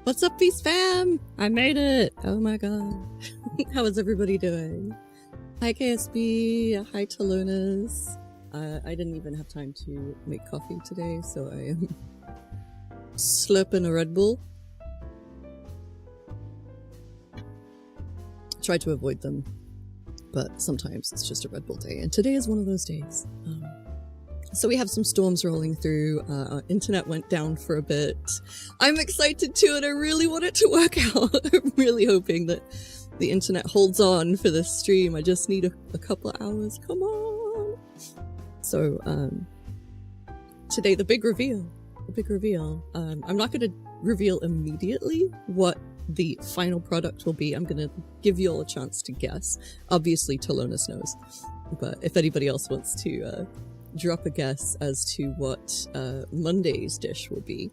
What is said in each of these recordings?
What's up, Feast fam? I made it! Oh my god. How is everybody doing? Hi KSB, hi Talonis. I didn't even have time to make coffee today, so I am slurping a Red Bull. Try to avoid them, but sometimes it's just a Red Bull day, and today is one of those days. So we have some storms rolling through, our internet went down for a bit. I'm excited too, and I really want it to work out. I'm really hoping that the internet holds on for this stream. I just need a couple of hours, come on! So, today the big reveal. I'm not gonna reveal immediately what the final product will be. I'm gonna give you all a chance to guess. Obviously Talonis knows, but if anybody else wants to, drop a guess as to what Monday's dish will be.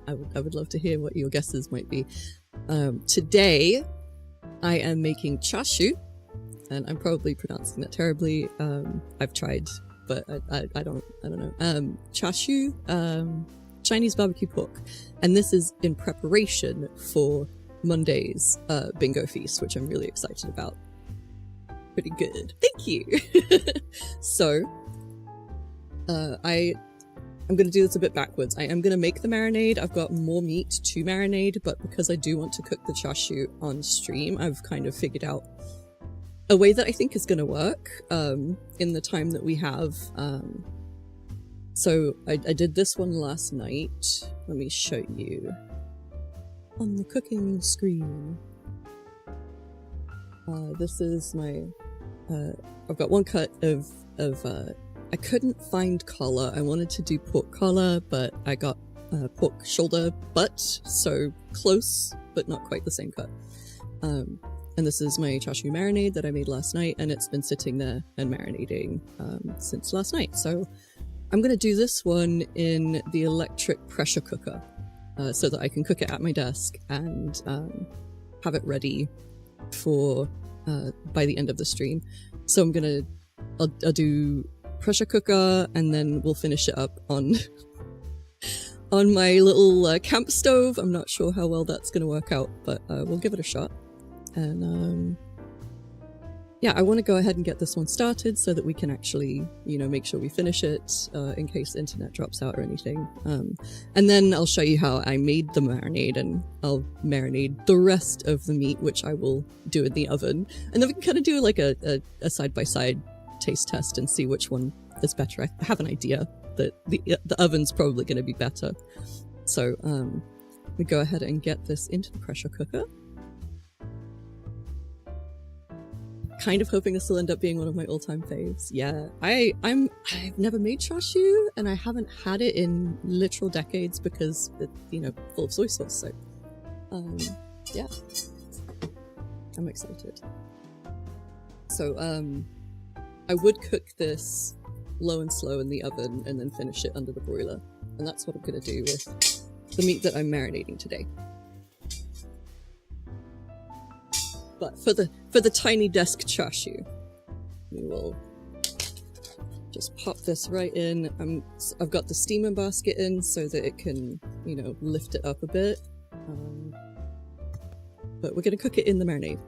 I would love to hear what your guesses might be. Today, I am making Char Siu, and I'm probably pronouncing that terribly. I've tried, but I don't know. Char Siu, Chinese barbecue pork, and this is in preparation for Monday's bingo feast, which I'm really excited about. Pretty good. Thank you. So, I'm gonna do this a bit backwards. I am gonna make the marinade. I've got more meat to marinade, but because I do want to cook the char siu on stream, I've kind of figured out a way that I think is gonna work, in the time that we have. So I did this one last night. Let me show you on the cooking screen. This is my, I've got one cut of I couldn't find collar. I wanted to do pork collar, but I got pork shoulder butt, so close, but not quite the same cut. And this is my char siu marinade that I made last night, and it's been sitting there and marinating since last night. So I'm gonna do this one in the electric pressure cooker, so that I can cook it at my desk and have it ready for by the end of the stream. So I'll do pressure cooker, and then we'll finish it up on on my little camp stove. I'm not sure how well that's gonna work out, but we'll give it a shot. And yeah, I want to go ahead and get this one started so that we can actually, you know, make sure we finish it in case internet drops out or anything. And then I'll show you how I made the marinade, and I'll marinate the rest of the meat, which I will do in the oven. And then we can kind of do like a side-by-side taste test and see which one is better. I have an idea that the oven's probably going to be better. So we go ahead and get this into the pressure cooker. Kind of hoping this will end up being one of my all-time faves. Yeah, I've never made char siu, and I haven't had it in literal decades because it's, you know, full of soy sauce. So yeah, I'm excited. So I would cook this low and slow in the oven and then finish it under the broiler, and that's what I'm gonna do with the meat that I'm marinating today. But for the tiny desk char siu, we will just pop this right in. I've got the steamer basket in so that it can, you know, lift it up a bit. But we're gonna cook it in the marinade.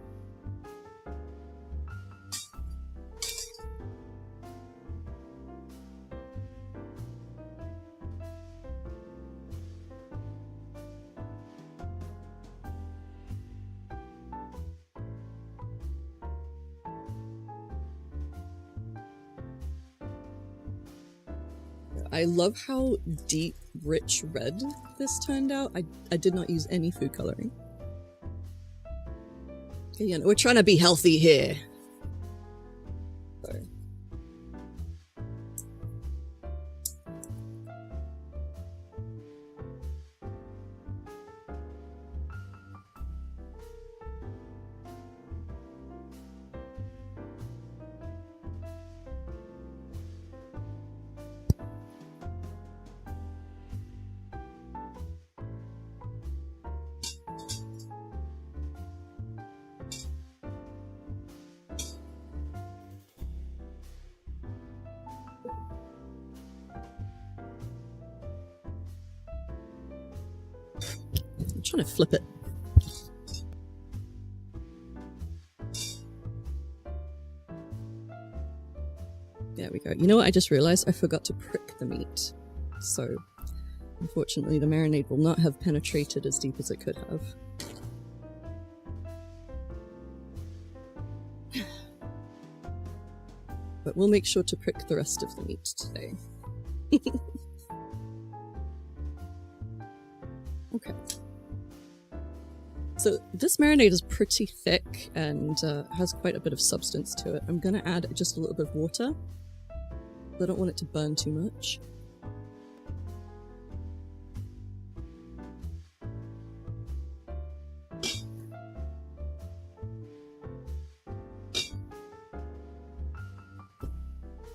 I love how deep, rich red this turned out. I did not use any food coloring. You know, we're trying to be healthy here. Sorry. trying to flip it. There we go. You know what? I just realized I forgot to prick the meat. So, unfortunately, the marinade will not have penetrated as deep as it could have. But we'll make sure to prick the rest of the meat today. Okay. So this marinade is pretty thick and has quite a bit of substance to it. I'm gonna add just a little bit of water. I don't want it to burn too much.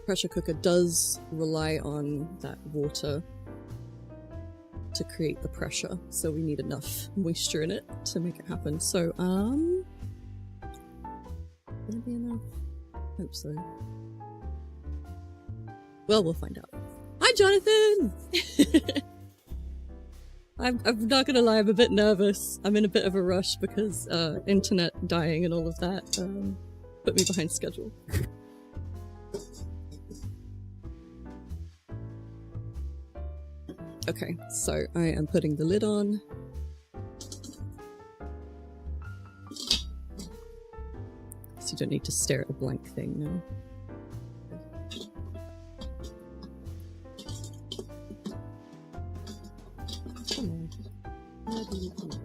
Pressure cooker does rely on that water to create the pressure, so we need enough moisture in it to make it happen. So, gonna be enough? Hope so. Well, we'll find out. Hi, Jonathan! I'm not gonna lie, I'm a bit nervous. I'm in a bit of a rush because internet dying and all of that put me behind schedule. Okay, so I am putting the lid on. So you don't need to stare at a blank thing now. Come on. Where do you connect?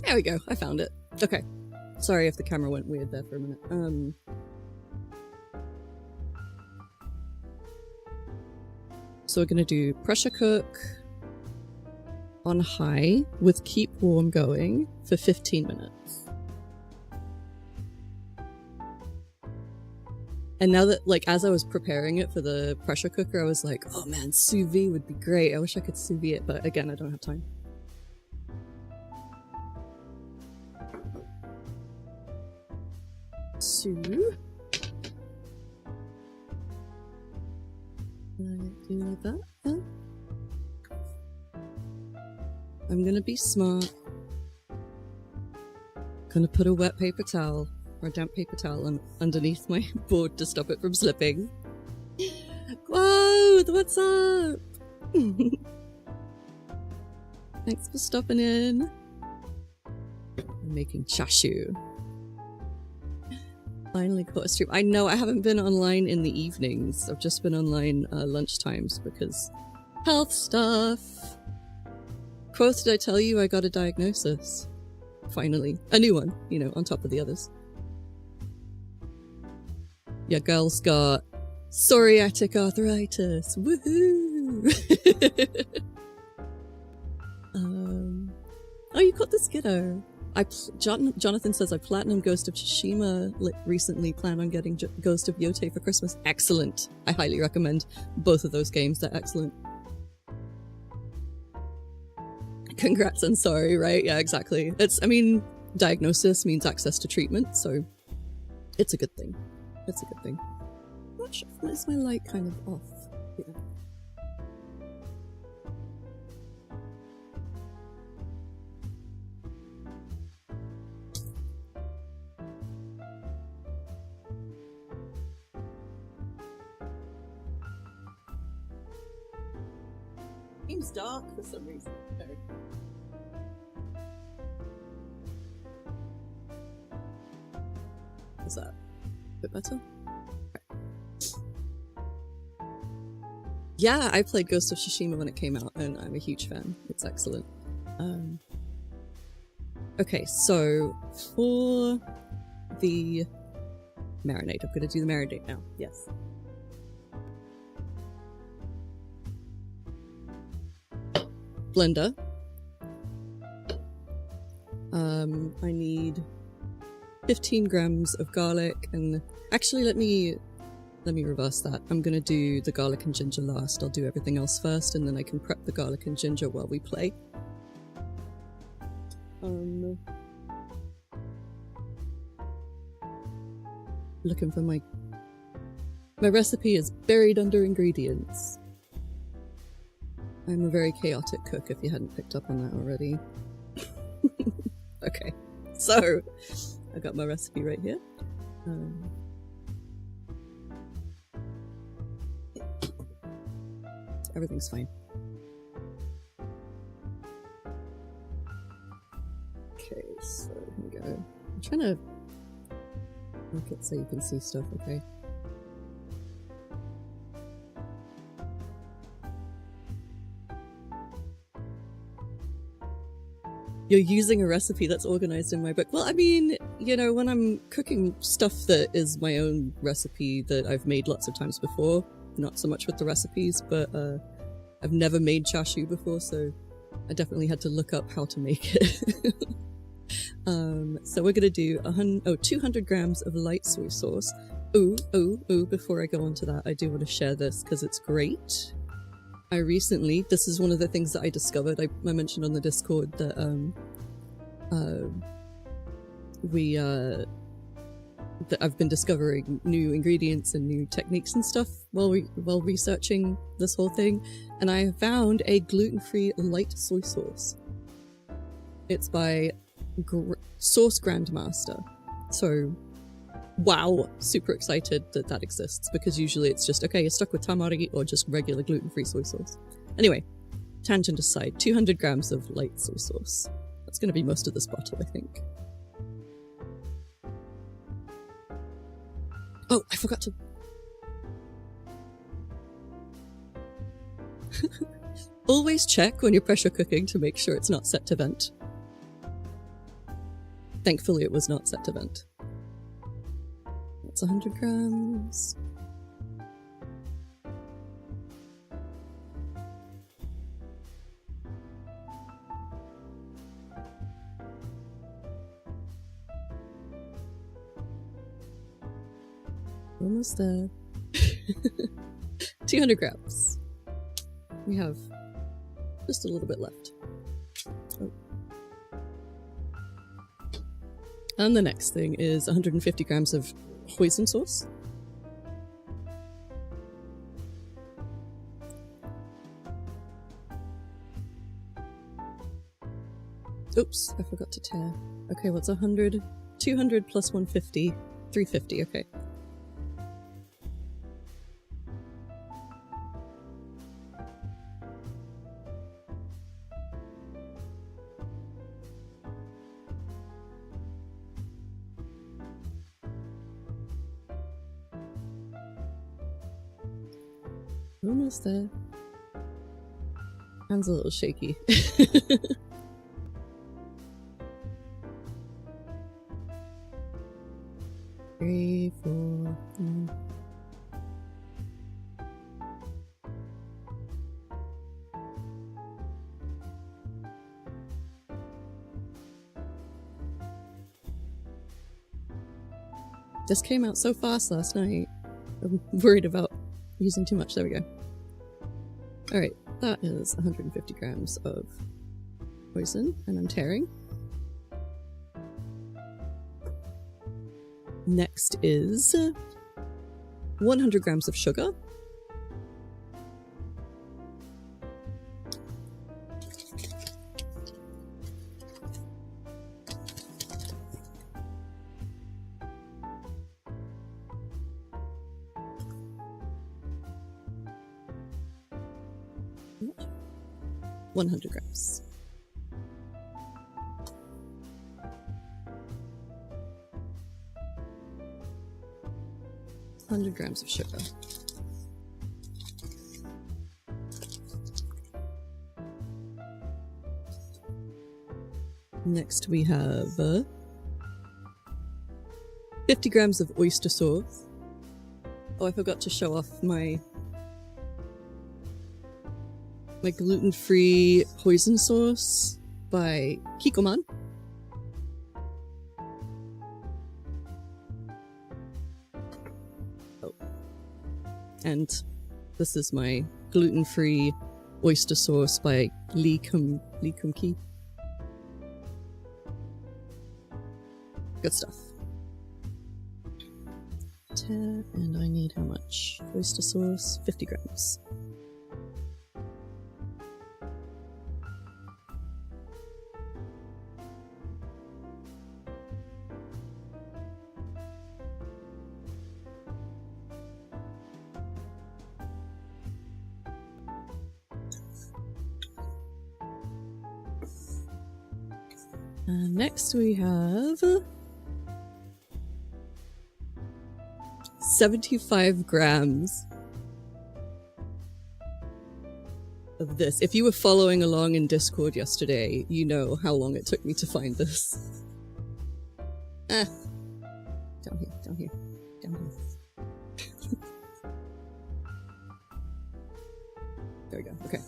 There we go, I found it. Okay. Sorry if the camera went weird there for a minute. So we're gonna do pressure cook on high with keep warm going for 15 minutes. And now that, like, as I was preparing it for the pressure cooker, I was like, oh man, sous vide would be great. I wish I could sous vide it, but again, I don't have time. Do like that. Yeah. I'm gonna be smart. Gonna put a wet paper towel or a damp paper towel underneath my board to stop it from slipping. Whoa! What's up? Thanks for stopping in. I'm making Char Siu. Finally caught a stream. I know, I haven't been online in the evenings. I've just been online lunchtimes because health stuff. Quoth, did I tell you I got a diagnosis? Finally. A new one, you know, on top of the others. Your girl's got psoriatic arthritis. Woohoo! Oh, you caught the Skiddo. Jonathan says I platinum Ghost of Tsushima recently, plan on getting Ghost of Yotei for Christmas. Excellent. I highly recommend both of those games. They're excellent. Congrats and sorry, right? Yeah, exactly. I mean, diagnosis means access to treatment, so it's a good thing. It's a good thing. I'm not sure if is my light kind of off. Yeah. Seems dark for some reason. No. Is that a bit better? Yeah, I played Ghost of Tsushima when it came out, and I'm a huge fan. It's excellent. Okay, so for the marinade, I'm going to do the marinade now. Yes. Blender. I need 15 grams of garlic, and actually let me let me reverse that. I'm gonna do the garlic and ginger last. I'll do everything else first, and then I can prep the garlic and ginger while we play. Looking for my recipe is buried under ingredients. I'm a very chaotic cook, if you hadn't picked up on that already. Okay, so I got my recipe right here. Everything's fine. Okay, so here we go. I'm trying to make it so you can see stuff, okay? You're using a recipe that's organized in my book. Well, I mean, you know, when I'm cooking stuff that is my own recipe that I've made lots of times before, not so much with the recipes, but I've never made Char Siu before, so I definitely had to look up how to make it. So we're gonna do 200 grams of light soy sauce. Before I go on to that, I do want to share this because it's great. This is one of the things that I discovered. I mentioned on the Discord that that I've been discovering new ingredients and new techniques and stuff while researching this whole thing, and I found a gluten-free light soy sauce. It's by Sauce Grandmaster. So, wow, super excited that that exists, because usually it's just, okay, you're stuck with tamari or just regular gluten-free soy sauce. Anyway, tangent aside, 200 grams of light soy sauce. That's going to be most of this bottle, I think. Oh, I forgot to... Always check when you're pressure cooking to make sure it's not set to vent. Thankfully it was not set to vent. That's 100 grams. Almost there. 200 grams. We have just a little bit left. Oh. And the next thing is 150 grams of hoisin sauce. Oops, I forgot to tear. Okay, what's 100? 200 plus 150, 350, okay. Almost there. Hand's a little shaky. 3, 4, 5. This came out so fast last night. I'm worried about using too much. There we go. Alright, that is 150 grams of hoisin, and I'm tearing. Next is 100 grams of sugar. What? 100 grams. $100 grams of sugar. Next we have 50 grams of oyster sauce. Oh, I forgot to show off my gluten-free hoisin sauce by Kikoman. And this is my gluten-free oyster sauce by Lee Kum Ki. Good stuff. And I need how much? Oyster sauce? 50 grams. And next we have 75 grams of this. If you were following along in Discord yesterday, you know how long it took me to find this. Ah. Down here, down here, down here. There we go, okay.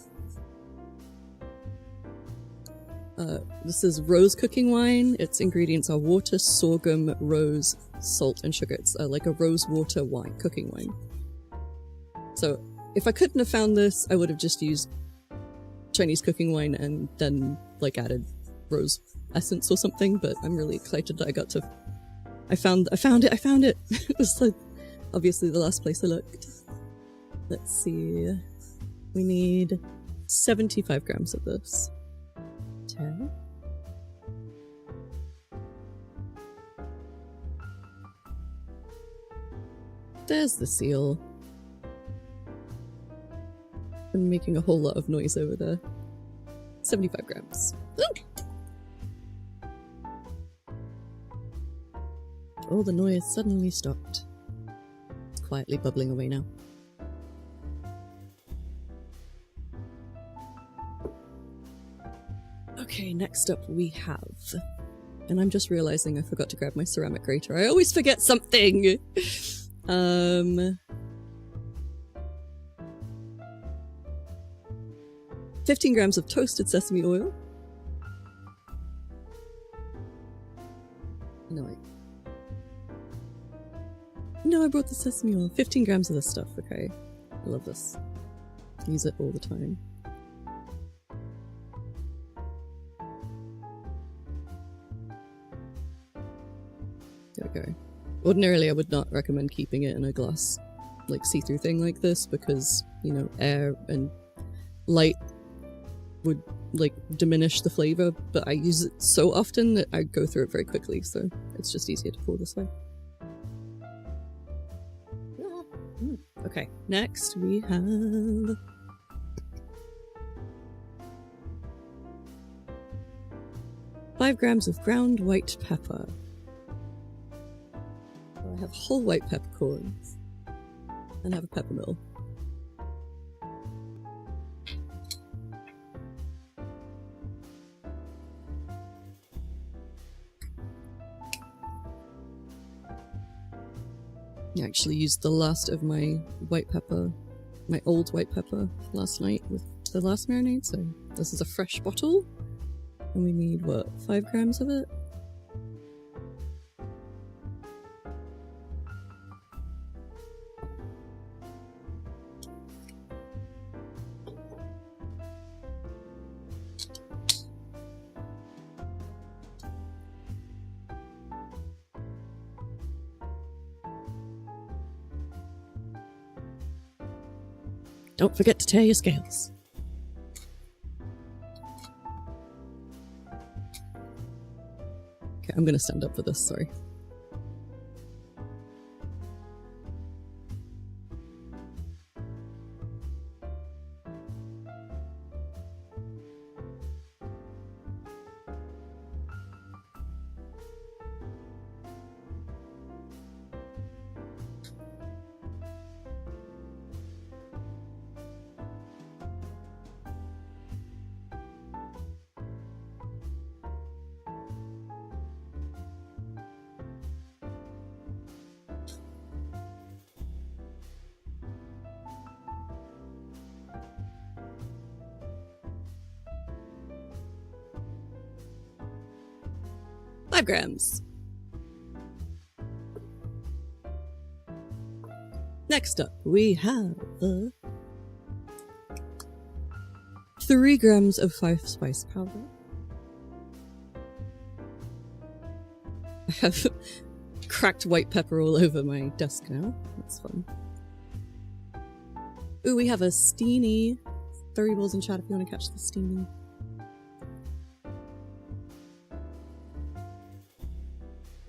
This is rose cooking wine. Its ingredients are water, sorghum, rose, salt, and sugar. It's like a rose water wine, cooking wine. So if I couldn't have found this, I would have just used Chinese cooking wine and then like added rose essence or something, but I'm really excited that I got to... I found it! It was like, obviously the last place I looked. Let's see. We need 75 grams of this. 10. There's the seal. I'm making a whole lot of noise over there. 75 grams. Ooh! Oh, the noise suddenly stopped. It's quietly bubbling away now. Okay, next up we have... And I'm just realizing I forgot to grab my ceramic grater. I always forget something! 15 grams of toasted sesame oil. No, I brought the sesame oil. 15 grams of this stuff, okay. I love this. Use it all the time. There we go. Ordinarily, I would not recommend keeping it in a glass, like, see-through thing like this because, you know, air and light would, like, diminish the flavor, but I use it so often that I go through it very quickly, so it's just easier to pour this way. Okay, next we have... five grams of ground white pepper. I have whole white peppercorns and have a pepper mill. I actually used the last of my white pepper, my old white pepper, last night with the last marinade, so this is a fresh bottle. And we need, what, 5 grams of it? Don't forget to tear your scales. Okay, I'm gonna stand up for this, sorry. Grams. Next up, we have 3 grams of 5 spice powder. I have cracked white pepper all over my desk now. That's fun. Ooh, we have a Steenie. 30 balls in chat if you want to catch the Steenie.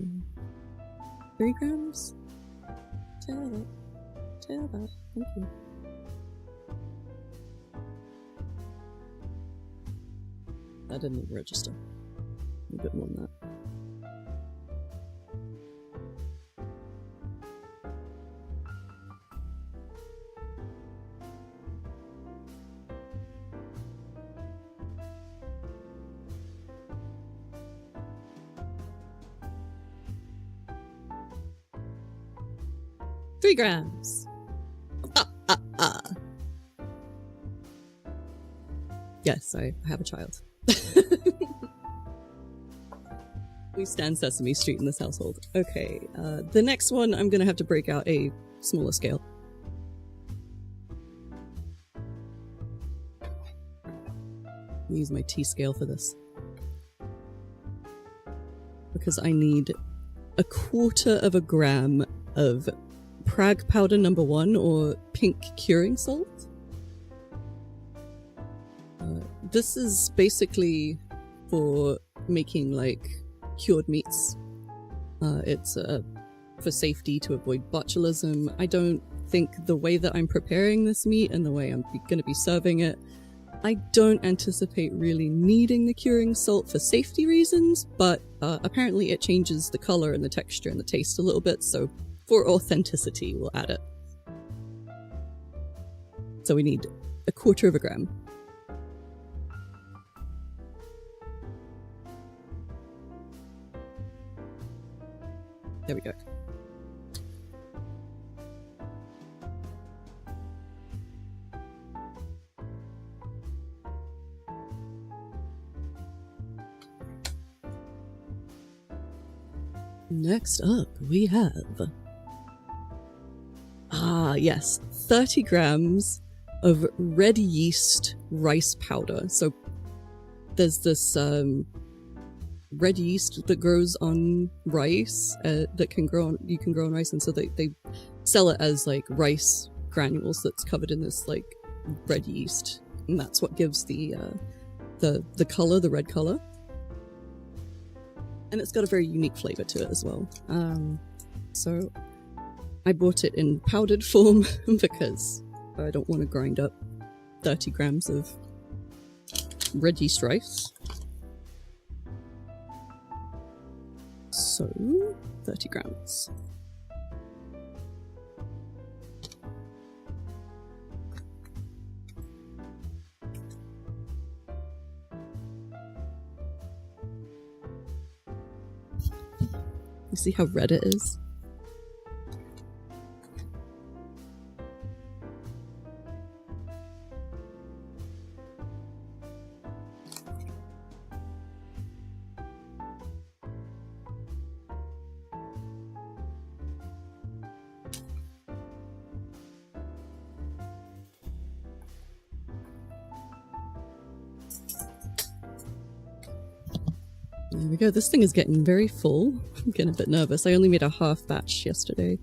Mm. 3 grams? Tell that. Thank you. That didn't even register. A bit more than that. Three grams. Yes, I have a child. We stand Sesame Street in this household. Okay, the next one I'm gonna have to break out a smaller scale. I'll use my T-scale for this. Because I need 1/4 gram of Prague powder number 1 or pink curing salt. This is basically for making like cured meats. It's for safety to avoid botulism. I don't think the way that I'm preparing this meat and the way I'm going to be serving it, I don't anticipate really needing the curing salt for safety reasons, but apparently it changes the color and the texture and the taste a little bit, so for authenticity we'll add it. So we need 1/4 gram. There we go. Next up, we have... yes, 30 grams of red yeast rice powder. So there's this red yeast that grows on rice, that can grow on, you can grow on rice, and so they sell it as like rice granules that's covered in this like red yeast, and that's what gives the color, the red color. And it's got a very unique flavor to it as well. So I bought it in powdered form because I don't want to grind up 30 grams of red yeast rice. So 30 grams. You see how red it is? There we go. This thing is getting very full. I'm getting a bit nervous. I only made a half batch yesterday.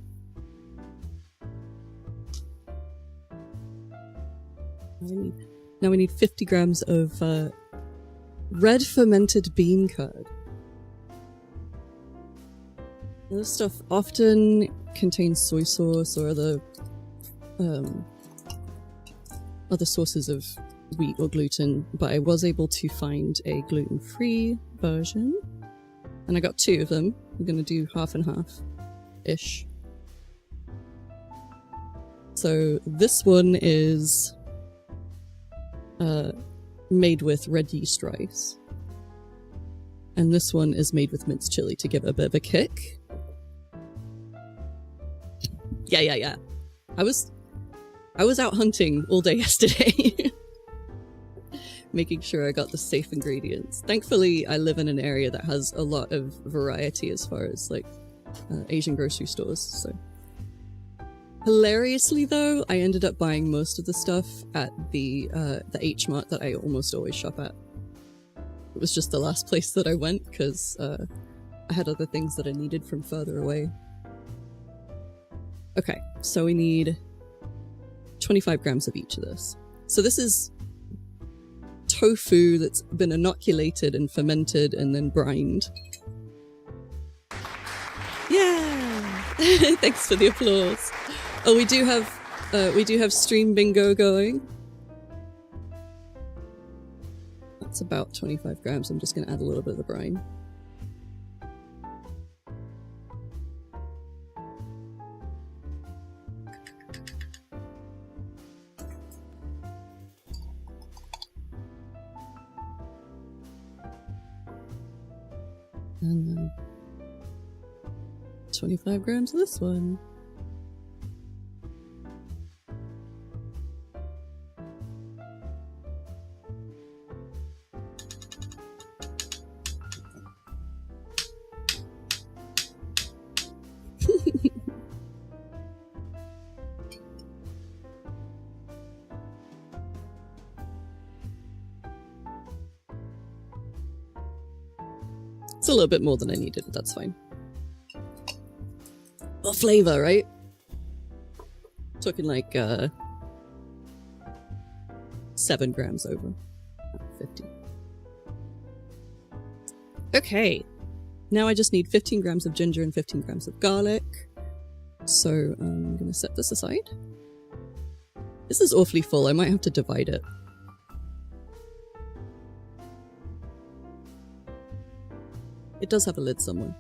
Now we need 50 grams of red fermented bean curd. This stuff often contains soy sauce or other sources of wheat or gluten, but I was able to find a gluten-free version, and I got 2 of them. I'm gonna do half and half-ish. So this one is made with red yeast rice, and this one is made with minced chili to give it a bit of a kick. Yeah. I was out hunting all day yesterday. Making sure I got the safe ingredients. Thankfully, I live in an area that has a lot of variety as far as like Asian grocery stores, so Hilariously though, I ended up buying most of the stuff at the H Mart that I almost always shop at. It was just the last place that I went because I had other things that I needed from further away. Okay, so we need 25 grams of each of this. So this is tofu that's been inoculated and fermented and then brined. Yeah! Thanks for the applause. Oh, we do have stream bingo going. That's about 25 grams. I'm just going to add a little bit of the brine. And then 25 grams of this one. It's a little bit more than I needed, but that's fine. Well, flavor, right? Talking like 7 grams over 50. Okay, now I just need 15 grams of ginger and 15 grams of garlic. So I'm gonna set this aside. This is awfully full. I might have to divide it. It does have a lid somewhere.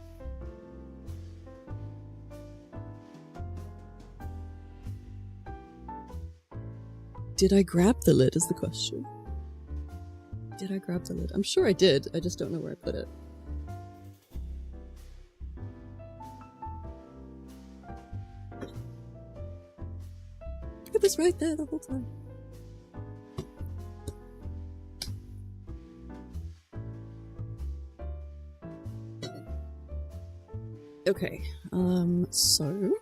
Did I grab the lid is the question. Did I grab the lid? I'm sure I did. I just don't know where I put it. It was right there the whole time. Okay, so...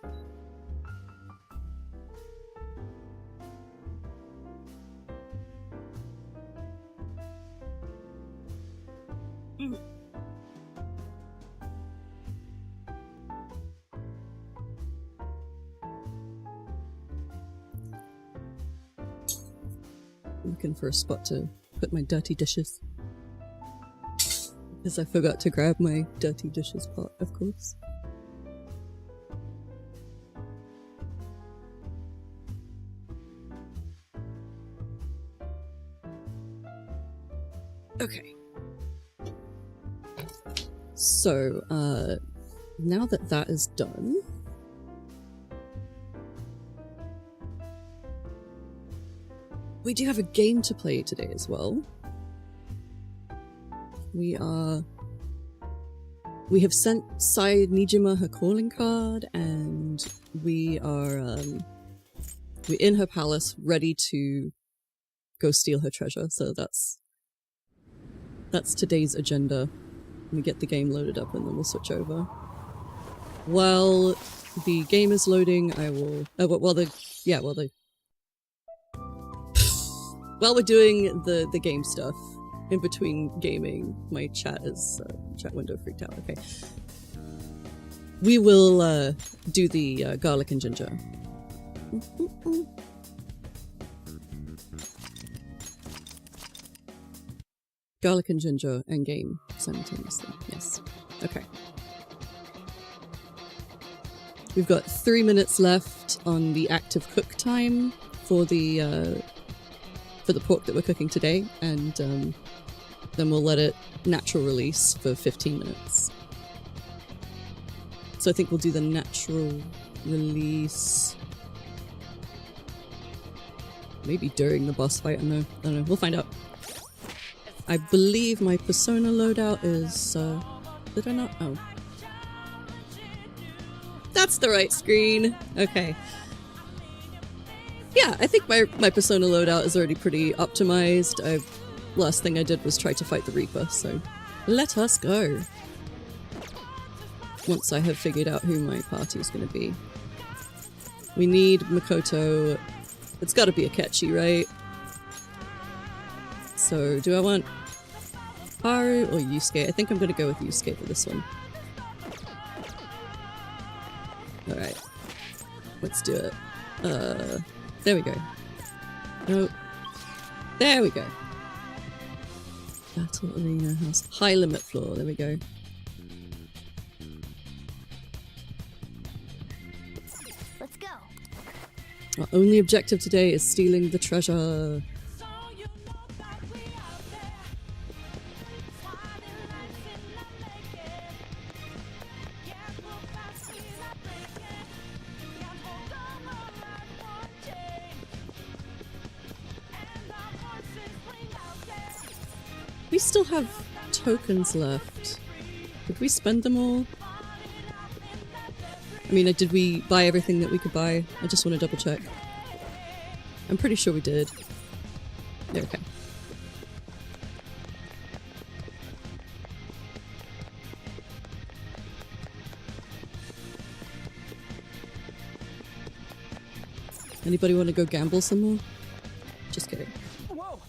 Looking for a spot to put my dirty dishes. Because I forgot to grab my dirty dishes pot, of course. Okay. So, now that that is done, we do have a game to play today as well. We have sent Sae Nijima her calling card, and we're in her palace ready to go steal her treasure, so that's today's agenda. We get the game loaded up and then we'll switch over. While the game is loading, I will... while we're doing the game stuff, in between gaming, my chat window freaked out, okay. We will do the garlic and ginger. Garlic and ginger and game simultaneously, yes. Okay. We've got 3 minutes left on the active cook time for the pork that we're cooking today, and then we'll let it natural release for 15 minutes. So I think we'll do the natural release maybe during the boss fight. I don't know. We'll find out. I believe my persona loadout is did I not? Oh. That's the right screen. Okay. Yeah, I think my persona loadout is already pretty optimized. Last thing I did was try to fight the Reaper, so let us go. Once I have figured out who my party is going to be. We need Makoto. It's gotta be Akechi, right? So, do I want Haru or Yusuke? I think I'm gonna go with Yusuke for this one. Alright. Let's do it. There we go. Nope. There we go. Battle Arena House. High limit floor. There we go. Let's go. Our only objective today is stealing the treasure. We still have tokens left. Did we spend them all? I mean, did we buy everything that we could buy? I just want to double check. I'm pretty sure we did. Okay. Anybody want to go gamble some more? Just kidding. Whoa.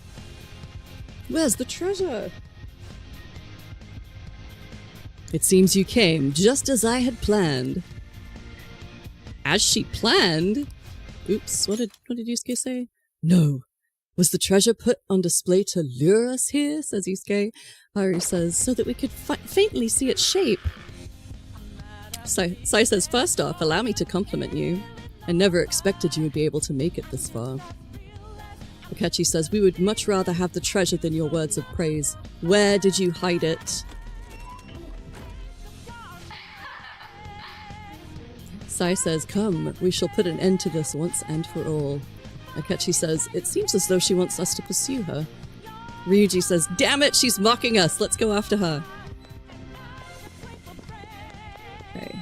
Where's the treasure? It seems you came just as I had planned. As she planned? Oops, what did Yusuke say? No. Was the treasure put on display to lure us here? Says Yusuke. Haru says, so that we could faintly see its shape. Sae says, first off, allow me to compliment you. I never expected you would be able to make it this far. Akechi says, we would much rather have the treasure than your words of praise. Where did you hide it? Sae says, come, we shall put an end to this once and for all. Akechi says, it seems as though she wants us to pursue her. Ryuji says, damn it, she's mocking us, let's go after her. Okay.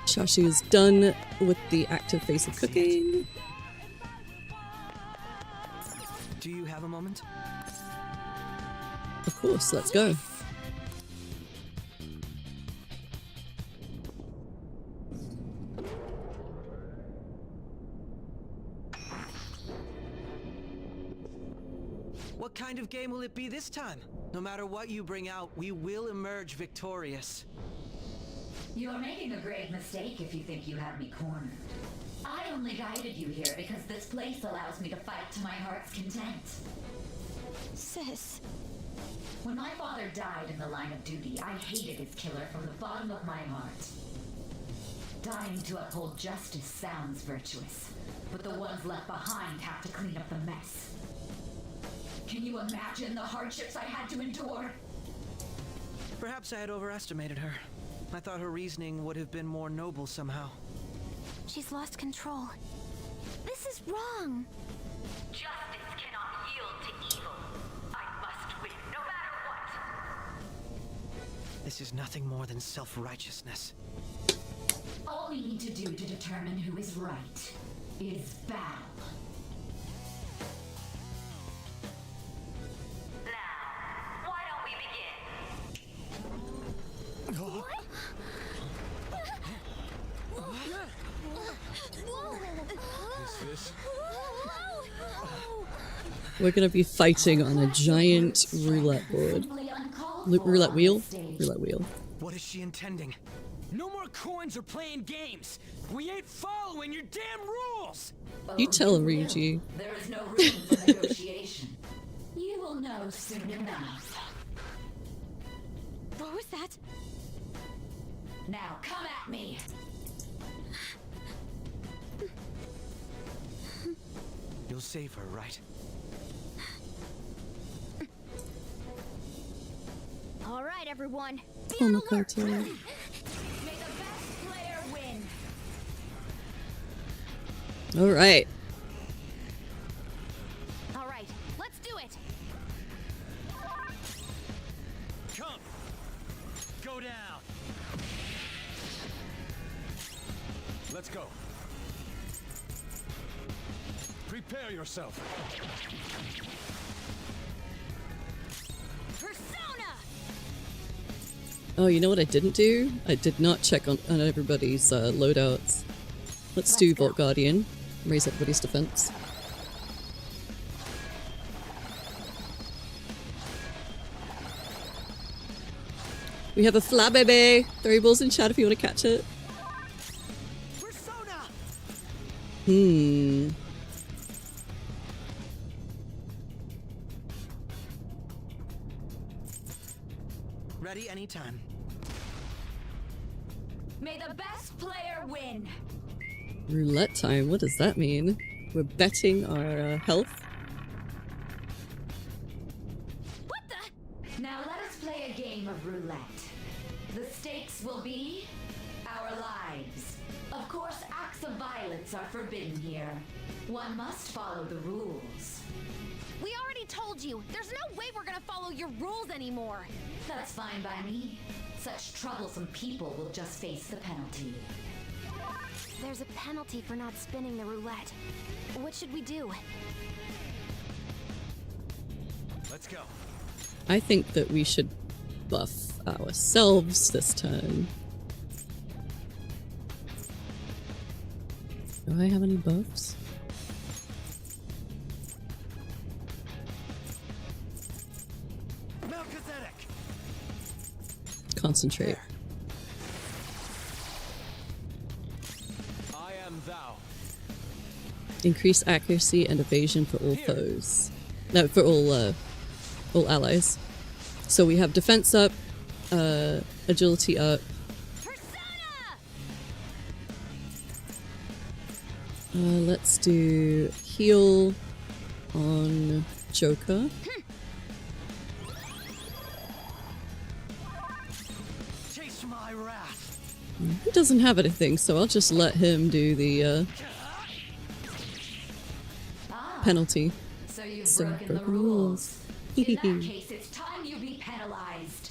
Char Siu is done with the active phase of cooking. Do you have a moment? Of course, let's go. What kind of game will it be this time? No matter what you bring out, we will emerge victorious. You are making a grave mistake if you think you have me cornered. I only guided you here because this place allows me to fight to my heart's content. Sis. When my father died in the line of duty, I hated his killer from the bottom of my heart. Dying to uphold justice sounds virtuous, but the ones left behind have to clean up the mess. Can you imagine the hardships I had to endure? Perhaps I had overestimated her. I thought her reasoning would have been more noble somehow. She's lost control. This is wrong. Justice cannot yield to evil. I must win, no matter what. This is nothing more than self-righteousness. All we need to do to determine who is right is battle. Now, why don't we begin? We're gonna be fighting on a giant roulette board. Roulette wheel? Roulette wheel. What is she intending? No more coins or playing games. We ain't following your damn rules. You tell Ryuji. There is no room for negotiation. You will know soon enough. What was that? Now come at me. You'll save her, right? All right, everyone. Be Oh, on alert. Makoto. May the best player win. Alright. All right, let's do it. Come. Go down. Let's go. Prepare yourself. Persona. Oh, you know what I didn't do? I did not check on everybody's loadouts. Let's do Vault Guardian. Raise everybody's defense. We have a fly baby! Throw your balls in chat if you want to catch it. Persona! Ready anytime. May the best player win. Roulette time, what does that mean? We're betting our health. What the? Now let us play a game of roulette. The stakes will be our lives. Of course, acts of violence are forbidden here. One must follow the rules. We already told you. There's no way we're gonna follow your rules anymore. That's fine by me. Such troublesome people will just face the penalty. There's a penalty for not spinning the roulette. What should we do? Let's go. I think that we should buff ourselves this turn. Do I have any buffs? Melchizedek. Concentrate. I am thou. Increase accuracy and evasion for all foes. No, for all allies. So we have defense up, agility up. Persona! Let's do heal on Joker. Chase my wrath. He doesn't have anything, so I'll just let him do the penalty. So you've So broken the broken rules. In that rules. case, it's time you be penalized.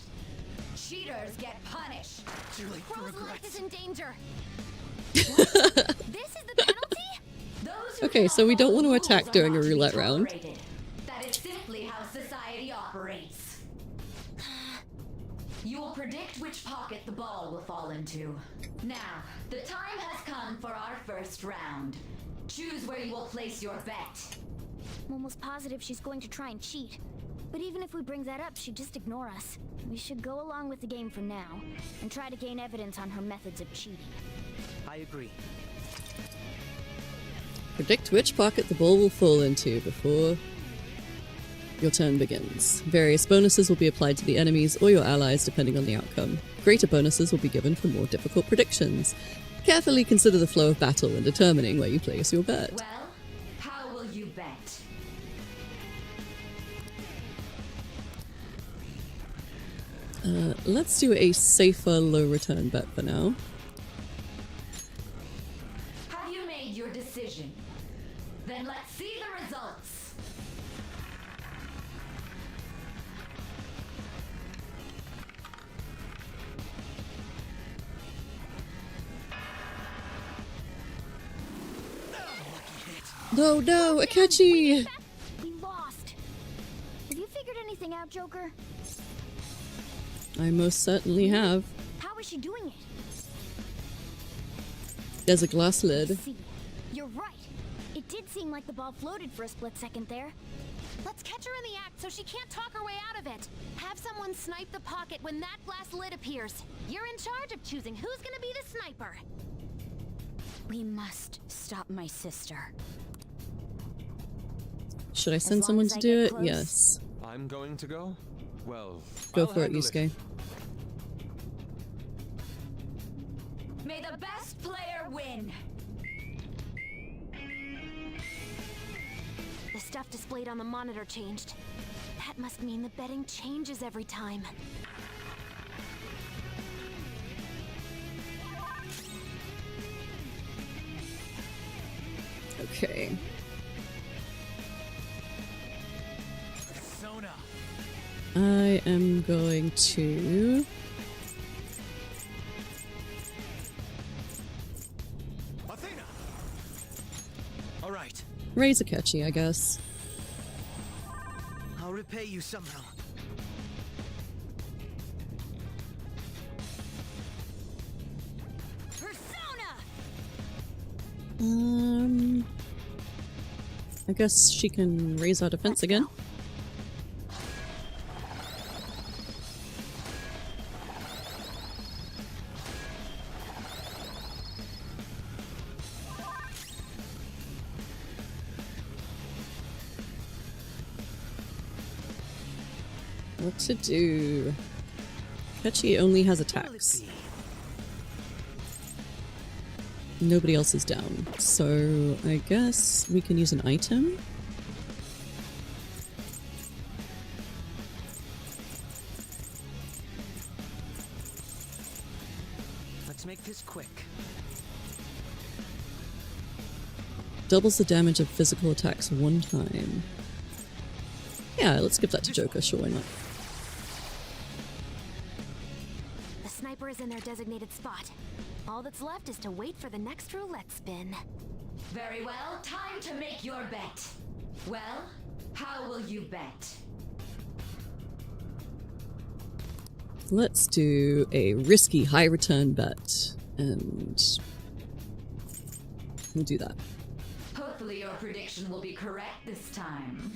Cheaters get punished. Too late for Crow's life regrets. is in danger. This is the penalty? Those who Okay, so we don't want to follow the attack rules during are a not to be roulette round. tolerated. That is simply how society operates. You will predict which pocket the ball will fall into. Now, the time has come for our first round. Choose where you will place your bet. I'm almost positive she's going to try and cheat. But even if we bring that up, she'd just ignore us. We should go along with the game for now, and try to gain evidence on her methods of cheating. I agree. Predict which pocket the ball will fall into before your turn begins. Various bonuses will be applied to the enemies or your allies depending on the outcome. Greater bonuses will be given for more difficult predictions. Carefully consider the flow of battle when determining where you place your bet. Well, how will you bet? Let's do a safer low return bet for now. Have you made your decision? Then let's see the results. No, Akechi! We lost. Have you figured anything out, Joker? I most certainly have. How is she doing it? There's a glass lid. See, you're right. It did seem like the ball floated for a split second there. Let's catch her in the act so she can't talk her way out of it. Have someone snipe the pocket when that glass lid appears. You're in charge of choosing who's gonna be the sniper. We must stop my sister. Should I send long someone as to I do get it? close. Yes. I'm going to go? Well, Go I'll for it, handle Yusuke. May the best player win. The stuff displayed on the monitor changed. That must mean the betting changes every time. Okay. Persona. I am going to... Athena. All right. raise Akechi, I guess. I'll repay you somehow. Persona! I guess she can raise our defense again. What to do? Akechi only has attacks. Nobody else is down, so I guess we can use an item. Let's make this quick. Doubles the damage of physical attacks one time. Yeah, let's give that to Joker, sure, why not? The sniper is in their designated spot. All that's left is to wait for the next roulette spin. Very well, time to make your bet. Well, how will you bet? Let's do a risky high return bet, and we'll do that. Hopefully your prediction will be correct this time.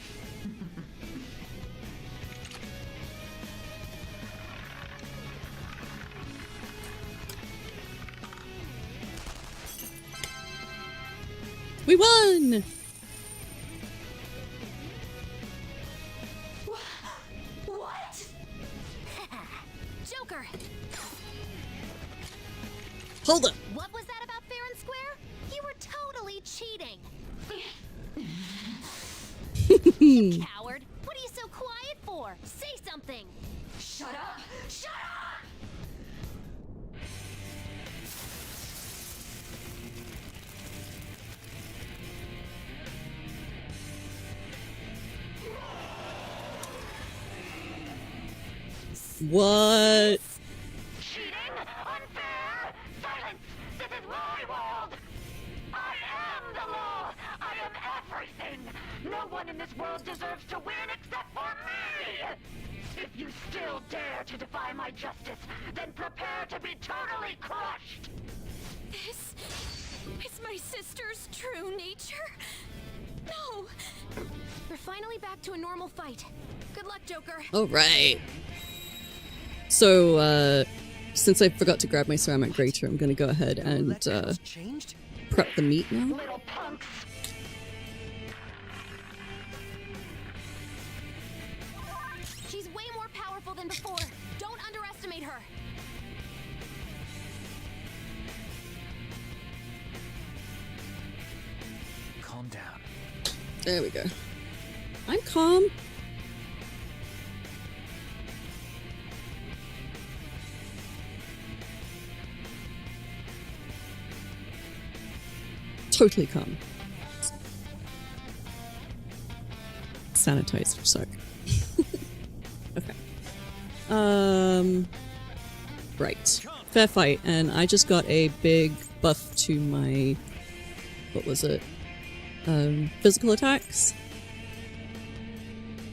We won! What? Joker! Hold up! What was that about fair and square? You were totally cheating! Coward! What are you so quiet for? Say something! Shut up! Shut up! What? Cheating? Unfair? Silence! This is my world! I am the law! I am everything! No one in this world deserves to win except for me! If you still dare to defy my justice, then prepare to be totally crushed! This is my sister's true nature? No! We're finally back to a normal fight. Good luck, Joker. Alright. So, since I forgot to grab my ceramic grater, I'm gonna go ahead and, Changed? prep the meat now. Little punks! She's way more powerful than before. Don't underestimate her. Calm down. There we go. I'm calm. Totally calm. Sanitized for sec. Okay. Right. Fair fight, and I just got a big buff to my, what was it? Physical attacks.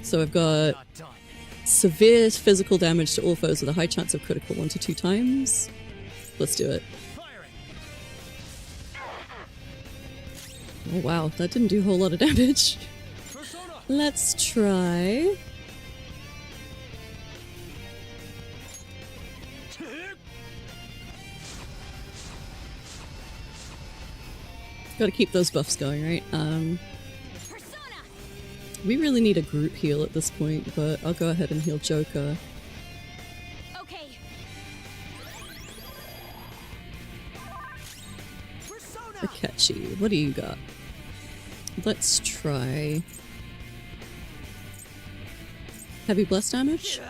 So I've got Not done. severe physical damage to all foes with a high chance of critical 1 to 2 times. Let's do it. Firing. Oh wow, that didn't do a whole lot of damage. Persona. Let's try. Gotta keep those buffs going, right? Persona! We really need a group heal at this point, but I'll go ahead and heal Joker. Okay. Persona! Akechi, what do you got? Let's try... Heavy blast damage?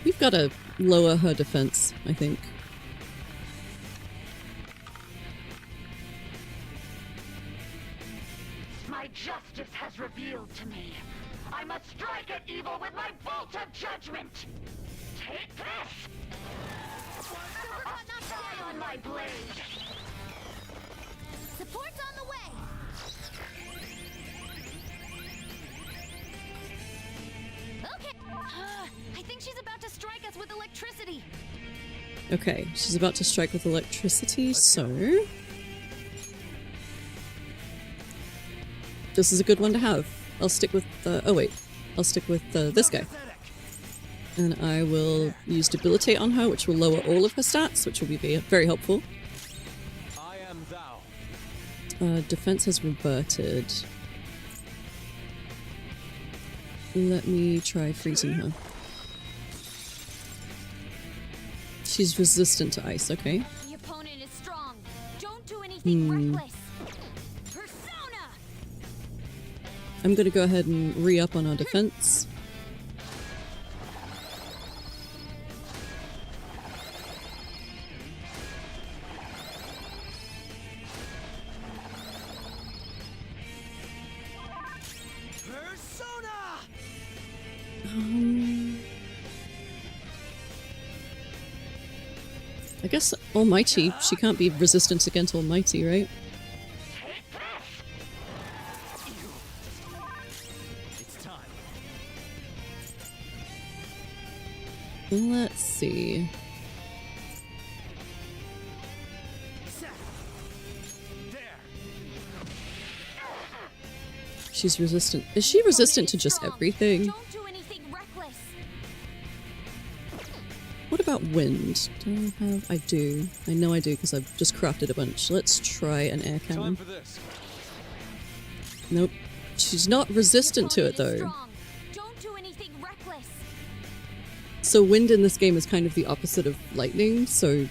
We've gotta lower her defense, I think. My justice has revealed to me. I must strike at evil with my bolt of judgment! Take this! Die on my blade! Support's on the way! Okay. I think she's about to strike us with electricity. Okay, she's about to strike with electricity, so... This is a good one to have. I'll stick with oh wait. I'll stick with this guy. And I will use Debilitate on her, which will lower all of her stats, which will be very helpful. I am thou. Defense has reverted. Let me try freezing her. She's resistant to ice, okay. The opponent is strong. Don't do anything reckless. I'm gonna go ahead and re-up on our defense. Persona! I guess Almighty. She can't be resistant against Almighty, right? Let's see. She's resistant. Is she resistant to just everything? Don't do anything reckless. What about wind? Do I have? I do. I know I do because I've just crafted a bunch. Let's try an air cannon. Nope. She's not resistant to it though. So wind in this game is kind of the opposite of lightning, so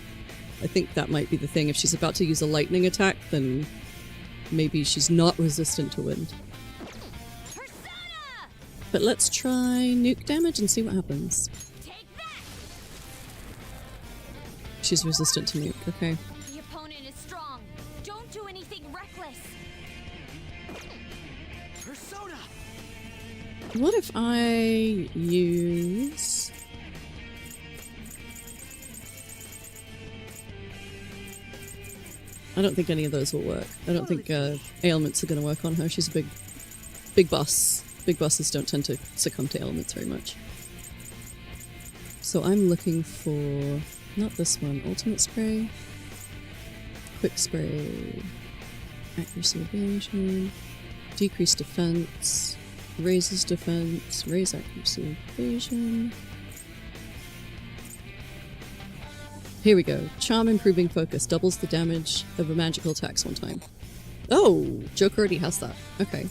I think that might be the thing. If she's about to use a lightning attack, then maybe she's not resistant to wind. But let's try nuke damage and see what happens. She's resistant to nuke, okay. The opponent is strong. Don't do anything reckless. Persona! What if I use... I don't think any of those will work. I don't think ailments are going to work on her. She's a big boss. Big bosses don't tend to succumb to ailments very much. So I'm looking for... not this one. Ultimate spray. Quick spray. Accuracy evasion. Decrease defense. Raises defense. Raise accuracy evasion. Here we go. Charm improving focus. Doubles the damage of a magical attacks one time. Oh! Joker already has that. Okay.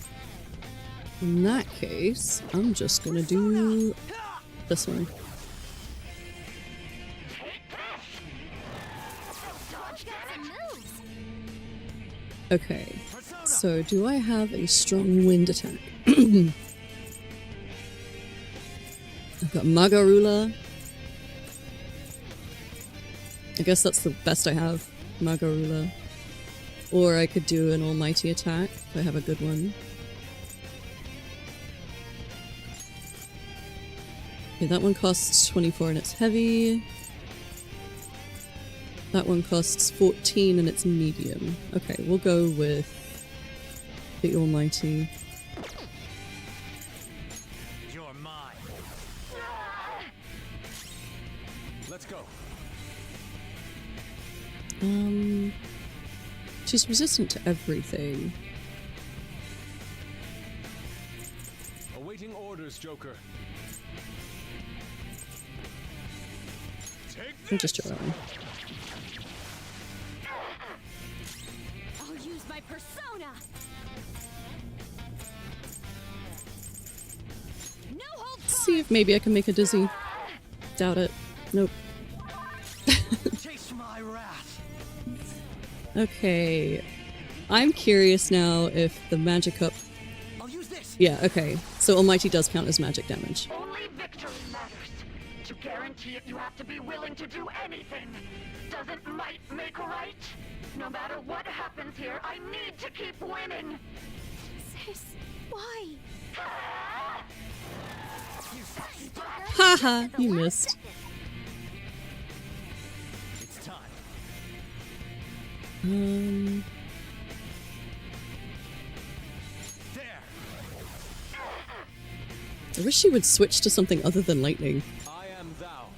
In that case, I'm just gonna do this one. Okay. So, do I have a strong wind attack? I've got Magarula. I guess that's the best I have, Magarula. Or I could do an almighty attack, if I have a good one. Okay, that one costs 24 and it's heavy. That one costs 14 and it's medium. Okay, we'll go with the almighty. You're mine. Let's go. She's resistant to everything. Awaiting orders, Joker. I'll just try that one. I'll use my persona. No hold. See if maybe I can make a dizzy. Doubt it. Nope. Taste my wrath. Okay. I'm curious now if the magic up... I'll use this. Yeah, okay. So Almighty does count as magic damage. Only victory matters. To guarantee it, you have to be willing to do anything. Doesn't might make right? No matter what happens here, I need to keep winning. Sis, why? Haha, you missed. It's time. There. I wish she would switch to something other than lightning. I am thou.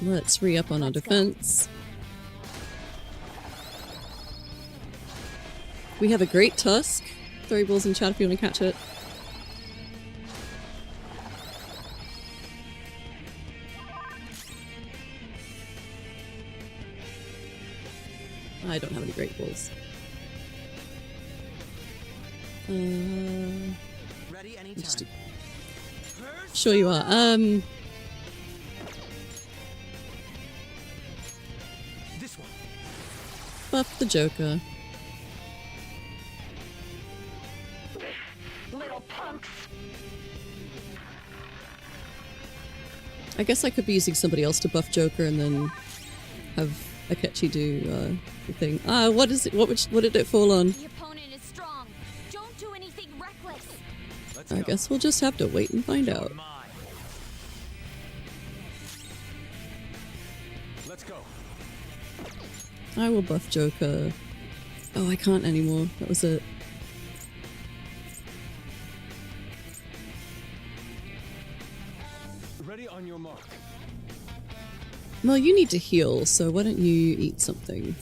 Let's re-up on our defense. We have a great tusk. Throw your balls in chat if you want to catch it. I don't have any great balls. Ready anytime. Sure you are. This one. Buff the Joker. Little punks. I guess I could be using somebody else to buff Joker and then have Akechi do the thing. What is it? What did it fall on? The opponent is strong. Don't do anything reckless. I guess we'll just have to wait and find out. Let's go. I will buff Joker. Oh, I can't anymore. That was it. Ready on your mark. Well, you need to heal, so why don't you eat something?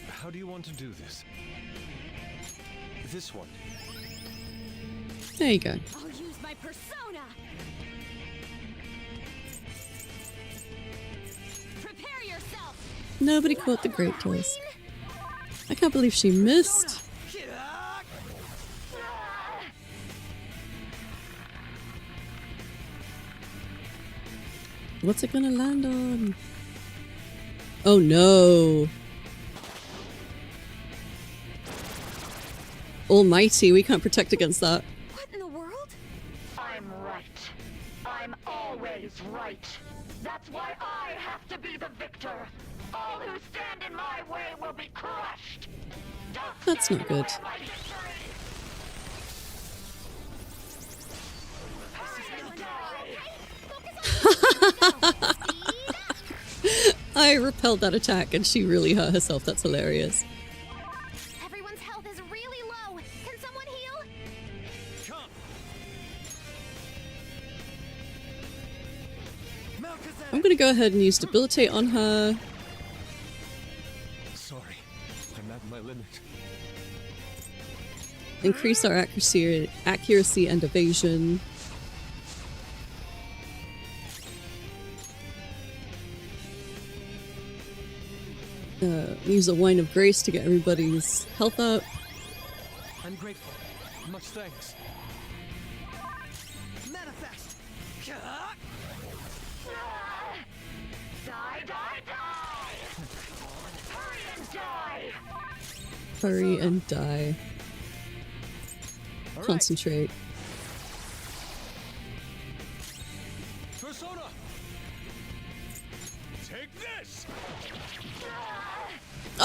How do you want to do this? This one. There you go. I'll use my persona. Prepare yourself. Nobody caught the great toys. I can't believe she missed. What's it gonna land on? Oh no. Almighty, we can't protect against that. What in the world? I'm right. I'm always right. That's why I have to be the victor. All who stand in my way will be crushed. Don't That's stand not in the good. way of my victory. Hurry and die. I repelled that attack and she really hurt herself. That's hilarious. Everyone's health is really low. Can someone heal? Come. I'm gonna go ahead and use Debilitate on her. Sorry, I'm at my limit. Increase our accuracy and evasion. Use a Wine of Grace to get everybody's health up. I'm grateful. Much thanks. Manifest. Die, die, die. Hurry and die. Hurry and die. All right. Concentrate. Persona. Take this.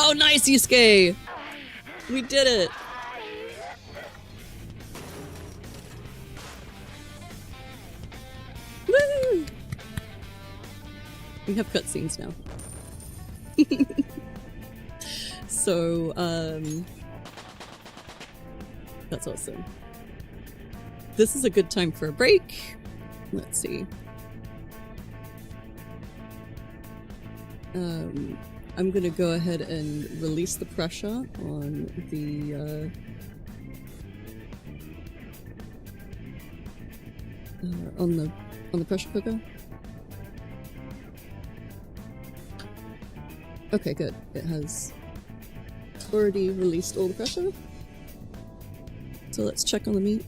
Oh, nice, Yusuke! We did it! Woo! We have cutscenes now. So, that's awesome. This is a good time for a break. Let's see. I'm gonna go ahead and release the pressure on the on the pressure cooker. Okay, good. It has already released all the pressure. So let's check on the meat.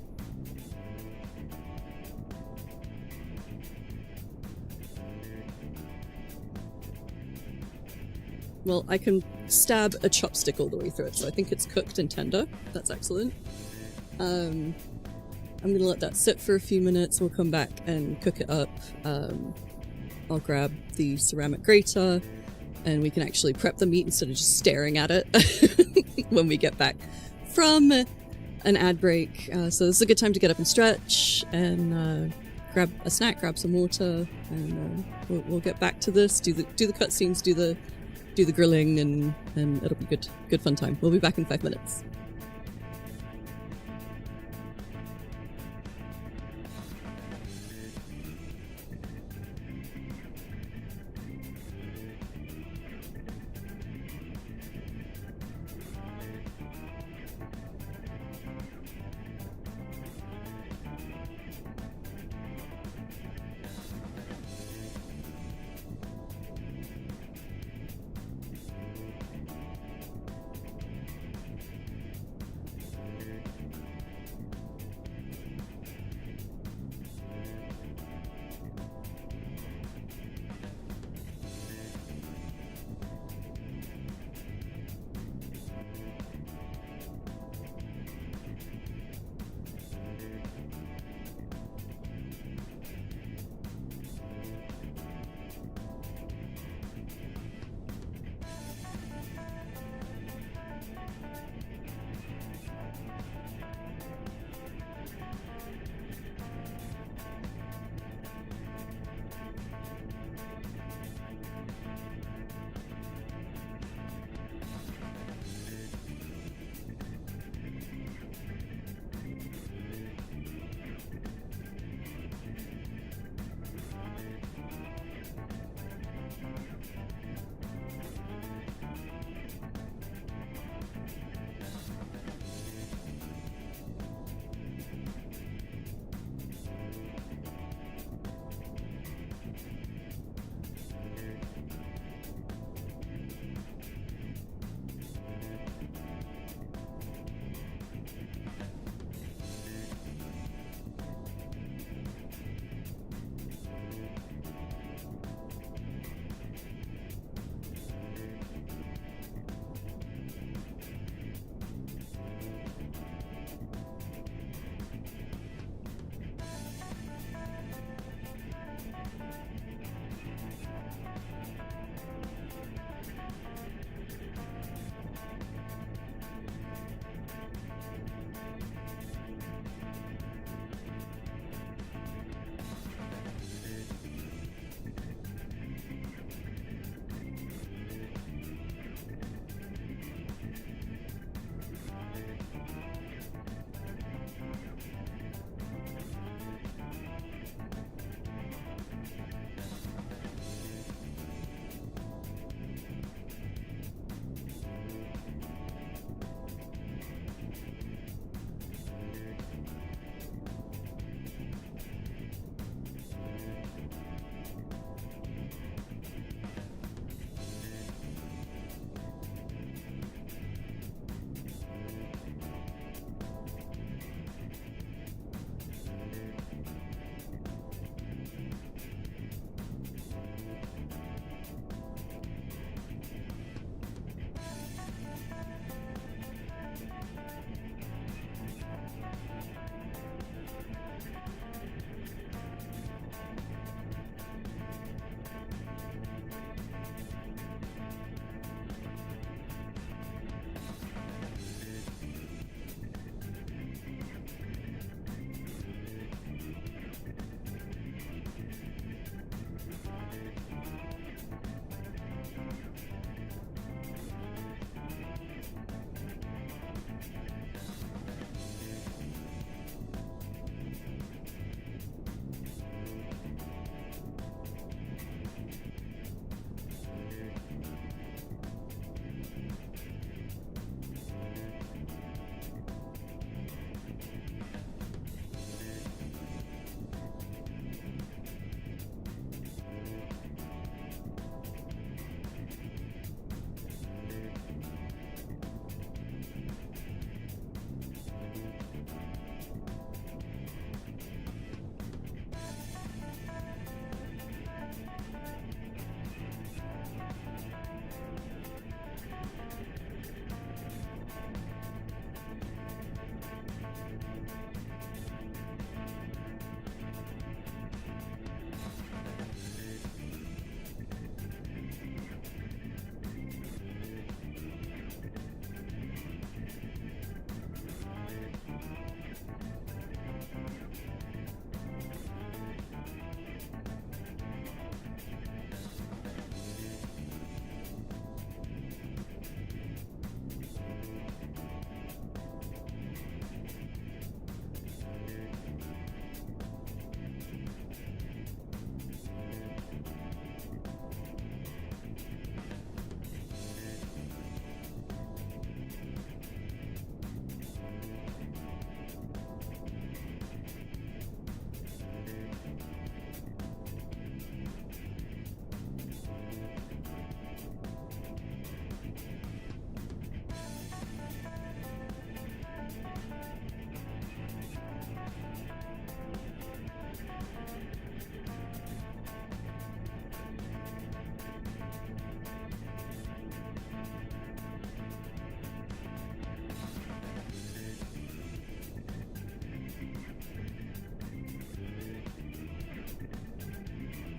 Well, I can stab a chopstick all the way through it, so I think it's cooked and tender. That's excellent. I'm gonna let that sit for a few minutes. We'll come back and cook it up. I'll grab the ceramic grater, and we can actually prep the meat instead of just staring at it when we get back from an ad break. So this is a good time to get up and stretch, and grab a snack, grab some water, and we'll get back to this. Do the cutscenes, do the grilling, and it'll be good fun time. We'll be back in 5 minutes.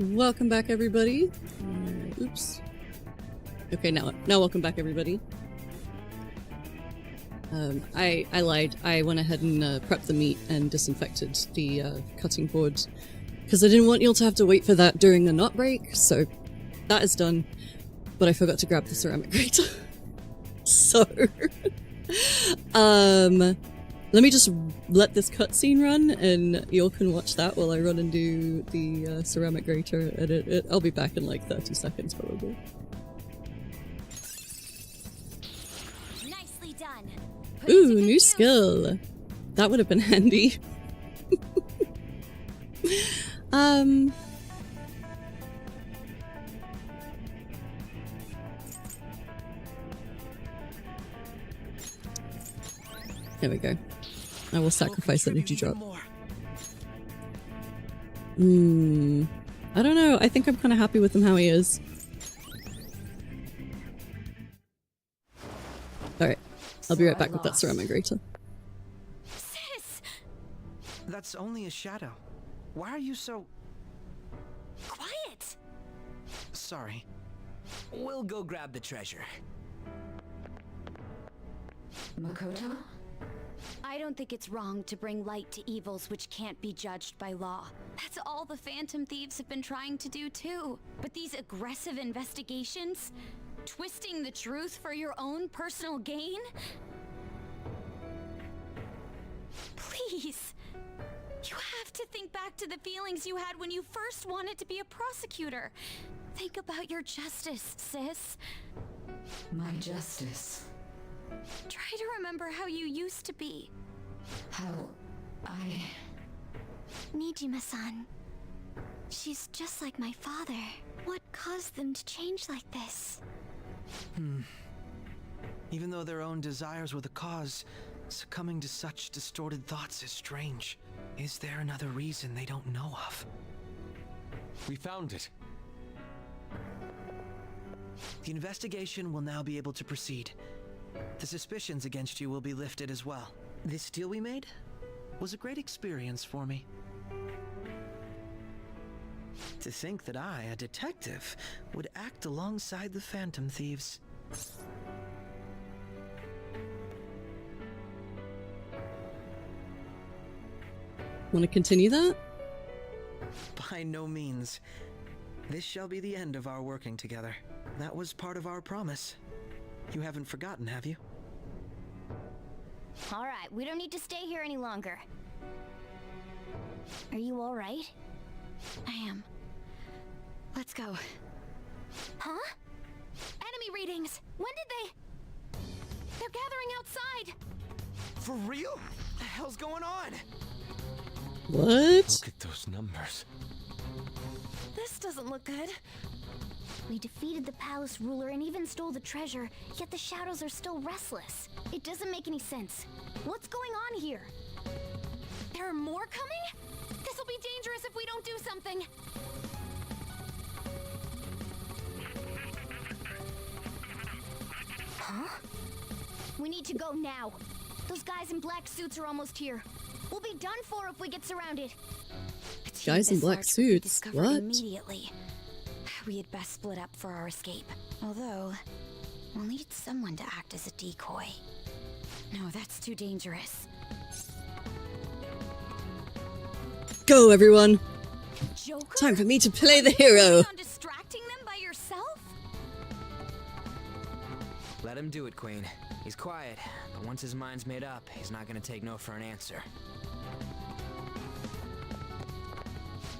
Welcome back, everybody. Oops. Okay, now welcome back, everybody. I lied. I went ahead and prepped the meat and disinfected the cutting board because I didn't want y'all to have to wait for that during the nut break. So that is done. But I forgot to grab the ceramic grater. So, let me just let this cutscene run, and y'all can watch that while I run and do the ceramic grater. And I'll be back in like 30 seconds, probably. Nicely done. Ooh, new skill. That would have been handy. There we go. I will sacrifice energy drop. I don't know. I think I'm kind of happy with him how he is. Alright. I'll be right back with that ceramic grater. Sis! That's only a shadow. Why are you so... Quiet! Sorry. We'll go grab the treasure. Makoto? I don't think it's wrong to bring light to evils which can't be judged by law. That's all the Phantom Thieves have been trying to do too. But these aggressive investigations? Twisting the truth for your own personal gain? Please! You have to think back to the feelings you had when you first wanted to be a prosecutor. Think about your justice, sis. My justice. Try to remember how you used to be. How I... Nijima-san. She's just like my father. What caused them to change like this? Even though their own desires were the cause, succumbing to such distorted thoughts is strange. Is there another reason they don't know of? We found it. The investigation will now be able to proceed. The suspicions against you will be lifted as well. This deal we made was a great experience for me. To think that I, a detective, would act alongside the Phantom Thieves. Want to continue that? By no means. This shall be the end of our working together. That was part of our promise. You haven't forgotten, have you? All right, we don't need to stay here any longer. Are you all right? I am. Let's go. Huh? Enemy readings! When did they... They're gathering outside! For real? What the hell's going on? What? Look at those numbers. This doesn't look good. We defeated the palace ruler and even stole the treasure, yet the shadows are still restless. It doesn't make any sense. What's going on here? There are more coming? This'll be dangerous if we don't do something. Huh? We need to go now. Those guys in black suits are almost here. We'll be done for if we get surrounded. Guys in black suits? What? Immediately. We had best split up for our escape. Although, we'll need someone to act as a decoy. No, that's too dangerous. Go, everyone! Joker? Time for me to play the hero! On distracting them by yourself? Let him do it, Queen. He's quiet, but once his mind's made up, he's not gonna take no for an answer.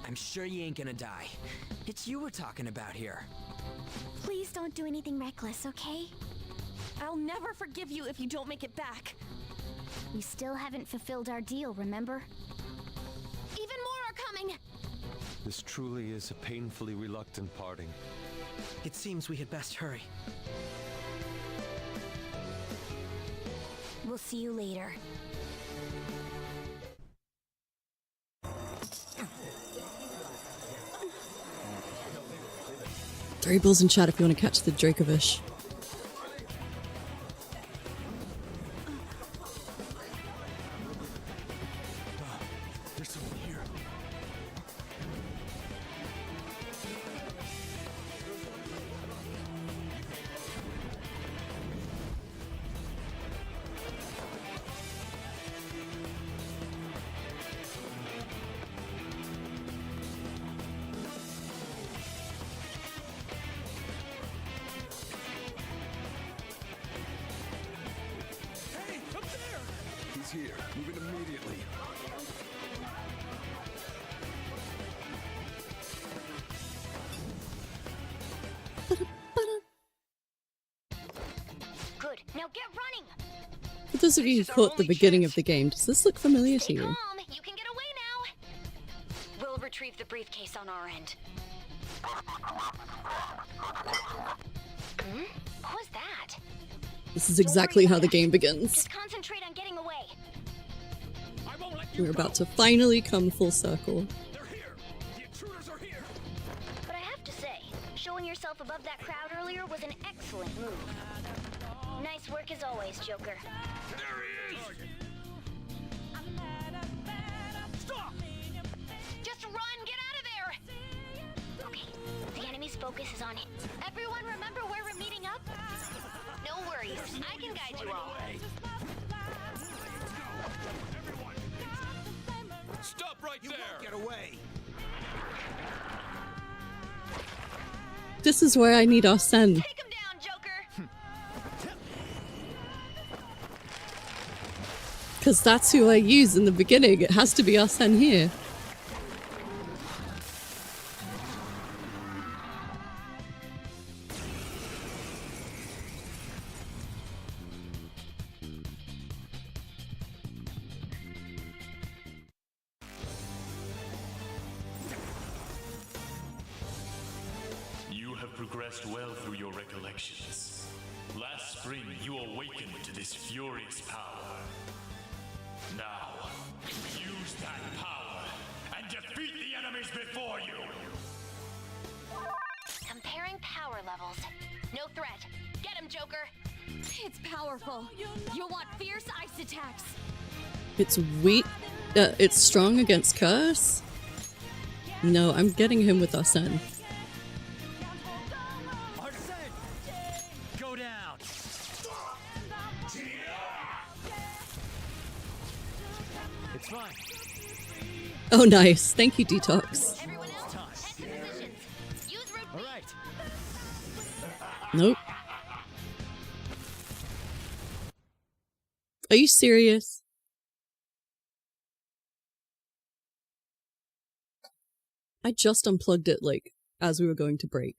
I'm sure you ain't gonna die. It's you we're talking about here. Please don't do anything reckless, okay? I'll never forgive you if you don't make it back. We still haven't fulfilled our deal, remember? Even more are coming! This truly is a painfully reluctant parting. It seems we had best hurry. We'll see you later. Three balls in chat if you want to catch the Dracovish. There's someone here. Now get running. For those of you who caught the beginning of the game, does this look familiar to Stay you? calm. You can get away now. We'll retrieve the briefcase on our end. What was that? This is exactly how the game begins. Just concentrate on getting away. I won't let you We're about to finally come full circle. They're here. The intruders are here. But I have to say, showing yourself above that crowd earlier was an excellent move. Nice work as always, Joker. There he is. Stop. Just run! Get out of there! Okay, the enemy's focus is on him. Everyone remember where we're meeting up? No worries, I can guide you all. Stop right there. Get away. This is where I need Arsene. Take him down, Joker! Because that's who I use in the beginning. It has to be Arsene here. You have progressed well through your recollections. Last spring, you awakened to this furious power. Now, use that power and defeat the enemies before you! Comparing power levels. No threat. Get him, Joker! It's powerful. You'll want fierce ice attacks. It's weak. It's strong against curse? No, I'm getting him with Arsene. Arsene! Go down. It's fine. Oh, nice. Thank you, Detox. Everyone else, head to positions. Use root All right. Nope. Are you serious? I just unplugged it, like, as we were going to break.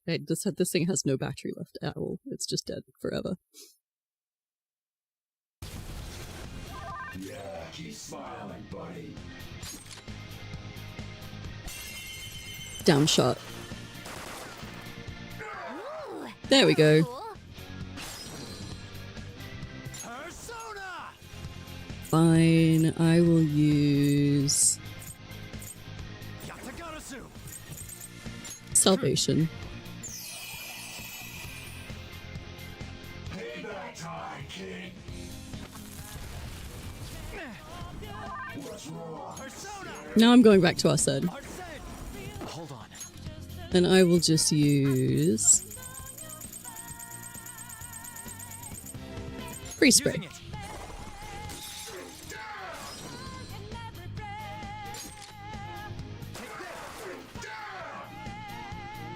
This thing has no battery left at all. It's just dead forever. Yeah, keep smiling, buddy. Down shot. Ooh, There we go. cool. Persona! Fine, I will use Yatagarasu! Salvation. Payback time, kid. What's wrong? Persona! Now I'm going back to Arsene. Arsene! Hold on. And I will just use Freeze Spray. Using it.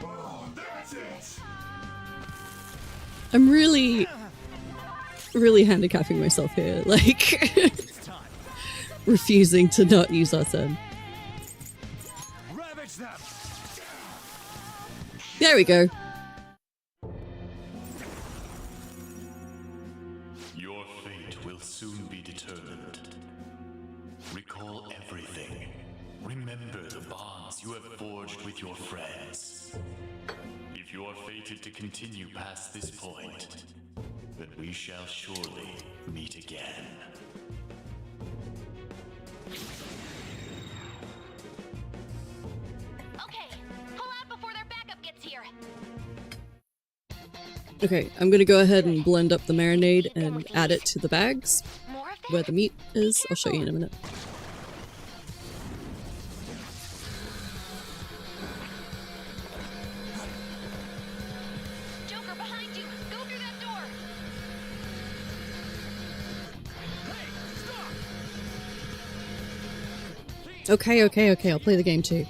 Oh, that's it. I'm really handicapping myself here, like It's time. refusing to not use Arsene. Ravage them! There we go. Your fate will soon be determined. Recall everything. Remember the bonds you have forged with your friends. If you are fated to continue past this point, then we shall surely meet again. Okay, pull out before their backup gets here. Okay, I'm gonna go ahead and blend up the marinade and add it to the bags More of that? where the meat is. I'll show you in a minute. Joker, behind you! Go through that door! Okay, I'll play the game too.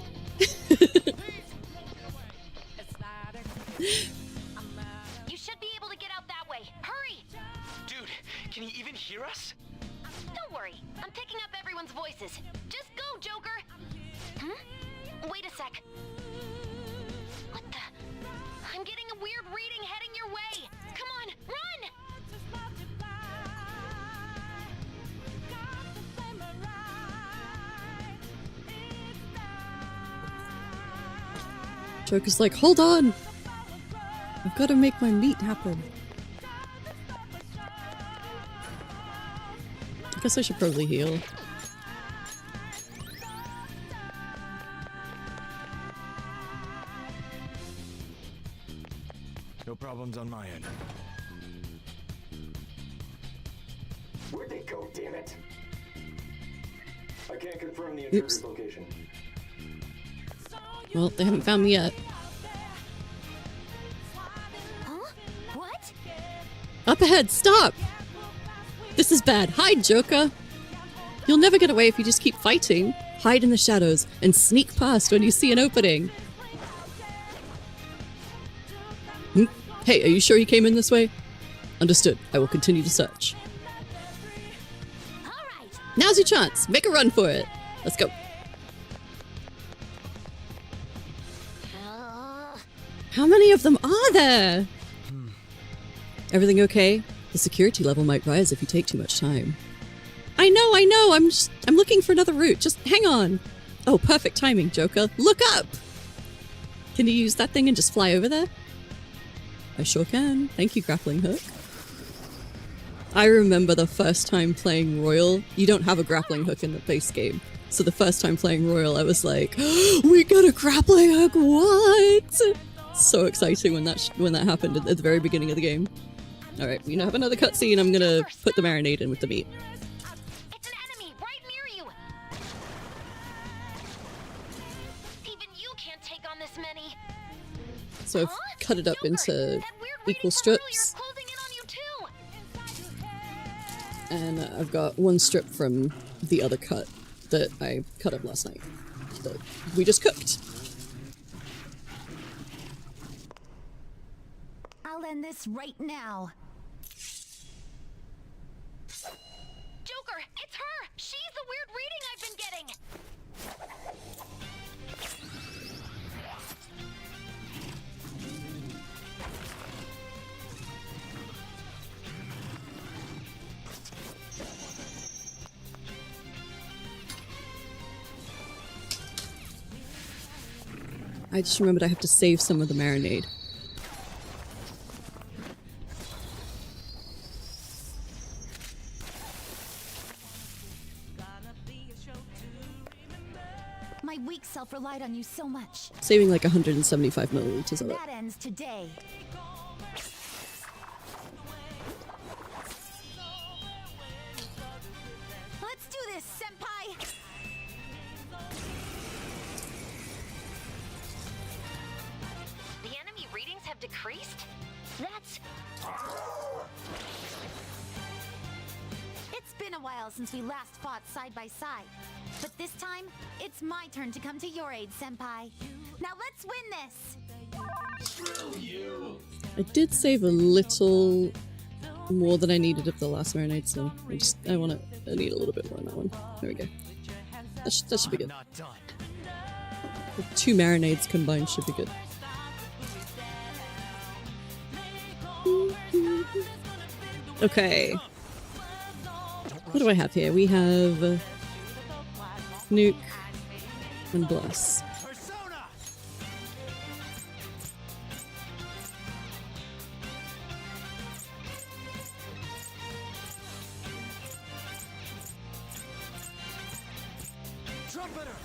You should be able to get out that way. Hurry! Dude, can he even hear us? Don't worry, I'm picking up everyone's voices. Just go, Joker! Wait a sec. What the? I'm getting a weird reading heading your way! Come on, run! Joker's like, hold on! I've got to make my meat happen. I guess I should probably heal. No problems on my end. Where'd they go, damn it? I can't confirm the intruder's location. Well, they haven't found me yet. Huh? What? Up ahead, stop! This is bad. Hide, Joker! You'll never get away if you just keep fighting. Hide in the shadows and sneak past when you see an opening. Hey, are you sure you came in this way? Understood. I will continue to search. Alright. Now's your chance. Make a run for it. Let's go. How many of them are there? Everything okay? The security level might rise if you take too much time. I know. I'm looking for another route. Just hang on. Oh, perfect timing, Joker. Look up! Can you use that thing and just fly over there? I sure can. Thank you, grappling hook. I remember the first time playing Royal. You don't have a grappling hook in the base game. So the first time playing Royal, I was like, oh, we got a grappling hook, what? So exciting when that happened at the very beginning of the game. Alright, we now have another cutscene. I'm gonna put the marinade in with the meat. It's an enemy right near you. Even you can't take on this many. So I've cut it up into equal strips. And I've got one strip from the other cut that I cut up last night that we just cooked. I'll end this right now. Joker, it's her! She's the weird reading I've been getting! I just remembered I have to save some of the marinade. My weak self relied on you so much. Saving like 175 milliliters of it. That ends today. Let's do this, Senpai! The enemy readings have decreased? That's... It's been a while since we last fought side by side. But this time, it's my turn to come to your aid, Senpai. Now let's win this! I did save a little more than I needed of the last marinade, so I need a little bit more on that one. There we go. That should be good. The 2 marinades combined should be good. Okay. What do I have here? We have Nuke and Bless. Trumpeter!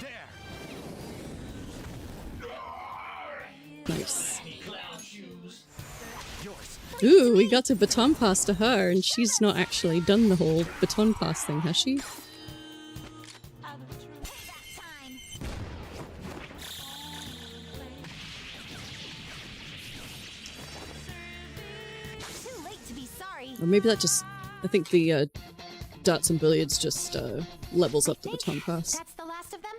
There! Nice. Yours. Ooh, we got to baton pass to her, and she's not actually done the whole baton pass thing, has she? Too late to be sorry. Or maybe that just... I think the darts and billiards just levels up the baton pass. That's the last of them?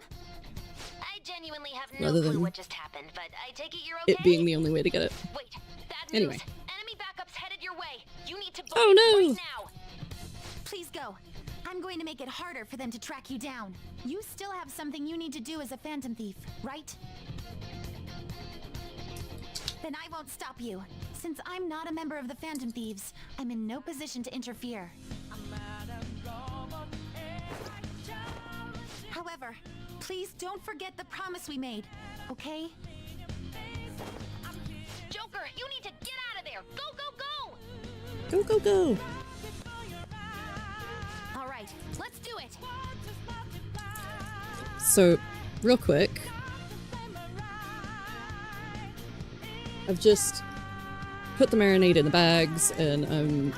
I genuinely have no Rather clue than what just happened, but I take it you're okay? it being the only way to get it. Wait, bad Anyway. news. Enemy backups headed your way. You need to book Oh, it no. right now. Please go. I'm going to make it harder for them to track you down. You still have something you need to do as a Phantom Thief, right? Then I won't stop you. Since I'm not a member of the Phantom Thieves, I'm in no position to interfere. However, Please don't forget the promise we made, okay? Joker, you need to get out of there! Go, go, go! Go, go, go! All right, let's do it! So, real quick, I've just put the marinade in the bags, and I'm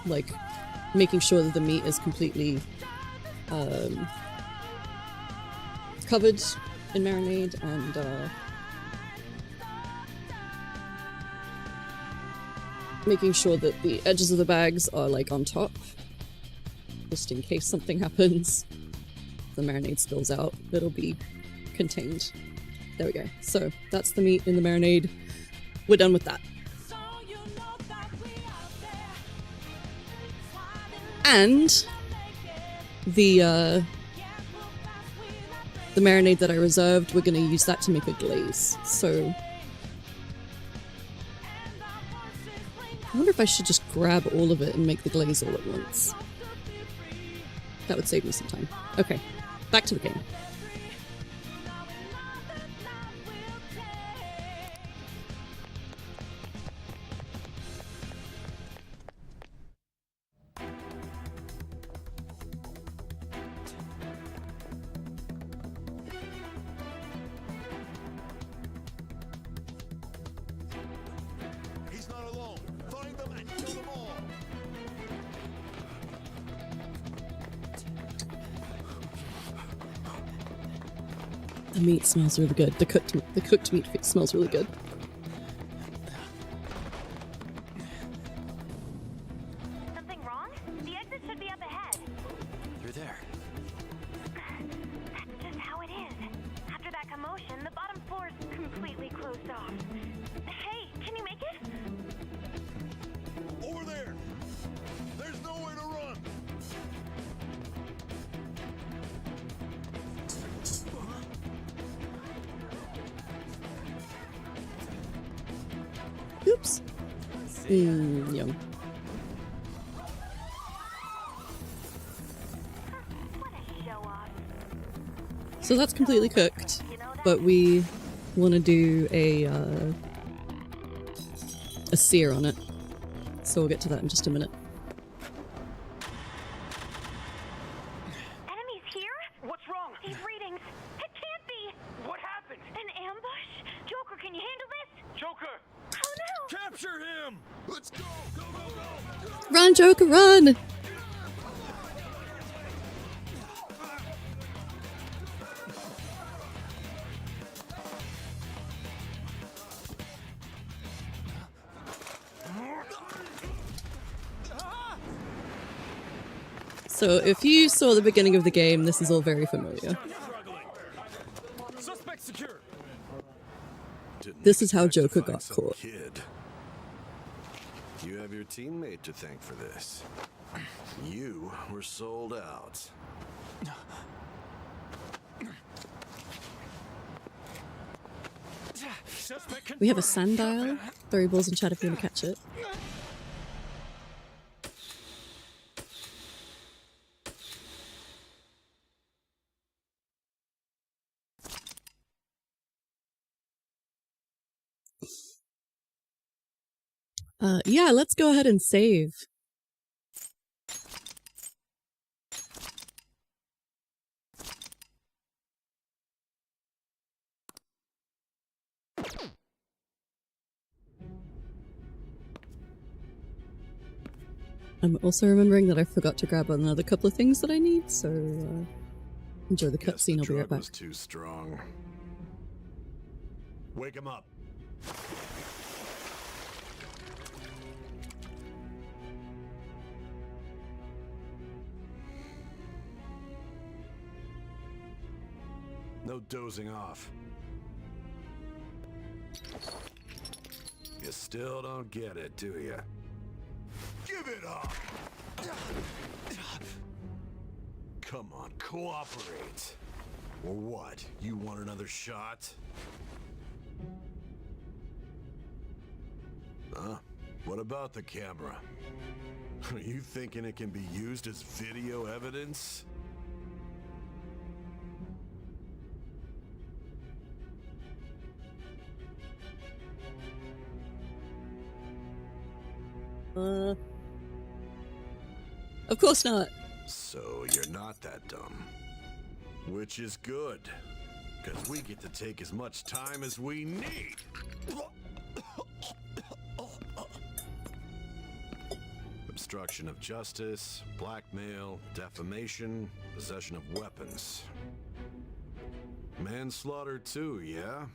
like making sure that the meat is completely covered in marinade, and making sure that the edges of the bags are like on top, just in case something happens. The marinade spills out, it'll be contained. There we go. So that's the meat in the marinade. We're done with that. And the marinade that I reserved, we're going to use that to make a glaze. So I wonder if I should just grab all of it and make the glaze all at once. That would save me some time. Okay, back to the game. He's not alone. Find them and kill them all. The meat smells really good. The cooked meat smells really good. Something wrong? The exit should be up ahead. Through there. That's just how it is. After that commotion, the bottom floor is completely closed off. Hey, can you make it? Over there. There's nowhere to run. Oops. Yum. What a show off. So that's completely cooked, but we want to do a sear on it. So we'll get to that in just a minute. Enemies here? What's wrong? These readings. It can't be. What happened? An ambush? Joker, can you handle this? Joker! Oh no! Capture him. Let's go. Go, go, go. Run, Joker, run! So if you saw the beginning of the game, this is all very familiar. Suspect secure. This is how Joker got caught. Kid. You have your teammate to thank for this. You were sold out. We have a sundial. Throw balls in chat if you want to catch it. Yeah, let's go ahead and save. I'm also remembering that I forgot to grab another couple of things that I need, so enjoy the cutscene. I'll be right back. Was too strong. Wake him up. No dozing off. You still don't get it, do you? Give it up. Come on, cooperate. Or what? You want another shot? Huh? What about the camera? Are you thinking it can be used as video evidence? Of course not. So you're not that dumb. Which is good, because we get to take as much time as we need. Obstruction of justice, blackmail, defamation, possession of weapons. Manslaughter too, yeah?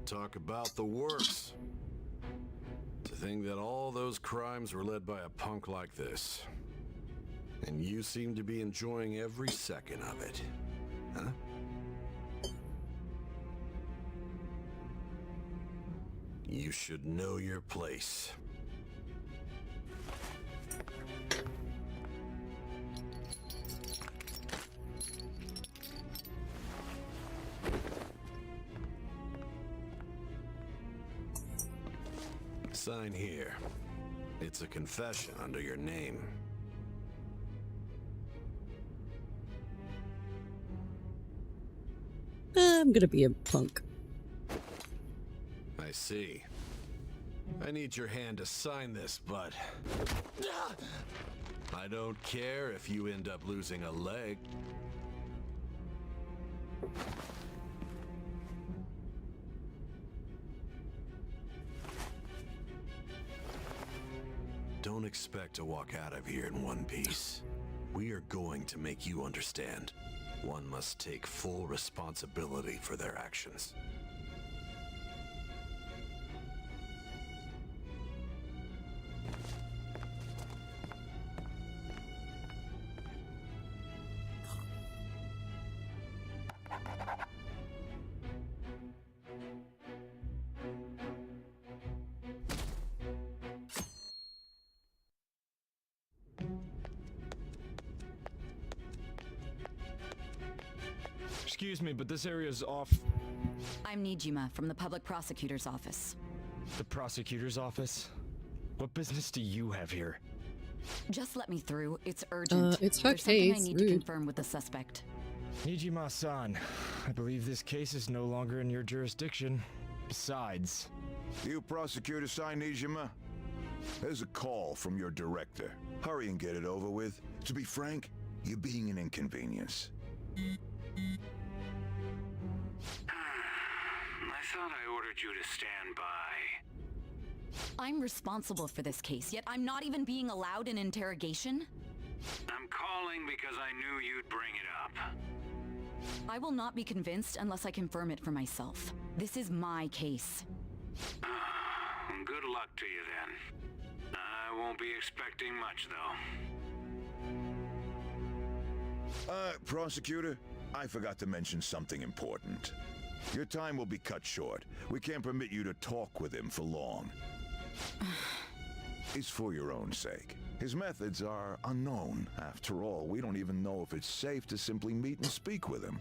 Talk about the works. To think that all those crimes were led by a punk like this. And you seem to be enjoying every second of it. Huh? You should know your place. Sign here. It's a confession under your name. I'm gonna be a punk. I see. I need your hand to sign this, but I don't care if you end up losing a leg. Don't expect to walk out of here in one piece. We are going to make you understand. One must take full responsibility for their actions. Excuse me, but this area's off. I'm Nijima from the Public Prosecutor's Office. The Prosecutor's Office? What business do you have here? Just let me through. It's urgent. It's hot There's something I case. need to confirm with the suspect. Nijima-san, I believe this case is no longer in your jurisdiction. Besides... You Prosecutor Sae Nijima? There's a call from your director. Hurry and get it over with. To be frank, you're being an inconvenience. I thought I ordered you to stand by. I'm responsible for this case, yet I'm not even being allowed an interrogation? I'm calling because I knew you'd bring it up. I will not be convinced unless I confirm it for myself. This is my case. Good luck to you then. I won't be expecting much though. Prosecutor, I forgot to mention something important. Your time will be cut short. We can't permit you to talk with him for long. It's for your own sake. His methods are unknown. After all, we don't even know if it's safe to simply meet and speak with him.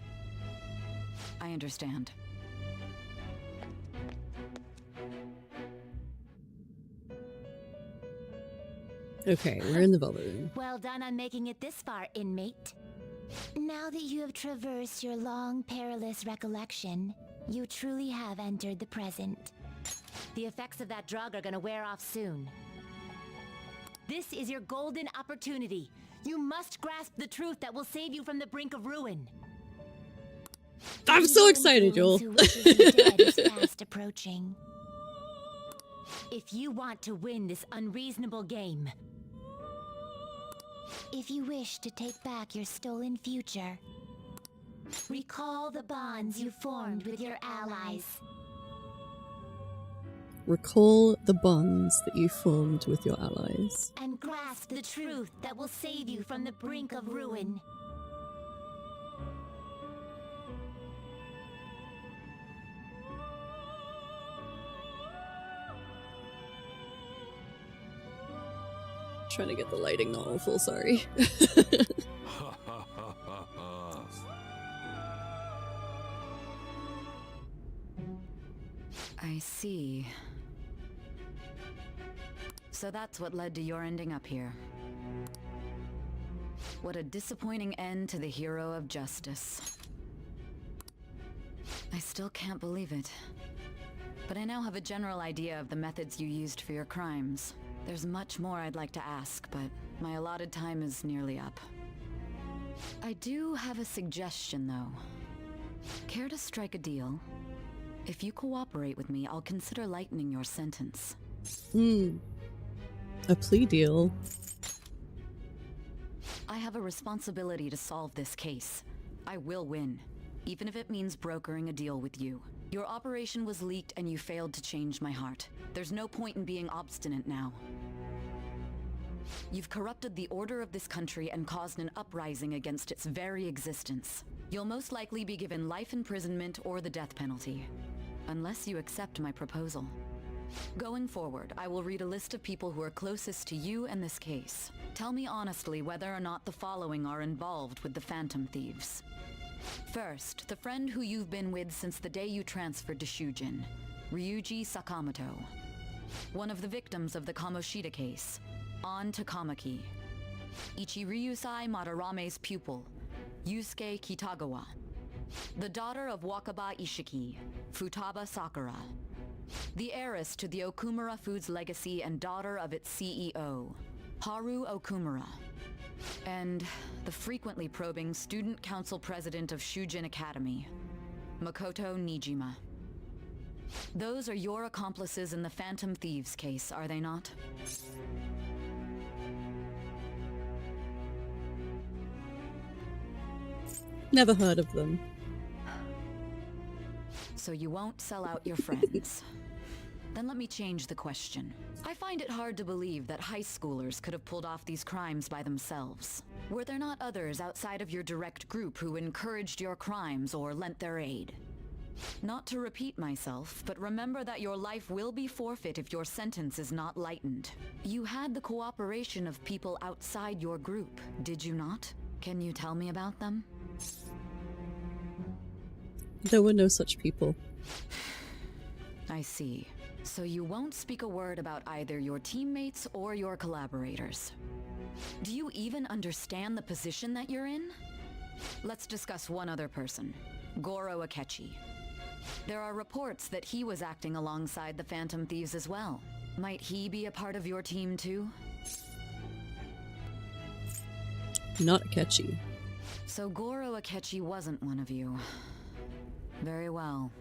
I understand. Okay, we're in the Velvet Room. Well done on making it this far, inmate. Now that you have traversed your long, perilous recollection, you truly have entered the present. The effects of that drug are gonna wear off soon. This is your golden opportunity. You must grasp the truth that will save you from the brink of ruin. I'm so excited, Joel. Who wishes you dead is fast approaching. If you want to win this unreasonable game, if you wish to take back your stolen future, recall the bonds you formed with your allies. Recall the bonds that you formed with your allies. And grasp the truth that will save you from the brink of ruin. Trying to get the lighting not awful, sorry. I see. So that's what led to your ending up here. What a disappointing end to the hero of justice. I still can't believe it. But I now have a general idea of the methods you used for your crimes. There's much more I'd like to ask, but my allotted time is nearly up. I do have a suggestion, though. Care to strike a deal? If you cooperate with me, I'll consider lightening your sentence. A plea deal. I have a responsibility to solve this case. I will win, even if it means brokering a deal with you. Your operation was leaked and you failed to change my heart. There's no point in being obstinate now. You've corrupted the order of this country and caused an uprising against its very existence. You'll most likely be given life imprisonment or the death penalty, unless you accept my proposal. Going forward, I will read a list of people who are closest to you and this case. Tell me honestly whether or not the following are involved with the Phantom Thieves. First, the friend who you've been with since the day you transferred to Shujin, Ryuji Sakamoto. One of the victims of the Kamoshida case, An Takamaki. Ichiryusai Madarame's pupil, Yusuke Kitagawa. The daughter of Wakaba Ishiki, Futaba Sakura. The heiress to the Okumura Foods legacy and daughter of its CEO, Haru Okumura. And the frequently probing student council president of Shujin Academy, Makoto Nijima. Those are your accomplices in the Phantom Thieves case, are they not? Never heard of them. So you won't sell out your friends. Then let me change the question. I find it hard to believe that high schoolers could have pulled off these crimes by themselves. Were there not others outside of your direct group who encouraged your crimes or lent their aid? Not to repeat myself, but remember that your life will be forfeit if your sentence is not lightened. You had the cooperation of people outside your group, did you not? Can you tell me about them? There were no such people. I see. So you won't speak a word about either your teammates or your collaborators. Do you even understand the position that you're in? Let's discuss one other person, Goro Akechi. There are reports that he was acting alongside the Phantom Thieves as well. Might he be a part of your team too? Not Akechi. So Goro Akechi wasn't one of you. Very well.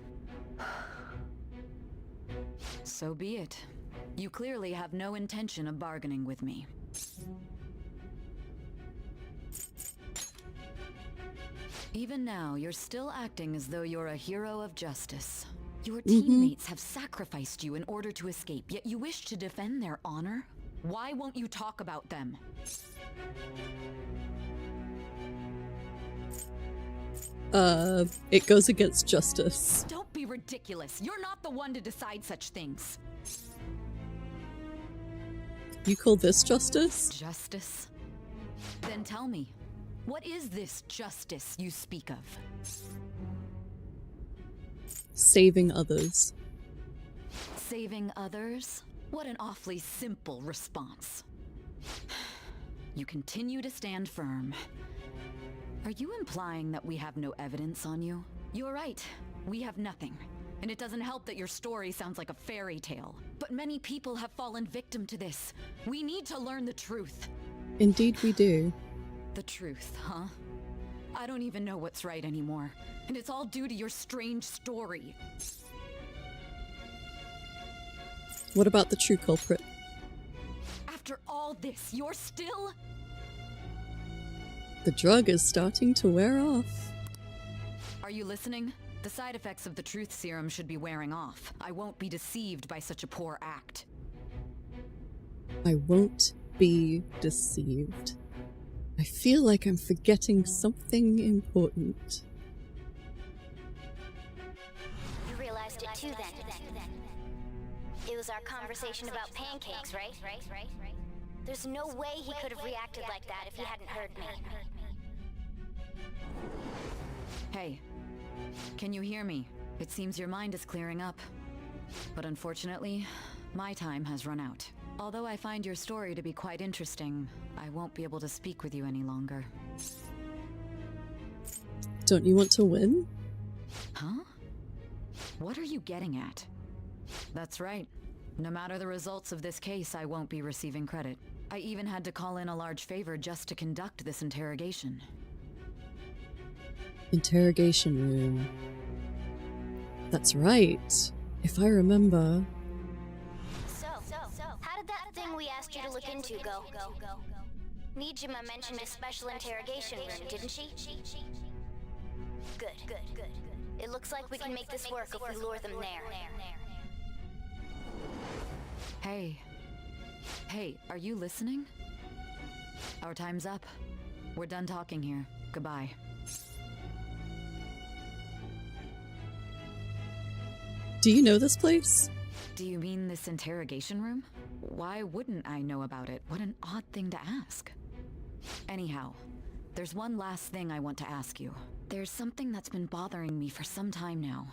So be it. You clearly have no intention of bargaining with me. Even now, you're still acting as though you're a hero of justice. Your teammates have sacrificed you in order to escape, yet you wish to defend their honor? Why won't you talk about them? It goes against justice. Don't be ridiculous. You're not the one to decide such things. You call this justice? Justice? Then tell me, what is this justice you speak of? Saving others. Saving others? What an awfully simple response. You continue to stand firm. Are you implying that we have no evidence on you? You're right. We have nothing. And it doesn't help that your story sounds like a fairy tale. But many people have fallen victim to this. We need to learn the truth. Indeed we do. The truth, huh? I don't even know what's right anymore. And it's all due to your strange story. What about the true culprit? After all this, you're still... The drug is starting to wear off. Are you listening? The side effects of the truth serum should be wearing off. I won't be deceived by such a poor act. I won't be deceived. I feel like I'm forgetting something important. You realized it too then. It was our conversation about pancakes, right? There's no way he could have reacted like that if he hadn't heard me. Hey, can you hear me? It seems your mind is clearing up. But unfortunately, my time has run out. Although I find your story to be quite interesting, I won't be able to speak with you any longer. Don't you want to win? Huh? What are you getting at? That's right. No matter the results of this case, I won't be receiving credit. I even had to call in a large favor just to conduct this interrogation. Interrogation room. That's right. If I remember. So, how did that thing we asked you to look into go? Nijima mentioned a special interrogation room, didn't she? Good. It looks like we can make this work if we lure them there. Hey, are you listening? Our time's up. We're done talking here. Goodbye. Do you know this place? Do you mean this interrogation room? Why wouldn't I know about it? What an odd thing to ask. Anyhow, there's one last thing I want to ask you. There's something that's been bothering me for some time now.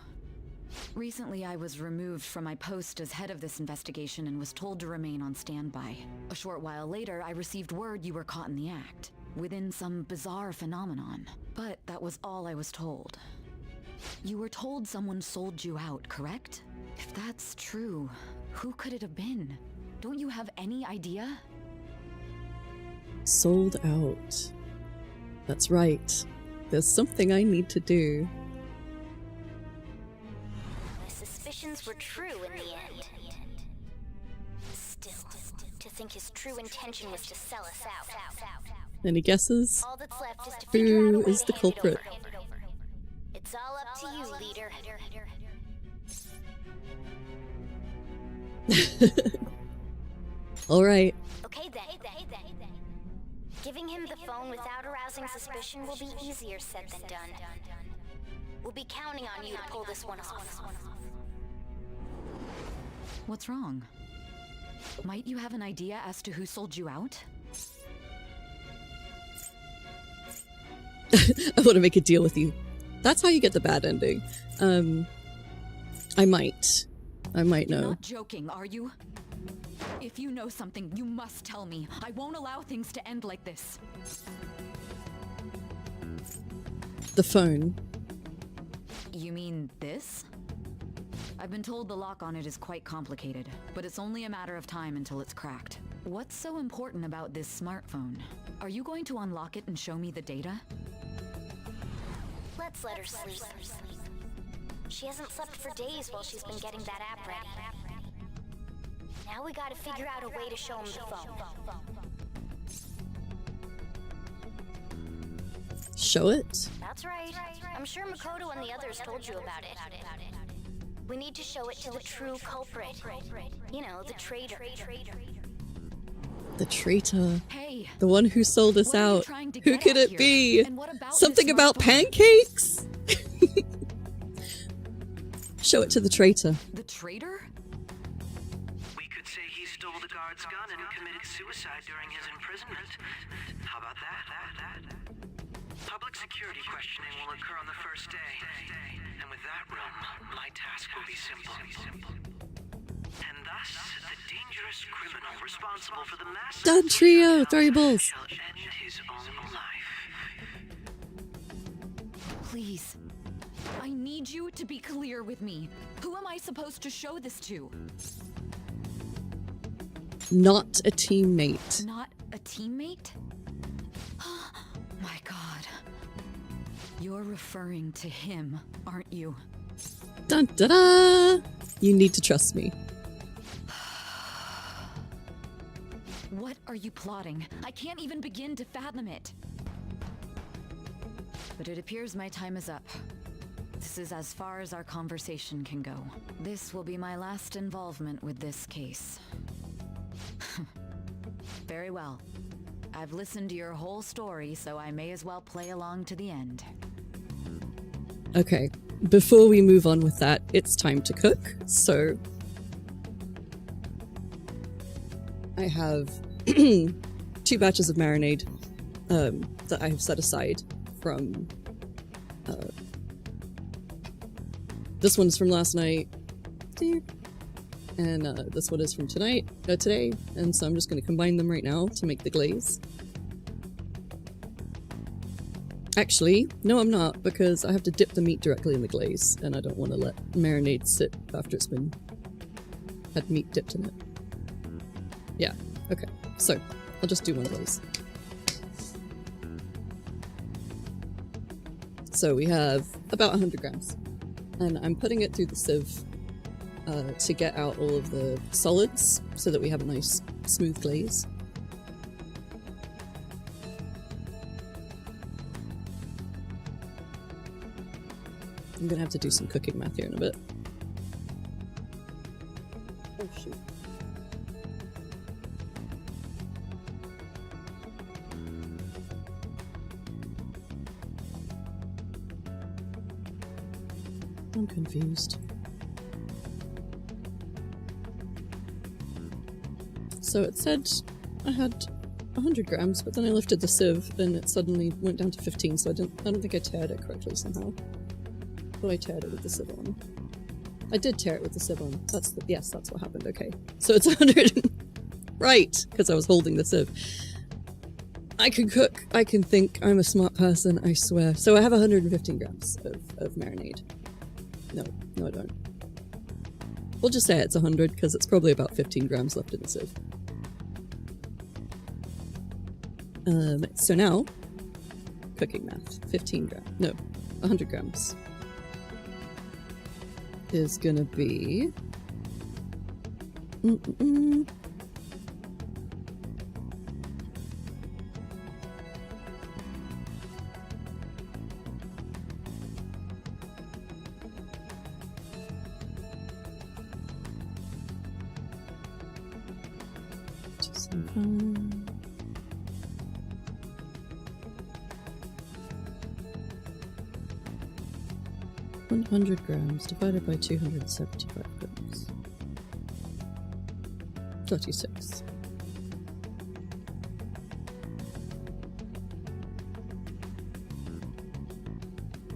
Recently, I was removed from my post as head of this investigation and was told to remain on standby. A short while later, I received word you were caught in the act, within some bizarre phenomenon. But that was all I was told. You were told someone sold you out, correct? If that's true, who could it have been? Don't you have any idea? Sold out. That's right. There's something I need to do. My suspicions were true in the end. Still, to think his true intention was to sell us out. Any guesses? All that's left is to figure out a Who way is to the hand culprit? it over. It's all up to you, leader. All right. Okay then. Giving him the phone without arousing suspicion will be easier said than done. We'll be counting on you to pull this one off. What's wrong? Might you have an idea as to who sold you out? I want to make a deal with you. That's how you get the bad ending. I might know. You're not joking, are you? If you know something, you must tell me. I won't allow things to end like this. The phone. You mean this? I've been told the lock on it is quite complicated, but it's only a matter of time until it's cracked. What's so important about this smartphone? Are you going to unlock it and show me the data? Let's let her sleep. She hasn't slept for days while she's been getting that app ready. Now we gotta figure out a way to show him the phone. Show it? That's right. I'm sure Makoto and the others told you about it. We need to show it to the true culprit. You know, the traitor. The traitor. Hey, the one who sold us out. Who could it be? Something about pancakes? Show it to the traitor. The traitor? We could say he stole the guard's gun and committed suicide during his imprisonment. How about that? Public security questioning will occur on the first day. And with that room, my task will be simple. And thus, the dangerous criminal responsible for the massive Done trio, throw your balls. shall end his own life. Please. I need you to be clear with me. Who am I supposed to show this to? Not a teammate. Not a teammate? My God. You're referring to him, aren't you? Dun da da! You need to trust me. What are you plotting? I can't even begin to fathom it. But it appears my time is up. This is as far as our conversation can go. This will be my last involvement with this case. Very well. I've listened to your whole story, so I may as well play along to the end. Okay, before we move on with that, it's time to cook. So I have 2 batches of marinade that I have set aside from this one's from last night, and this one is from today, and so I'm just going to combine them right now to make the glaze. Actually, no I'm not, because I have to dip the meat directly in the glaze, and I don't want to let marinade sit after it's been had meat dipped in it. Yeah, okay. So, I'll just do one of those. So we have about 100 grams. And I'm putting it through the sieve to get out all of the solids so that we have a nice smooth glaze. I'm gonna have to do some cooking math here in a bit. Oh shoot. I'm confused. So it said I had 100 grams, but then I lifted the sieve and it suddenly went down to 15, so I don't think I teared it correctly somehow. But I teared it with the sieve on. I did tear it with the sieve on. Yes, that's what happened. Okay. So it's 100. Right, because I was holding the sieve. I can cook. I can think. I'm a smart person, I swear. So I have 115 grams of marinade. No, I don't. We'll just say it's 100 because it's probably about 15 grams left in the sieve. So now, cooking math. 15 grams. No, 100 grams. Is gonna be... $100 grams divided by 275 grams. 36.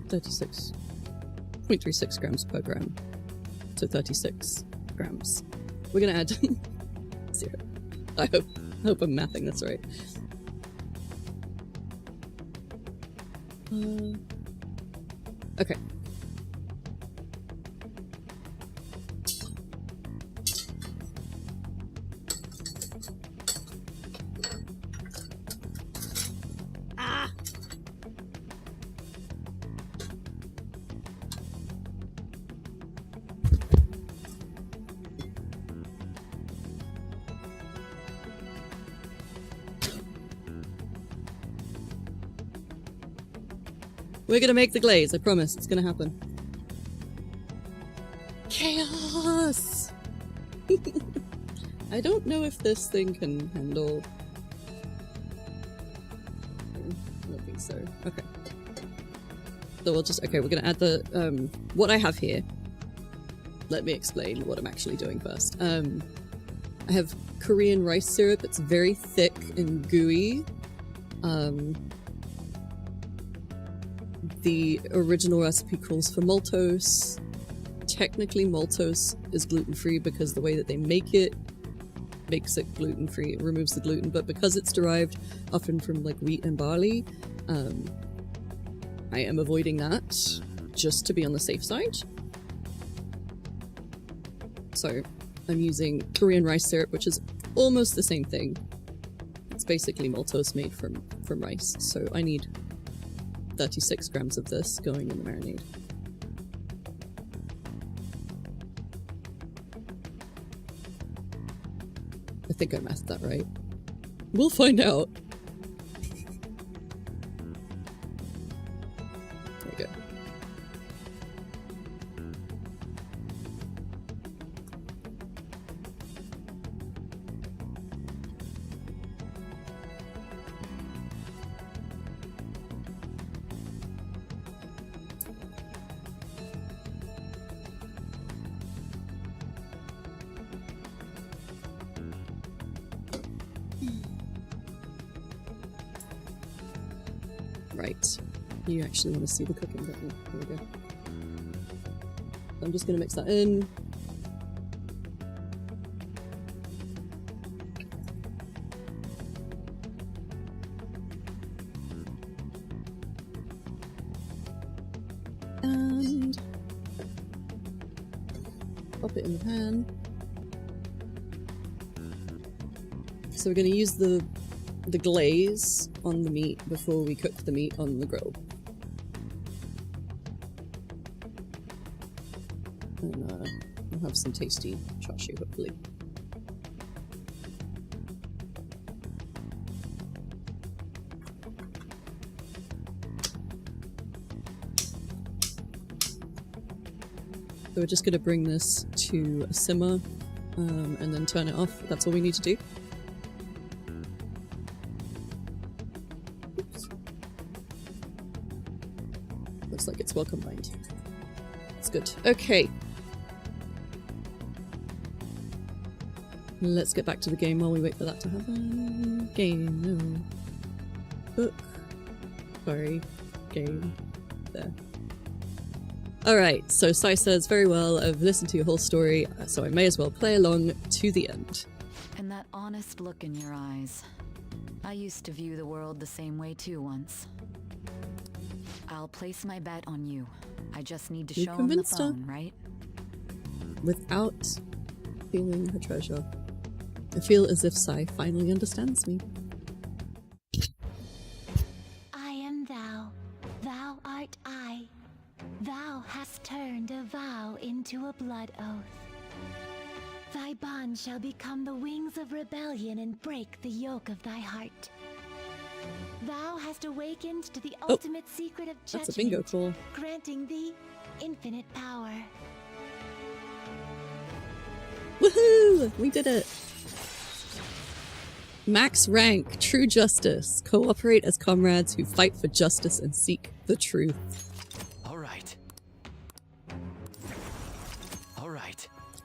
.36 grams per gram. So 36 grams. We're gonna add 0. I hope I'm mathing this right. Okay. We're gonna make the glaze, I promise. It's gonna happen. Chaos! I don't know if this thing can handle... I don't think so. Okay. So we'll just... Okay, we're gonna add the... what I have here. Let me explain what I'm actually doing first. I have Korean rice syrup. It's very thick and gooey. The original recipe calls for maltose. Technically, maltose is gluten-free because the way that they make it makes it gluten-free. It removes the gluten, but because it's derived often from like wheat and barley, I am avoiding that just to be on the safe side. So I'm using Korean rice syrup, which is almost the same thing. It's basically maltose made from rice, so I need 36 grams of this going in the marinade. I think I mathed that right. We'll find out. There we go. Right. You actually want to see the cooking, don't you? There we go. I'm just going to mix that in. And pop it in the pan. So we're going to use the glaze on the meat before we cook the meat on the grill. And we'll have some tasty char siu, hopefully. So we're just going to bring this to a simmer and then turn it off. That's all we need to do. Oops. Looks like it's well combined. It's good. Okay. Let's get back to the game while we wait for that to happen. Game, no. Book. Sorry. Game. There. Alright, so Sae says, very well, I've listened to your whole story, so I may as well play along to the end. And that honest look in your eyes. I used to view the world the same way too once. I'll place my bet on you. I just need to show him the phone, right? Without feeling her treasure. I feel as if Sae finally understands me. I am thou, thou art I. Thou hast turned a vow into a blood oath. Thy bond shall become the wings of rebellion and break the yoke of thy heart. Thou hast awakened to the ultimate secret of judgment, that's a bingo call. granting thee infinite power. Woohoo! We did it! Max rank, true justice. Cooperate as comrades who fight for justice and seek the truth. Alright.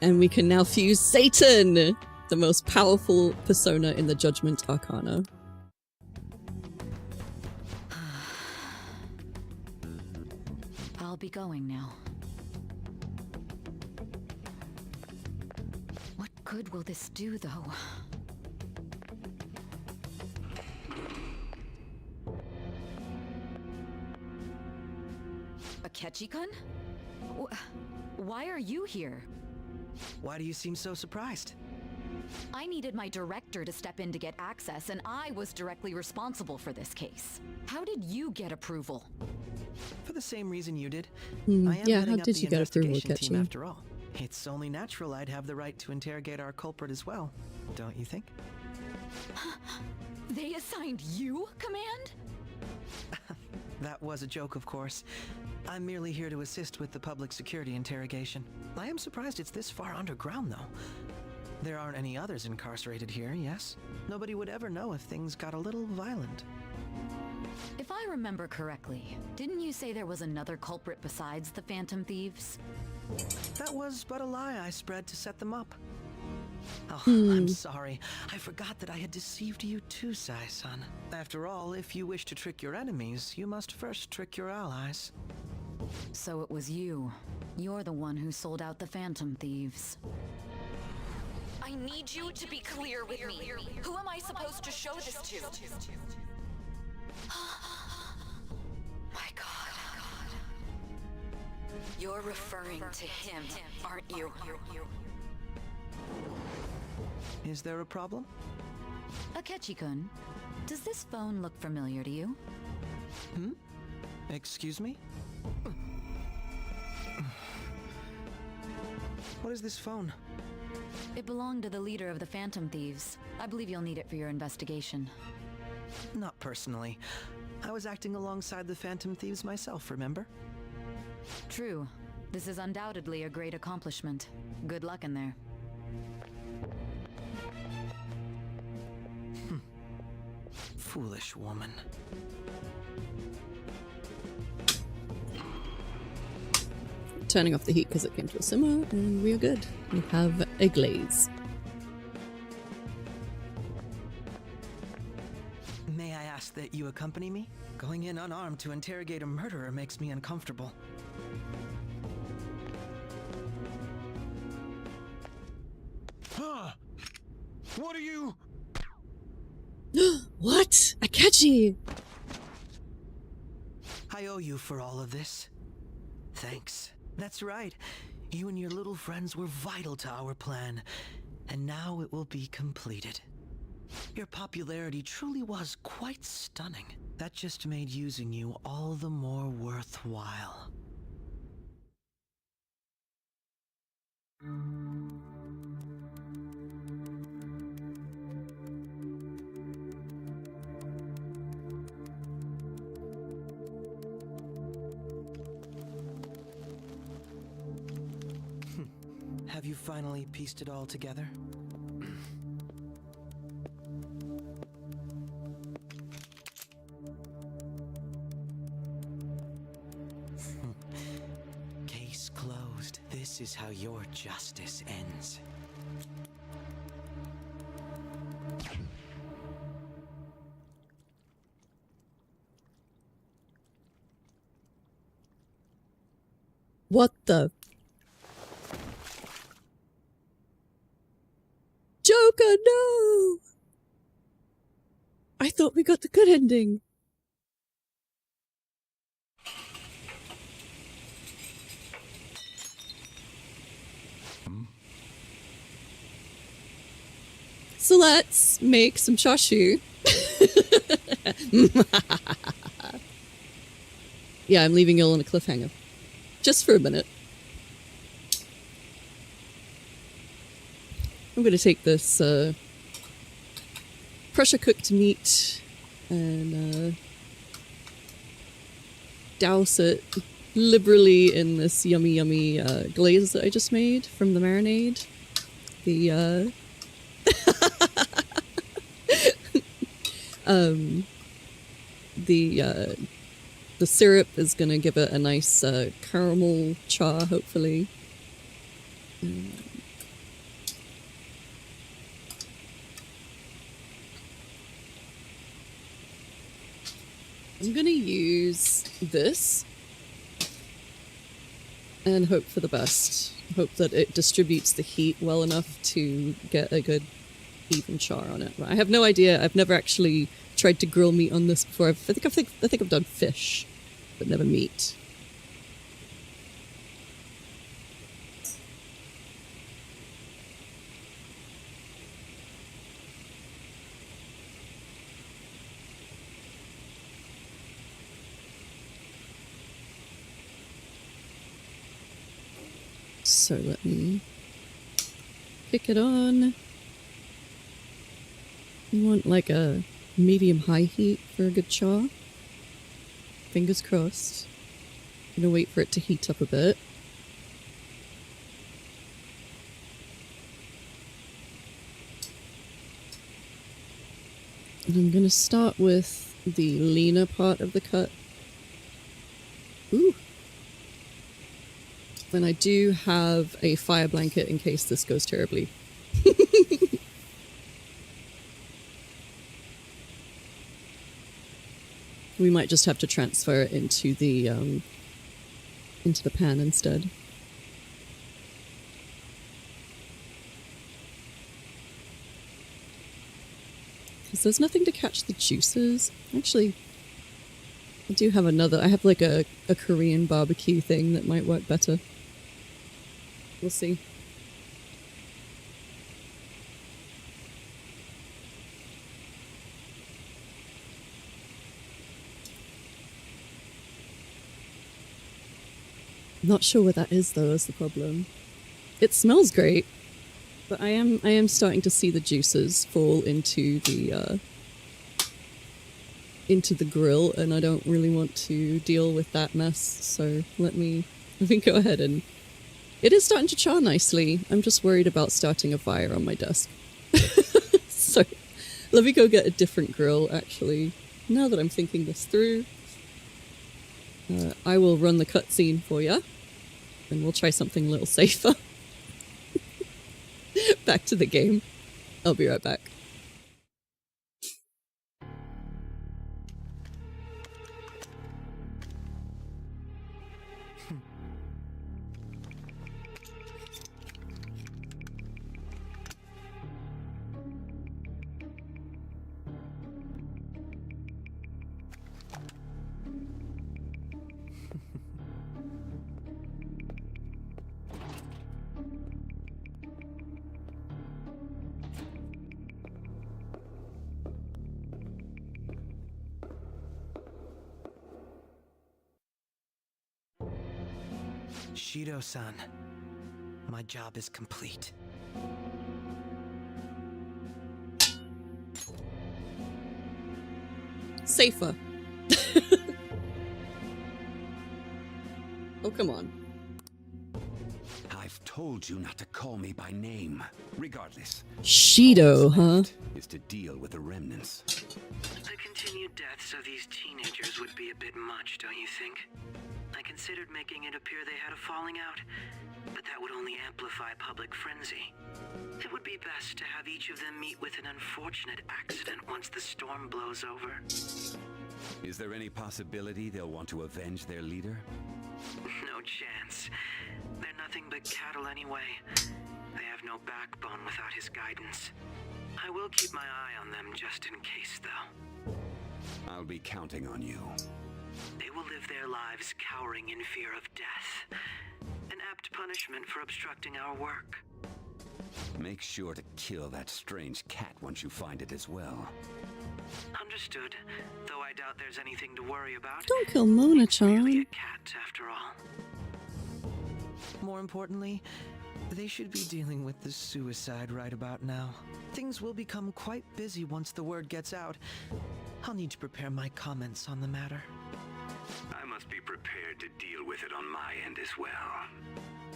And we can now fuse Satan, the most powerful persona in the Judgment Arcana. I'll be going now. What good will this do, though? Akechi-kun? Why are you here? Why do you seem so surprised? I needed my director to step in to get access, and I was directly responsible for this case. How did you get approval? For the same reason you did. Yeah, how heading up did the you get approval, investigation team Akechi? after all. It's only natural I'd have the right to interrogate our culprit as well, don't you think? They assigned you command? That was a joke, of course. I'm merely here to assist with the public security interrogation. I am surprised it's this far underground, though. There aren't any others incarcerated here, yes? Nobody would ever know if things got a little violent. If I remember correctly, didn't you say there was another culprit besides the Phantom Thieves? That was but a lie I spread to set them up. Oh, I'm sorry. I forgot that I had deceived you too, Sae-san. After all, if you wish to trick your enemies, you must first trick your allies. So it was you. You're the one who sold out the Phantom Thieves. I need you to be clear with me. Who am I supposed to show this to? My God. You're referring to him, aren't you? Is there a problem? Akechi-kun, does this phone look familiar to you? Excuse me? What is this phone? It belonged to the leader of the Phantom Thieves. I believe you'll need it for your investigation. Not personally. I was acting alongside the Phantom Thieves myself, remember? True. This is undoubtedly a great accomplishment. Good luck in there. Foolish woman. Turning off the heat because it came to a simmer, and we are good. We have a glaze. May I ask that you accompany me? Going in unarmed to interrogate a murderer makes me uncomfortable. Huh? What are you? What? Akechi! I owe you for all of this. Thanks. That's right. You and your little friends were vital to our plan, and now it will be completed. Your popularity truly was quite stunning. That just made using you all the more worthwhile. Have you finally pieced it all together? Case closed. This is how your justice ends. What the? Joker, no! I thought we got the good ending. So let's make some Char Siu. Yeah, I'm leaving you all on a cliffhanger. Just for a minute. I'm going to take this pressure cooked meat and douse it liberally in this yummy, yummy glaze that I just made from the marinade. The the syrup is going to give it a nice caramel char, hopefully. I'm going to use this and hope for the best. Hope that it distributes the heat well enough to get a good even char on it. I have no idea. I've never actually tried to grill meat on this before. I think I've done fish, but never meat. So let me kick it on. You want like a medium-high heat for a good char. Fingers crossed. I'm gonna wait for it to heat up a bit. And I'm gonna start with the leaner part of the cut. Ooh. And I do have a fire blanket in case this goes terribly. We might just have to transfer it into the pan instead. Because there's nothing to catch the juices. Actually, I do have another. I have like a Korean barbecue thing that might work better. We'll see. I'm not sure what that is though, is the problem. It smells great, but I am starting to see the juices fall into the grill, and I don't really want to deal with that mess. So let me go ahead and. It is starting to char nicely. I'm just worried about starting a fire on my desk. So let me go get a different grill, actually. Now that I'm thinking this through, I will run the cutscene for you, and we'll try something a little safer. Back to the game. I'll be right back. Shido-san, my job is complete. Safer. Oh, come on. I've told you not to call me by name. Regardless. Shido, huh? Is to deal with the remnants. The continued deaths of these teenagers would be a bit much, don't you think? I considered making it appear they had a falling out, but that would only amplify public frenzy. It would be best to have each of them meet with an unfortunate accident once the storm blows over. Is there any possibility they'll want to avenge their leader? No chance. They're nothing but cattle anyway. They have no backbone without his guidance. I will keep my eye on them just in case, though. I'll be counting on you. They will live their lives cowering in fear of death. An apt punishment for obstructing our work. Make sure to kill that strange cat once you find it as well. Understood. Though I doubt there's anything to worry about. Don't kill Mona-chan. It's really a cat, after all. More importantly, they should be dealing with the suicide right about now. Things will become quite busy once the word gets out. I'll need to prepare my comments on the matter. I must be prepared to deal with it on my end as well.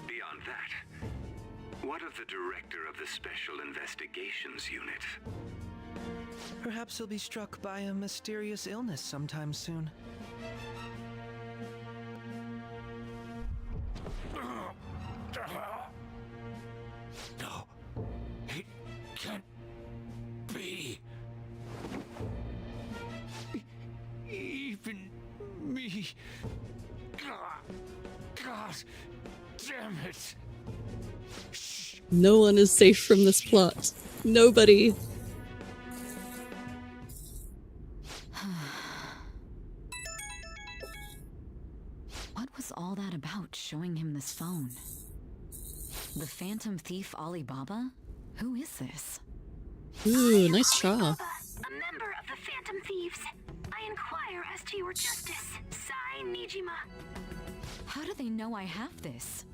Beyond that, what of the director of the Special Investigations Unit? Perhaps he'll be struck by a mysterious illness sometime soon. No, it can't be. Even me. God damn it. No one is safe from this plot. Nobody. What was all that about, showing him this phone? The Phantom Thief Alibaba? Who is this? Ooh, nice Char. A member of the Phantom Thieves. I inquire as to your justice, Sae Nijima. How do they know I have this?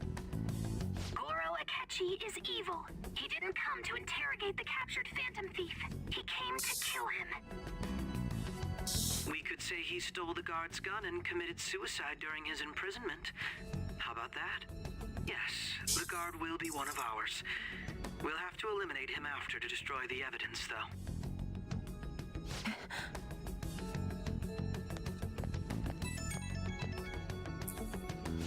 Goro Akechi is evil. He didn't come to interrogate the captured Phantom Thief. He came to kill him. We could say he stole the guard's gun and committed suicide during his imprisonment. How about that? Yes, the guard will be one of ours. We'll have to eliminate him after to destroy the evidence, though.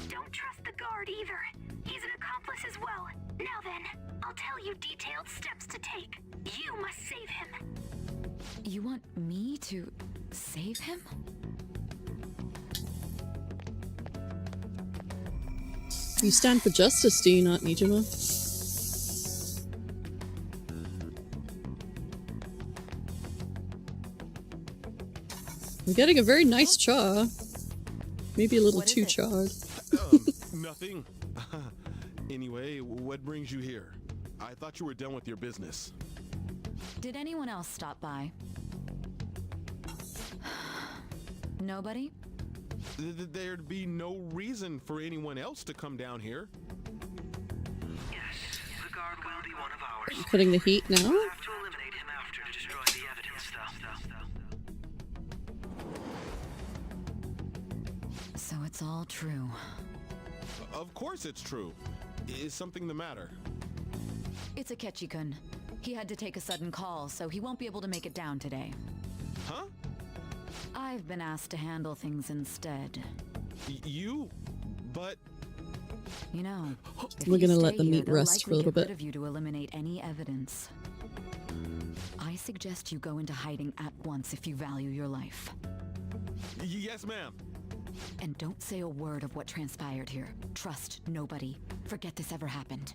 Don't trust the guard either. He's an accomplice as well. Now then, I'll tell you detailed steps to take. You must save him. You want me to save him? You stand for justice, do you not, Nijima? We're getting a very nice Char. Maybe a little too charred. Nothing. Anyway, what brings you here? I thought you were done with your business. Did anyone else stop by? Nobody? There'd be no reason for anyone else to come down here. Yes, the guard will be one of ours. Putting the heat now? We'll have to eliminate him after to destroy the evidence, though. So it's all true. Of course it's true. Is something the matter? It's Akechi-kun. He had to take a sudden call, so he won't be able to make it down today. Huh? I've been asked to handle things instead. You? But... You know, if we're you gonna stay let the here, meat they'll rest for a likely little get rid bit. of you to eliminate any evidence. I suggest you go into hiding at once if you value your life. Yes, ma'am. And don't say a word of what transpired here. Trust nobody. Forget this ever happened.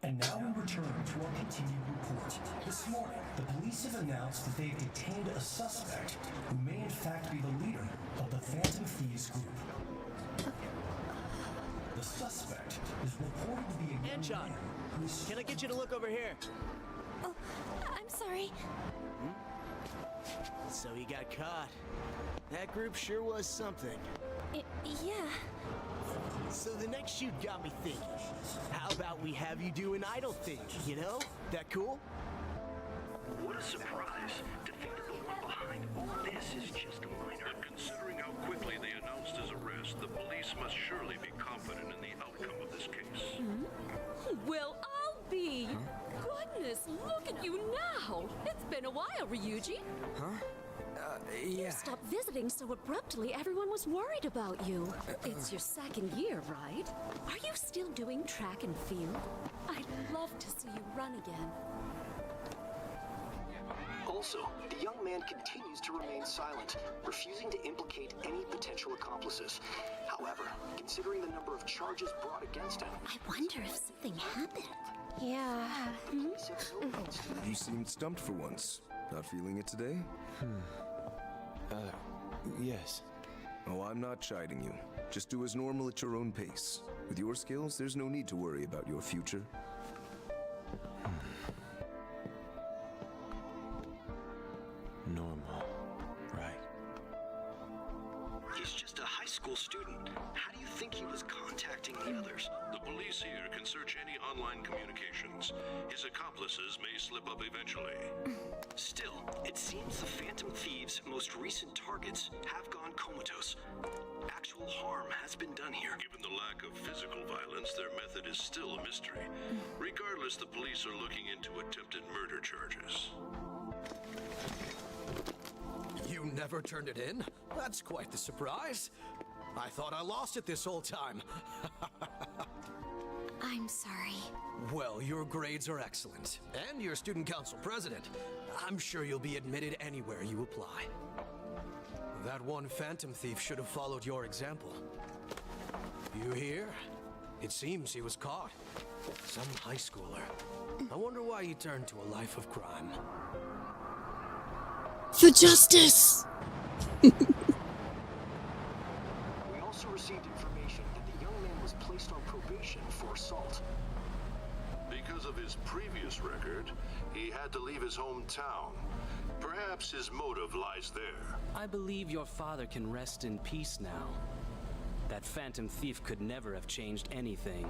And now we return to our continued report. This morning, the police have announced that they've detained a suspect who may in fact be the leader of the Phantom Thieves group. The suspect is reported to be a young man who's... Can I get you to look over here? Oh, I'm sorry. So he got caught. That group sure was something. Yeah. So the next shoot got me thinking. How about we have you do an idle thing, you know? That cool? What a surprise to think that the one behind all this is just a minor. But considering how quickly they announced his arrest, the police must surely be confident in the outcome of this case. Well, I'll be. Goodness, look at you now. It's been a while, Ryuji. Huh? You stopped visiting so abruptly, everyone was worried about you. It's your second year, right? Are you still doing track and field? I'd love to see you run again. Also, the young man continues to remain silent, refusing to implicate any potential accomplices. However, considering the number of charges brought against him, I wonder if something happened. Yeah. You seemed stumped for once. Not feeling it today? Yes. Oh, I'm not chiding you. Just do as normal at your own pace. With your skills, there's no need to worry about your future. Normal, right? he's just a high school student. How do you think he was contacting the others? The police here can search any online communications. His accomplices may slip up eventually. Still, it seems the Phantom Thieves' most recent targets have gone comatose. Actual harm has been done here. Given the lack of physical violence, their method is still a mystery. Regardless, the police are looking into attempted murder charges. You never turned it in? That's quite the surprise. I thought I lost it this whole time. I'm sorry. Well, your grades are excellent. And you're student council president. I'm sure you'll be admitted anywhere you apply. That one Phantom Thief should have followed your example. You hear? It seems he was caught. Some high schooler. I wonder why he turned to a life of crime. For justice! We also received information that the young man was placed on probation for assault. Because of his previous record, he had to leave his hometown. Perhaps his motive lies there. I believe your father can rest in peace now. That Phantom Thief could never have changed anything.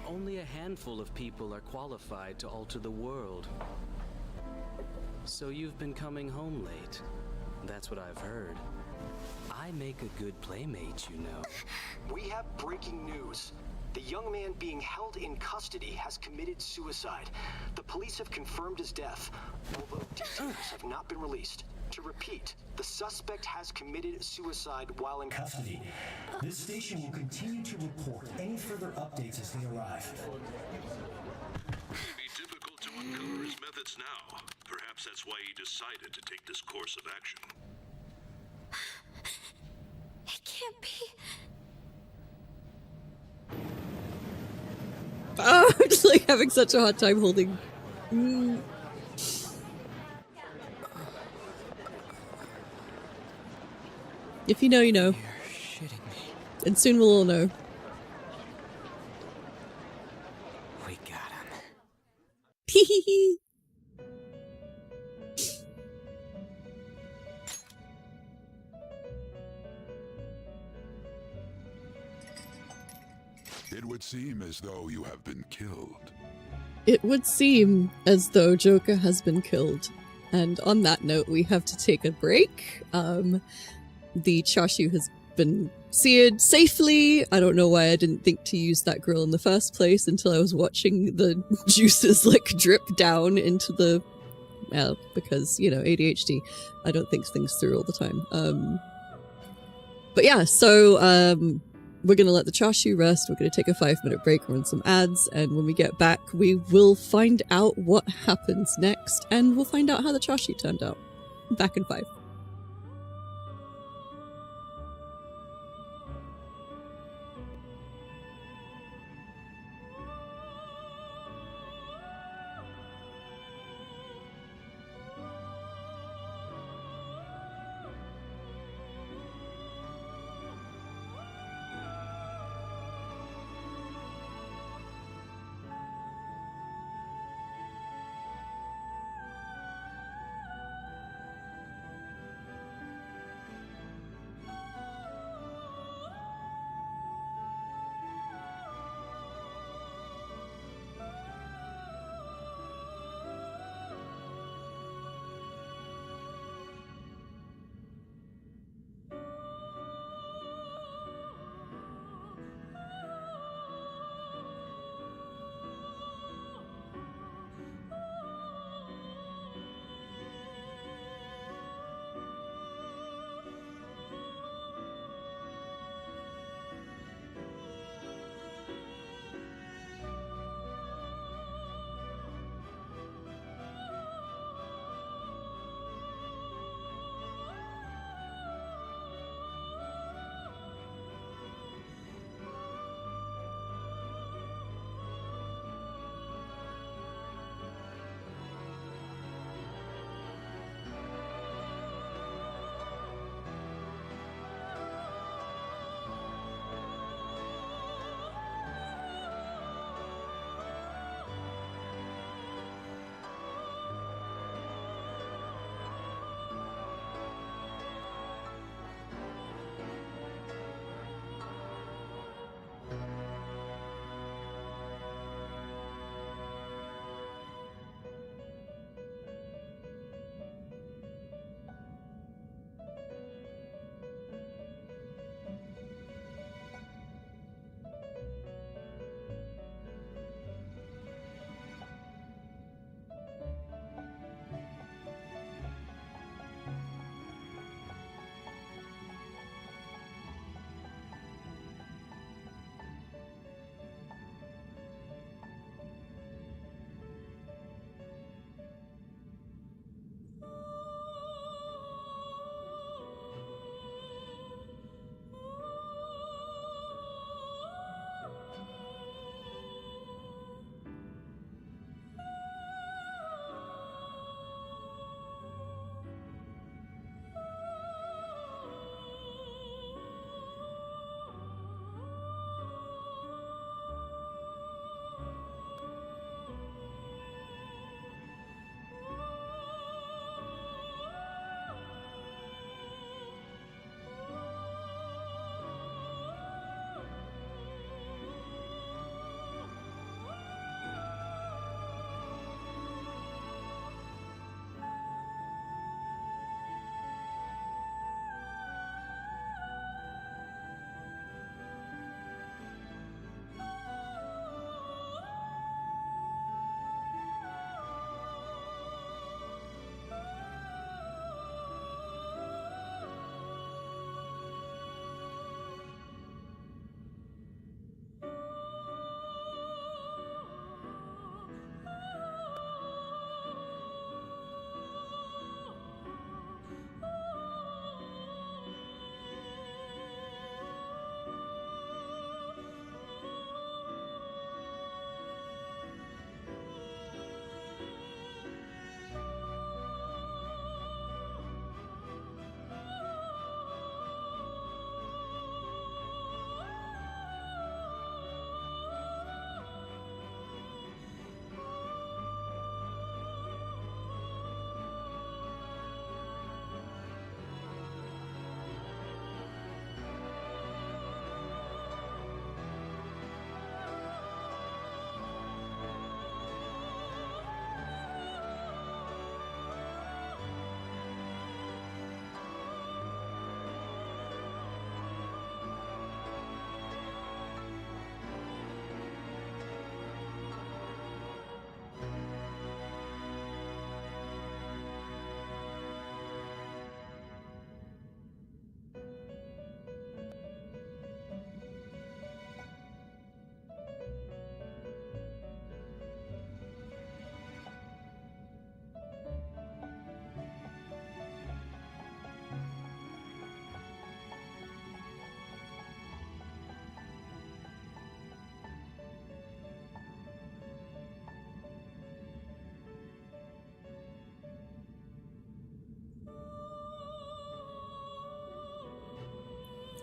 Only a handful of people are qualified to alter the world. So you've been coming home late. That's what I've heard. I make a good playmate, you know. We have breaking news. The young man being held in custody has committed suicide. The police have confirmed his death, although details have not been released. To repeat, the suspect has committed suicide while in custody. This station will continue to report any further updates as they arrive. It'd be difficult to uncover his methods now. Perhaps that's why he decided to take this course of action. It can't be. Oh, I'm just like having such a hard time holding. If you know, you know. You're shitting me. And soon we'll all know. We got him. Hehehe. It would seem as though you have been killed. It would seem as though Joker has been killed. And on that note, we have to take a break. The Char Siu has been seared safely. I don't know why I didn't think to use that grill in the first place until I was watching the juices like drip down into the... Well, because, you know, ADHD. I don't think things through all the time. But yeah, so... we're going to let the Char Siu rest, we're going to take a 5-minute break, run some ads, and when we get back, we will find out what happens next, and we'll find out how the Char Siu turned out. Back in 5.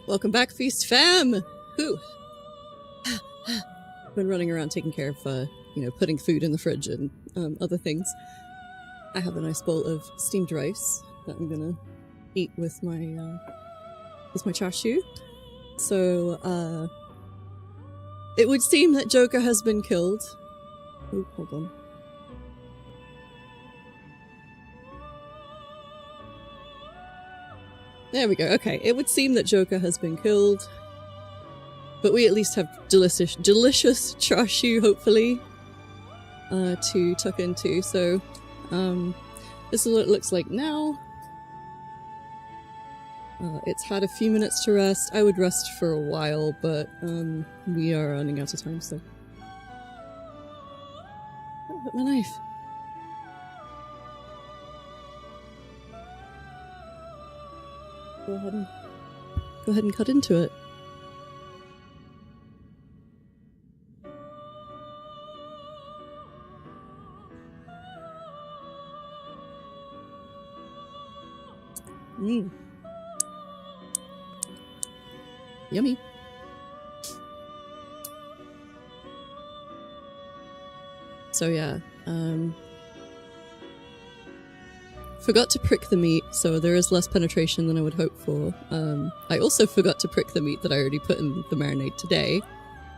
Welcome back, Feast Fam! Whew. Been running around taking care of, you know, putting food in the fridge and other things. I have a nice bowl of steamed rice that I'm gonna eat with my Char Siu. So, it would seem that Joker has been killed. Oh, hold on. There we go. Okay, it would seem that Joker has been killed. But we at least have delicious Char Siu, hopefully, to tuck into. So, this is what it looks like now. It's had a few minutes to rest. I would rest for a while, but we are running out of time, so... Oh, but my knife. Go ahead and cut into it. Yummy. So yeah, forgot to prick the meat, so there is less penetration than I would hope for. I also forgot to prick the meat that I already put in the marinade today,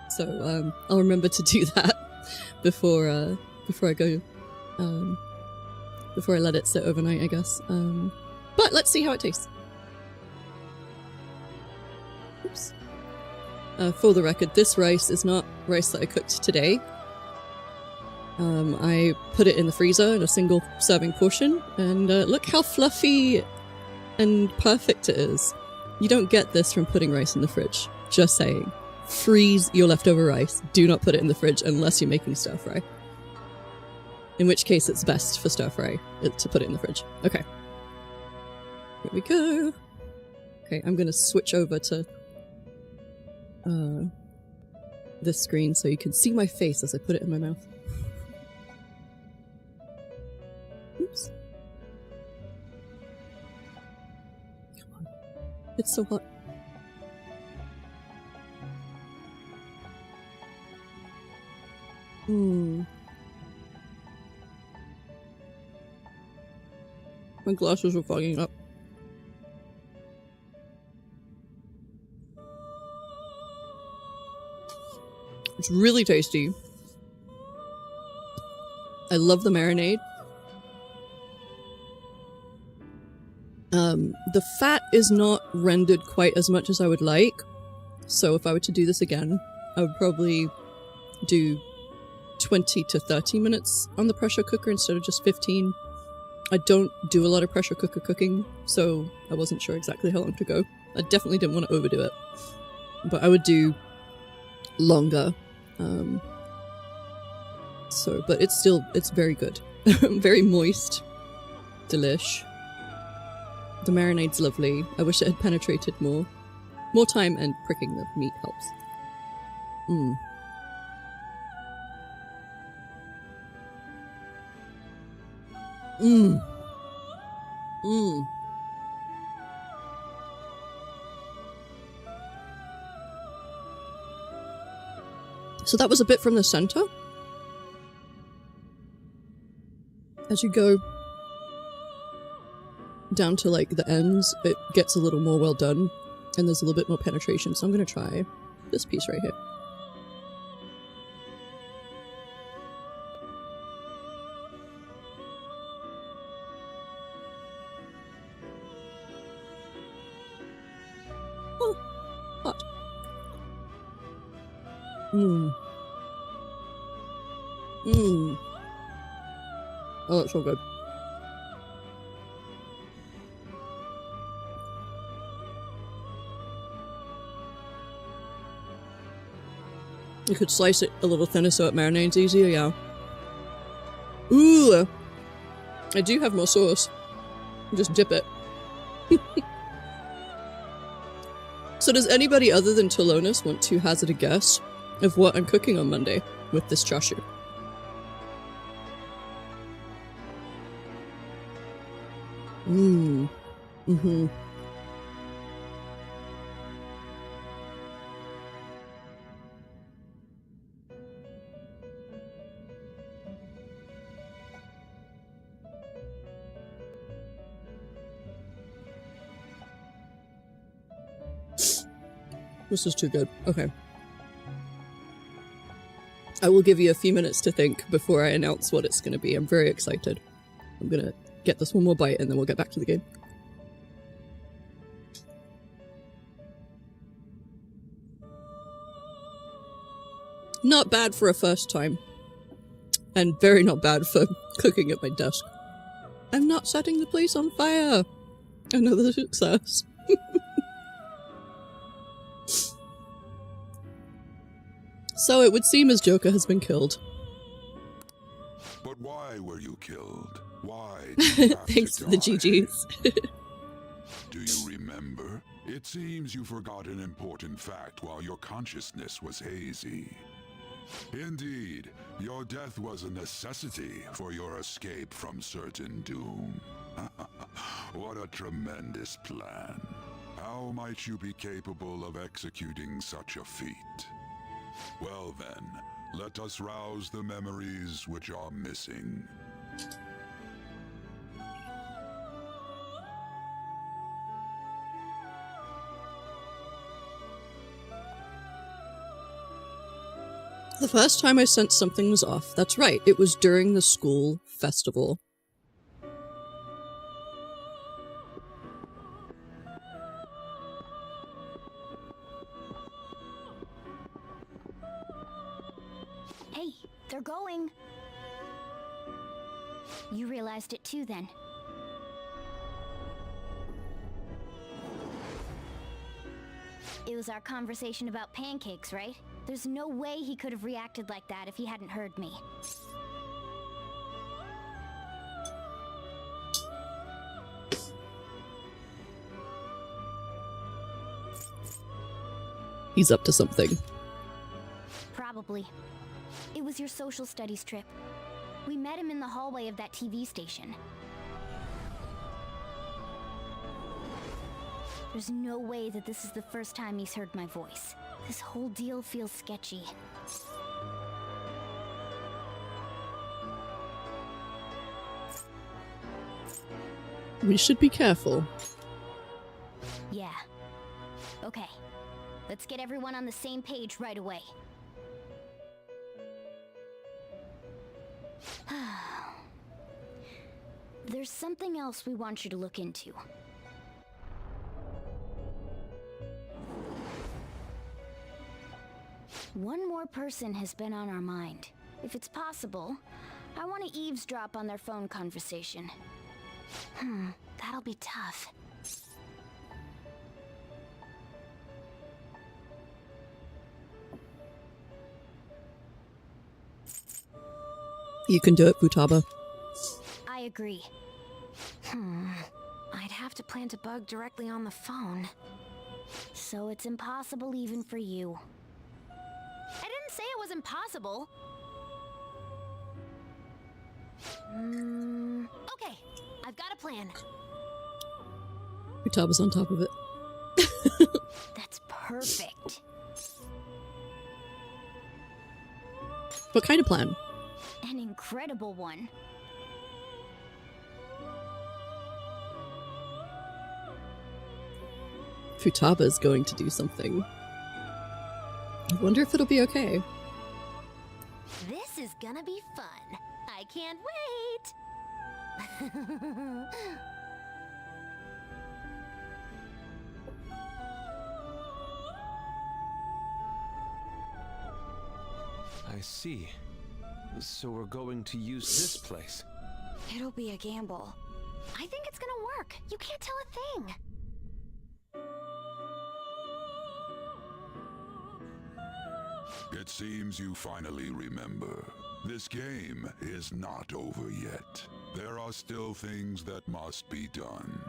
so I'll remember to do that before I go, before I let it sit overnight, I guess. But let's see how it tastes. Oops. For the record, this rice is not rice that I cooked today. I put it in the freezer in a single serving portion, and look how fluffy and perfect it is. You don't get this from putting rice in the fridge. Just saying. Freeze your leftover rice. Do not put it in the fridge unless you're making stir fry. In which case it's best for stir fry to put it in the fridge. Okay. Here we go. Okay, I'm gonna switch over to this screen so you can see my face as I put it in my mouth. Oops. Come on. It's so hot. My glasses are fogging up. It's really tasty. I love the marinade. The fat is not rendered quite as much as I would like, so if I were to do this again, I would probably do 20 to 30 minutes on the pressure cooker instead of just 15. I don't do a lot of pressure cooker cooking, so I wasn't sure exactly how long to go. I definitely didn't want to overdo it, but I would do longer. But it's very good. Very moist. Delish. The marinade's lovely. I wish it had penetrated more. More time and pricking the meat helps. So that was a bit from the center. As you go down to like the ends, it gets a little more well done, and there's a little bit more penetration. So I'm gonna try this piece right here. Oh, hot. Oh, that's so good. You could slice it a little thinner so it marinates easier, yeah. Ooh! I do have more sauce. Just dip it. So does anybody other than Talonis want to hazard a guess of what I'm cooking on Monday with this Char Siu? This is too good. Okay. I will give you a few minutes to think before I announce what it's going to be. I'm very excited. I'm going to get this one more bite and then we'll get back to the game. Not bad for a first time. And very not bad for cooking at my desk. I'm not setting the place on fire! Another success. So it would seem as Joker has been killed. But why were you killed? Why did you have Thanks to for the die? GGs. Do you remember? It seems you forgot an important fact while your consciousness was hazy. Indeed, your death was a necessity for your escape from certain doom. What a tremendous plan. How might you be capable of executing such a feat? Well then, let us rouse the memories which are missing. The first time I sensed something was off. That's right, it was during the school festival. Hey, they're going. You realized it too then. It was our conversation about pancakes, right? There's no way he could have reacted like that if he hadn't heard me. He's up to something. Probably. It was your social studies trip. We met him in the hallway of that TV station. There's no way that this is the first time he's heard my voice. This whole deal feels sketchy. We should be careful. Yeah. Okay. Let's get everyone on the same page right away. There's something else we want you to look into. One more person has been on our mind. If it's possible, I want to eavesdrop on their phone conversation. That'll be tough. You can do it, Futaba. I agree. I'd have to plant a bug directly on the phone. So it's impossible even for you. I didn't say it was impossible. Okay, I've got a plan. Futaba's on top of it. That's perfect. What kind of plan? An incredible one. Futaba's going to do something. I wonder if it'll be okay. This is gonna be fun. I can't wait. I see. So we're going to use this place. It'll be a gamble. I think it's gonna work. You can't tell a thing. It seems you finally remember. This game is not over yet. There are still things that must be done.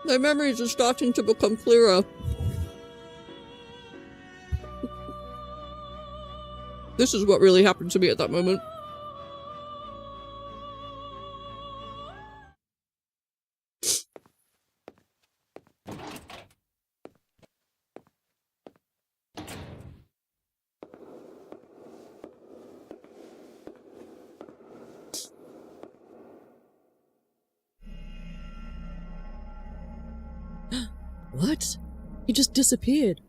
My memories are starting to become clearer. This is what really happened to me at that moment. What? He just disappeared.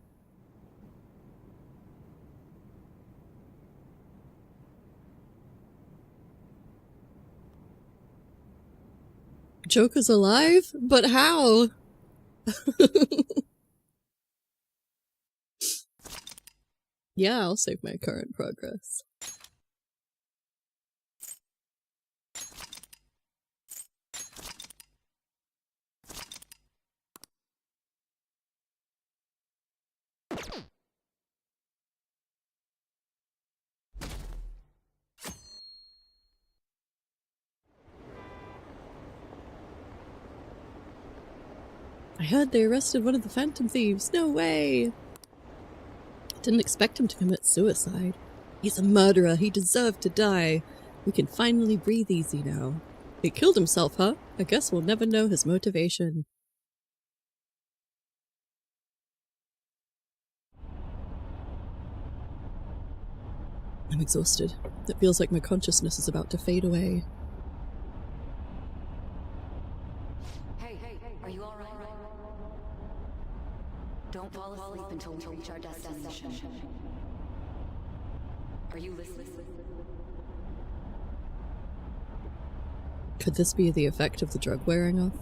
Joker's alive? But how? Yeah, I'll save my current progress. I heard they arrested one of the Phantom Thieves. No way! Didn't expect him to commit suicide. He's a murderer. He deserved to die. We can finally breathe easy now. He killed himself, huh? I guess we'll never know his motivation. I'm exhausted. It feels like my consciousness is about to fade away. Hey, are you alright? Don't fall asleep until we reach our destination. Are you listening? Could this be the effect of the drug wearing off?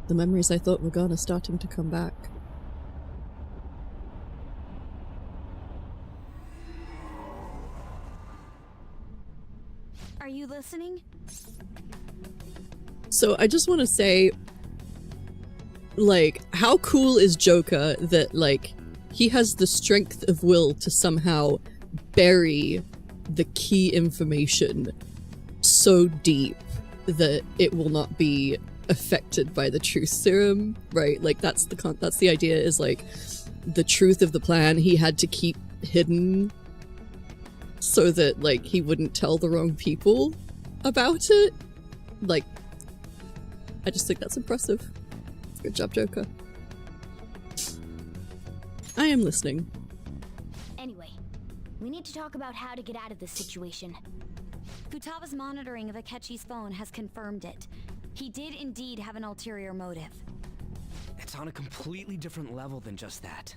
The memories I thought were gone are starting to come back. Are you listening? So I just want to say, like, how cool is Joker that, like, he has the strength of will to somehow bury the key information so deep that it will not be affected by the truth serum, right? Like, that's the idea, is like the truth of the plan he had to keep hidden so that, like, he wouldn't tell the wrong people about it. Like, I just think that's impressive. Good job, Joker. I am listening. Anyway, we need to talk about how to get out of this situation. Futaba's monitoring of Akechi's phone has confirmed it. He did indeed have an ulterior motive. It's on a completely different level than just that.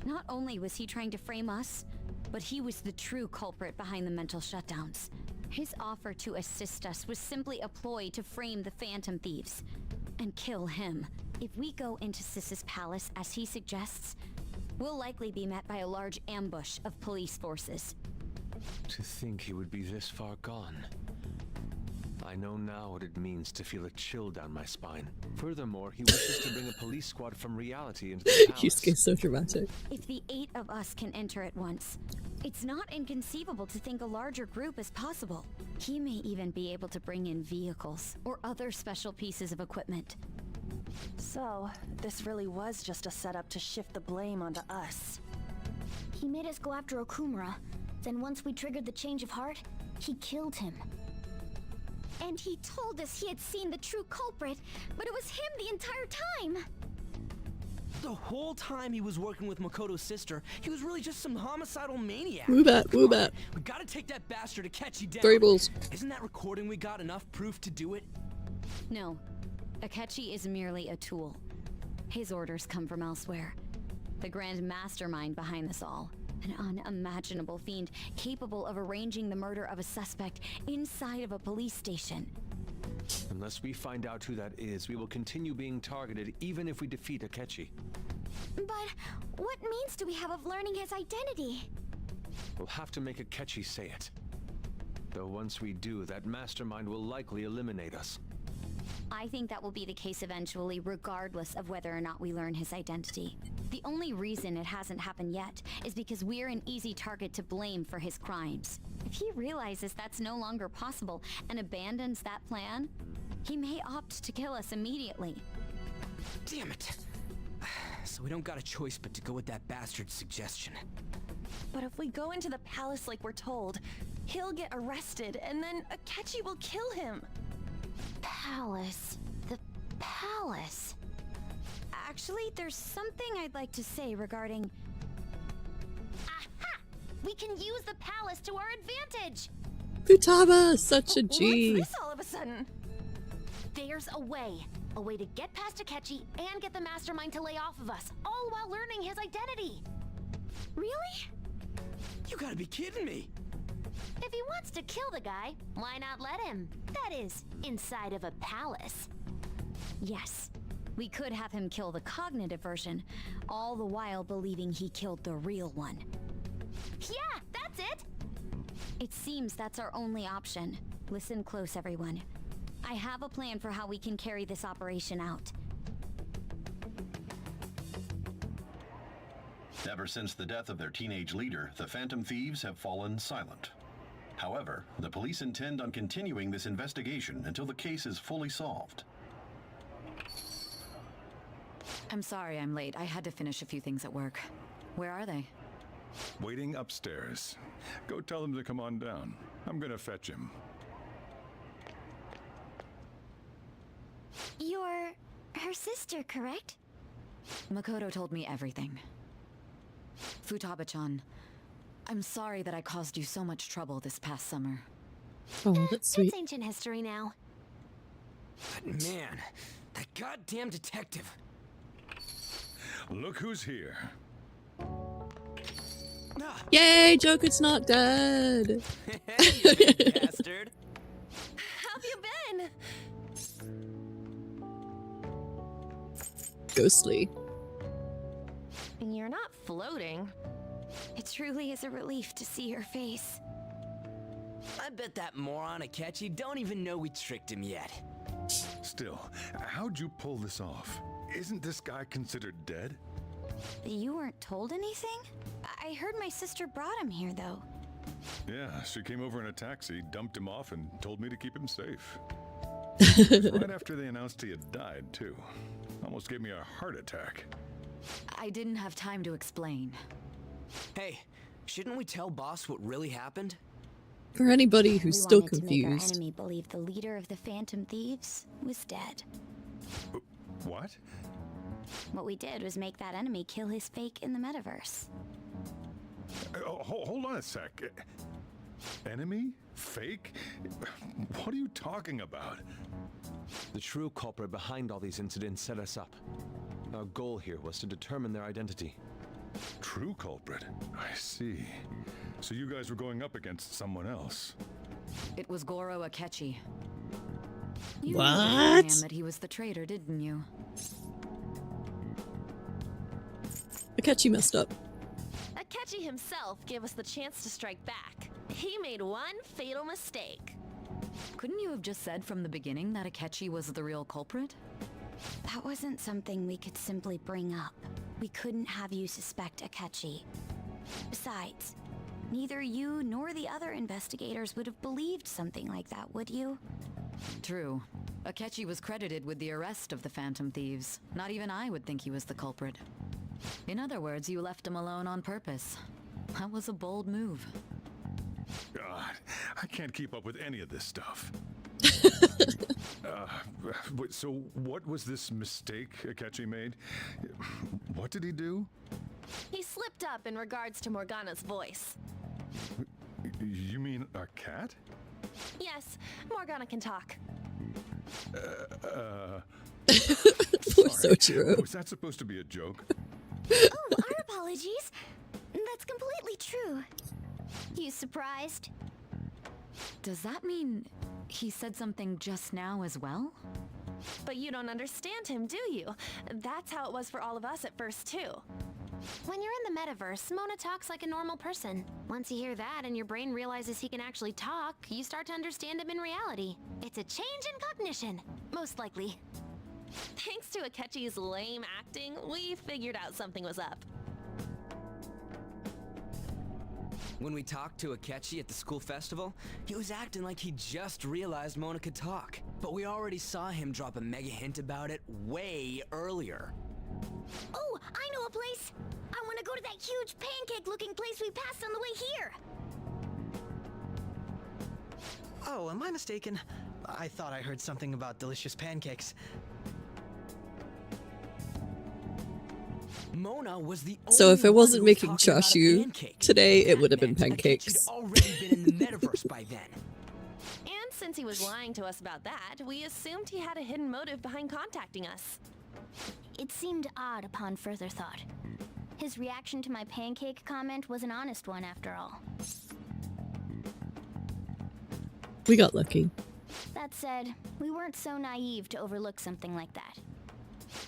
Not only was he trying to frame us, but he was the true culprit behind the mental shutdowns. His offer to assist us was simply a ploy to frame the Phantom Thieves and kill him. If we go into Sis's palace as he suggests, we'll likely be met by a large ambush of police forces. To think he would be this far gone. I know now what it means to feel a chill down my spine. Furthermore, he wishes to bring a police squad from reality into the palace. Yusuke's so dramatic. If the 8 of us can enter at once, it's not inconceivable to think a larger group is possible. He may even be able to bring in vehicles or other special pieces of equipment. So, this really was just a setup to shift the blame onto us. He made us go after Okumura. Then once we triggered the change of heart, he killed him. And he told us he had seen the true culprit, but it was him the entire time! The whole time he was working with Makoto's sister, he was really just some homicidal maniac. Woobat, woobat. We gotta take that bastard Akechi down. 3 balls. Isn't that recording we got enough proof to do it? No. Akechi is merely a tool. His orders come from elsewhere. The grand mastermind behind this all. An unimaginable fiend capable of arranging the murder of a suspect inside of a police station. Unless we find out who that is, we will continue being targeted even if we defeat Akechi. But what means do we have of learning his identity? We'll have to make Akechi say it. Though once we do, that mastermind will likely eliminate us. I think that will be the case eventually, regardless of whether or not we learn his identity. The only reason it hasn't happened yet is because we're an easy target to blame for his crimes. If he realizes that's no longer possible and abandons that plan, he may opt to kill us immediately. Damn it! So we don't got a choice but to go with that bastard's suggestion. But if we go into the palace like we're told, he'll get arrested and then Akechi will kill him. Palace. The palace. Actually, there's something I'd like to say regarding... Aha! We can use the palace to our advantage! Futaba, such a G. What's this all of a sudden? There's a way. A way to get past Akechi and get the mastermind to lay off of us, all while learning his identity. Really? You gotta be kidding me. If he wants to kill the guy, why not let him? That is, inside of a palace. Yes. We could have him kill the cognitive version, all the while believing he killed the real one. Yeah, that's it! It seems that's our only option. Listen close, everyone. I have a plan for how we can carry this operation out. Ever since the death of their teenage leader, the Phantom Thieves have fallen silent. However, the police intend on continuing this investigation until the case is fully solved. I'm sorry I'm late. I had to finish a few things at work. Where are they? Waiting upstairs. Go tell them to come on down. I'm gonna fetch him. You're her sister, correct? Makoto told me everything. Futaba-chan, I'm sorry that I caused you so much trouble this past summer. Oh, that's sweet. It's ancient history now. But man, that goddamn detective. Look who's here. Yay, Joker's not dead! You bastard. How have you been? Ghostly. You're not floating. It truly is a relief to see your face. I bet that moron Akechi don't even know we tricked him yet. Still, how'd you pull this off? Isn't this guy considered dead? You weren't told anything? I heard my sister brought him here, though. Yeah, she came over in a taxi, dumped him off, and told me to keep him safe. Right after they announced he had died, too. Almost gave me a heart attack. I didn't have time to explain. Hey, shouldn't we tell boss what really happened? For anybody who's still We wanted to make our confused. enemy believe the leader of the Phantom Thieves was dead. What? What we did was make that enemy kill his fake in the metaverse. Hold on a sec. Enemy? Fake? What are you talking about? The true culprit behind all these incidents set us up. Our goal here was to determine their identity. True culprit? I see. So you guys were going up against someone else. It was Goro Akechi. What? You knew beforehand that he was the traitor, didn't you? Akechi messed up. Akechi himself gave us the chance to strike back. He made one fatal mistake. Couldn't you have just said from the beginning that Akechi was the real culprit? That wasn't something we could simply bring up. We couldn't have you suspect Akechi. Besides, neither you nor the other investigators would have believed something like that, would you? True. Akechi was credited with the arrest of the Phantom Thieves. Not even I would think he was the culprit. In other words, you left him alone on purpose. That was a bold move. God, I can't keep up with any of this stuff. So what was this mistake Akechi made? What did he do? He slipped up in regards to Morgana's voice. You mean a cat? Yes, Morgana can talk. Poor Soichiro. Was that supposed to be a joke? Oh, our apologies. That's completely true. You surprised? Does that mean he said something just now as well? But you don't understand him, do you? That's how it was for all of us at first, too. When you're in the metaverse, Mona talks like a normal person. Once you hear that and your brain realizes he can actually talk, you start to understand him in reality. It's a change in cognition, most likely. Thanks to Akechi's lame acting, we figured out something was up. When we talked to Akechi at the school festival, he was acting like he just realized Mona could talk. But we already saw him drop a mega hint about it way earlier. Oh, I know a place! I want to go to that huge pancake-looking place we passed on the way here! Oh, am I mistaken? I thought I heard something about delicious pancakes. Mona was the So only if it one wasn't who was making talking Char about a Siu pancake. today, it would have That been meant pancakes. Akechi'd already been in the metaverse by then. And since he was lying to us about that, we assumed he had a hidden motive behind contacting us. It seemed odd upon further thought. His reaction to my pancake comment was an honest one after all. We got lucky. That said, we weren't so naive to overlook something like that.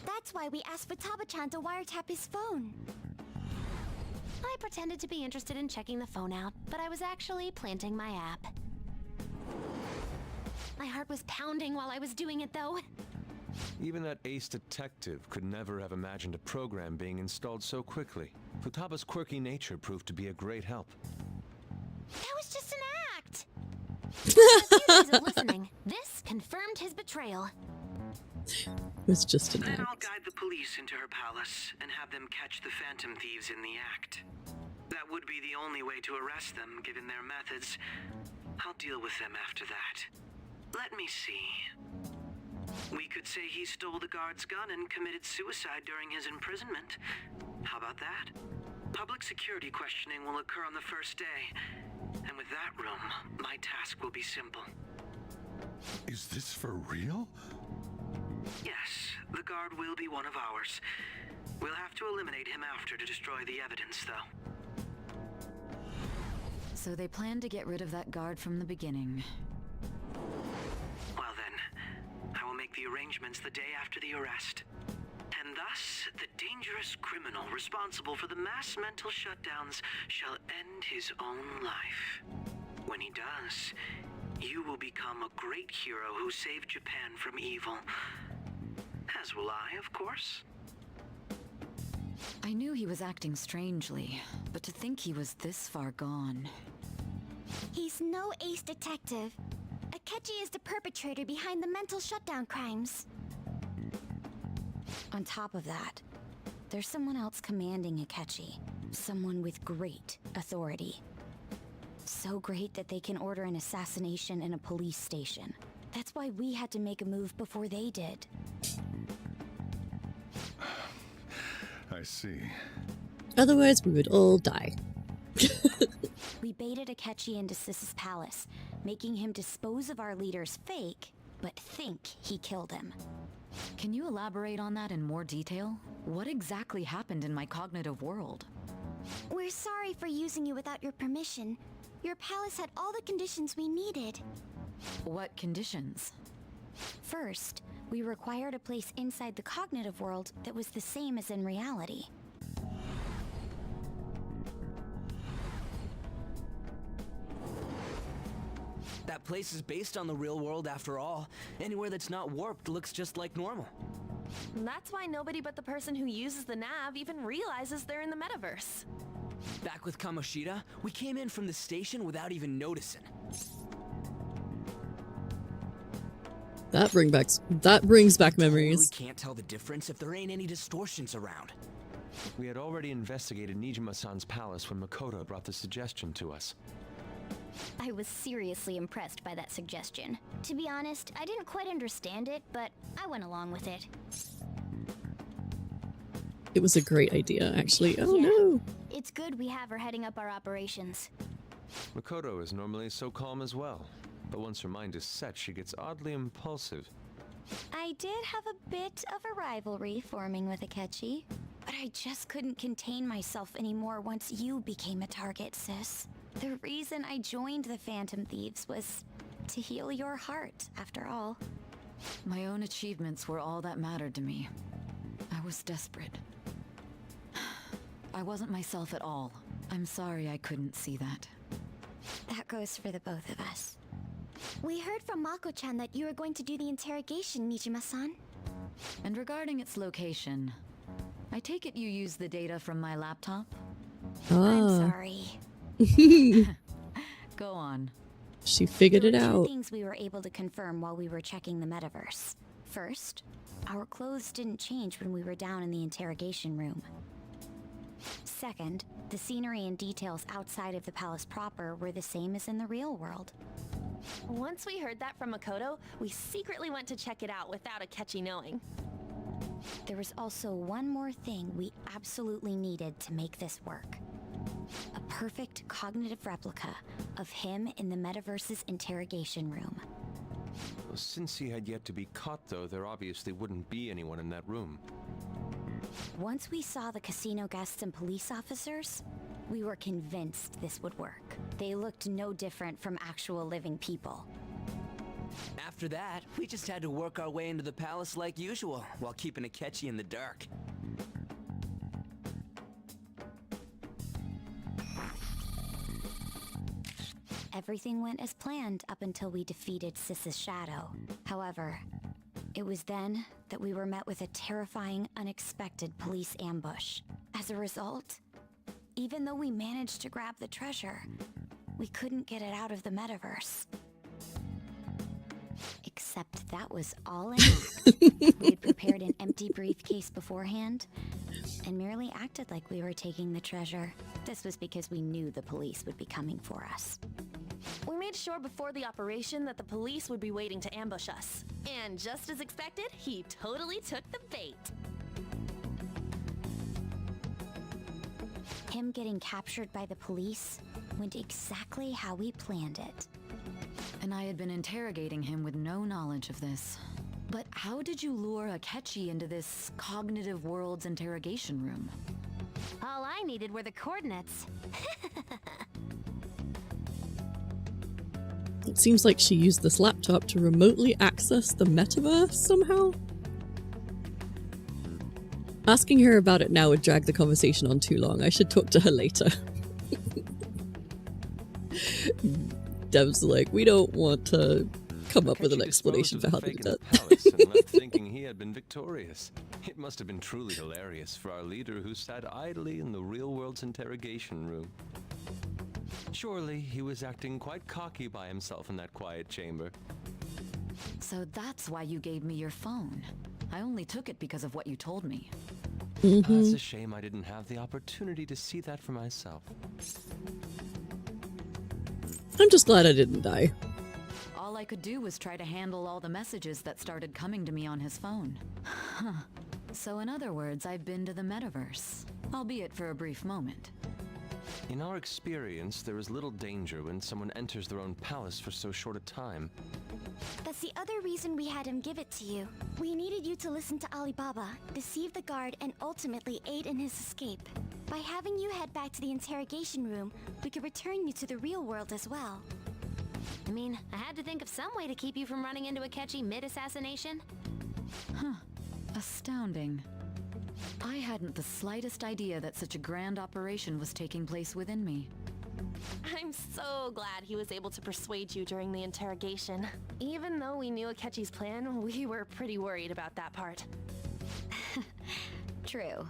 That's why we asked Futaba-chan to wiretap his phone. I pretended to be interested in checking the phone out, but I was actually planting my app. My heart was pounding while I was doing it, though. Even that ace detective could never have imagined a program being installed so quickly. Futaba's quirky nature proved to be a great help. That was just an act! After a few days of listening, this confirmed his betrayal. It was just an Then act. I'll guide the police into her palace and have them catch the Phantom Thieves in the act. That would be the only way to arrest them, given their methods. I'll deal with them after that. Let me see. We could say he stole the guard's gun and committed suicide during his imprisonment. How about that? Public security questioning will occur on the first day. And with that room, my task will be simple. Is this for real? Yes, the guard will be one of ours. We'll have to eliminate him after to destroy the evidence, though. So they planned to get rid of that guard from the beginning. Well then, I will make the arrangements the day after the arrest. And thus, the dangerous criminal responsible for the mass mental shutdowns shall end his own life. When he does, you will become a great hero who saved Japan from evil. As will I, of course. I knew he was acting strangely, but to think he was this far gone. He's no ace detective. Akechi is the perpetrator behind the mental shutdown crimes. On top of that, there's someone else commanding Akechi. Someone with great authority. So great that they can order an assassination in a police station. That's why we had to make a move before they did. I see. Otherwise, we would all die. We baited Akechi into Sis's palace, making him dispose of our leader's fake, but think he killed him. Can you elaborate on that in more detail? What exactly happened in my cognitive world? We're sorry for using you without your permission. Your palace had all the conditions we needed. What conditions? First, we required a place inside the cognitive world that was the same as in reality. That place is based on the real world after all. Anywhere that's not warped looks just like normal. And that's why nobody but the person who uses the nav even realizes they're in the metaverse. Back with Kamoshida, we came in from the station without even noticing. That brings back memories. We can't tell the difference if there ain't any distortions around. We had already investigated Nijima-san's palace when Makoto brought the suggestion to us. I was seriously impressed by that suggestion. To be honest, I didn't quite understand it, but I went along with it. It was a great idea, actually. Oh Yeah. no! It's good we have her heading up our operations. Makoto is normally so calm as well, but once her mind is set, she gets oddly impulsive. I did have a bit of a rivalry forming with Akechi, but I just couldn't contain myself anymore once you became a target, sis. The reason I joined the Phantom Thieves was to heal your heart, after all. My own achievements were all that mattered to me. I was desperate. I wasn't myself at all. I'm sorry I couldn't see that. That goes for the both of us. We heard from Mako-chan that you were going to do the interrogation, Nijima-san. And regarding its location, I take it you used the data from my laptop? I'm sorry. Go on. She figured it There were out. 2 things we were able to confirm while we were checking the metaverse. First, our clothes didn't change when we were down in the interrogation room. Second, the scenery and details outside of the palace proper were the same as in the real world. Once we heard that from Makoto, we secretly went to check it out without Akechi knowing. There was also one more thing we absolutely needed to make this work. A perfect cognitive replica of him in the metaverse's interrogation room. Since he had yet to be caught, though, there obviously wouldn't be anyone in that room. Once we saw the casino guests and police officers, we were convinced this would work. They looked no different from actual living people. After that, we just had to work our way into the palace like usual, while keeping Akechi in the dark. Everything went as planned up until we defeated Sis's shadow. However, it was then that we were met with a terrifying, unexpected police ambush. As a result, even though we managed to grab the treasure, we couldn't get it out of the metaverse. Except that was all an act. We'd prepared an empty briefcase beforehand and merely acted like we were taking the treasure. This was because we knew the police would be coming for us. We made sure before the operation that the police would be waiting to ambush us. And just as expected, he totally took the bait. Him getting captured by the police went exactly how we planned it. And I had been interrogating him with no knowledge of this. But how did you lure Akechi into this cognitive world's interrogation room? All I needed were the coordinates. It seems like she used this laptop to remotely access the metaverse somehow. Asking her about it now would drag the conversation on too long. I should talk to her later. Dev's like, we don't want to come up with an explanation for how to do that. And left thinking he had been victorious. It must have been truly hilarious for our leader who sat idly in the real world's interrogation room. Surely he was acting quite cocky by himself in that quiet chamber. So that's why you gave me your phone. I only took it because of what you told me. It's a shame I didn't have the opportunity to see that for myself. I'm just glad I didn't die. All I could do was try to handle all the messages that started coming to me on his phone. Huh. So in other words, I've been to the metaverse, albeit for a brief moment. In our experience, there is little danger when someone enters their own palace for so short a time. That's the other reason we had him give it to you. We needed you to listen to Alibaba, deceive the guard, and ultimately aid in his escape. By having you head back to the interrogation room, we could return you to the real world as well. I mean, I had to think of some way to keep you from running into Akechi mid-assassination. Huh. Astounding. I hadn't the slightest idea that such a grand operation was taking place within me. I'm so glad he was able to persuade you during the interrogation. Even though we knew Akechi's plan, we were pretty worried about that part. True.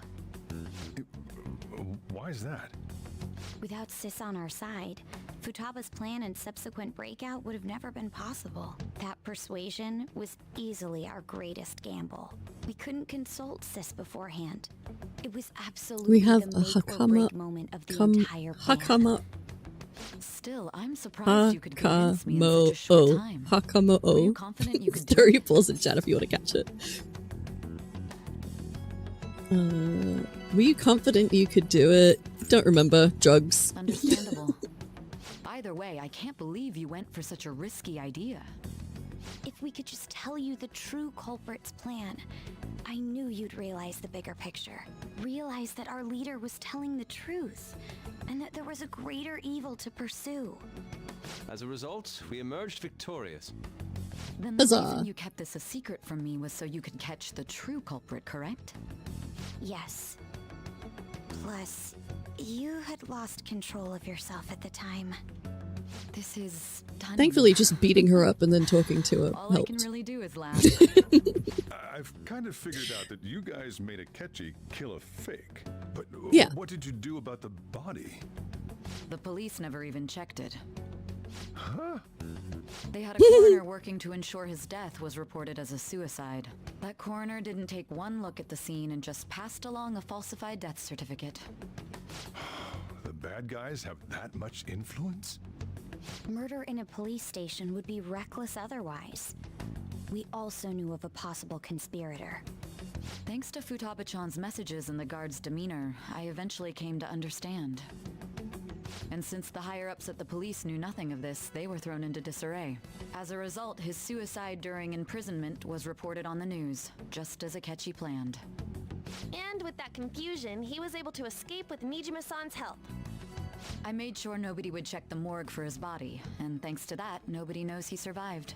Why is that? Without Sis on our side, Futaba's plan and subsequent breakout would have never been possible. That persuasion was easily our greatest gamble. We couldn't consult Sis beforehand. It was absolutely We have the a make or break moment of the entire plan. Hakama. Still, I'm surprised you could convince me in such a short time. Hakama Were you O. confident you could do Story pulls in chat if you want to catch it. Were you confident you could do it? Don't remember. Drugs. Understandable. Either way, I can't believe you went for such a risky idea. If we could just tell you the true culprit's plan, I knew you'd realize the bigger picture. Realize that our leader was telling the truth, and that there was a greater evil to pursue. As a result, we emerged victorious. Then the reason you kept this a secret from me was so you could catch the true culprit, correct? Yes. Plus, you had lost control of yourself at the time. This is stunning. Thankfully, just beating her up and then talking to her All helped. I can really do is laugh. I've kind of figured out that you guys made Akechi kill a fake. But yeah. What did you do about the body? The police never even checked it. Huh? They had a coroner working to ensure his death was reported as a suicide. That coroner didn't take one look at the scene and just passed along a falsified death certificate. The bad guys have that much influence? Murder in a police station would be reckless otherwise. We also knew of a possible conspirator. Thanks to Futaba-chan's messages and the guard's demeanor, I eventually came to understand. And since the higher-ups at the police knew nothing of this, they were thrown into disarray. As a result, his suicide during imprisonment was reported on the news, just as Akechi planned. And with that confusion, he was able to escape with Nijima-san's help. I made sure nobody would check the morgue for his body, and thanks to that, nobody knows he survived.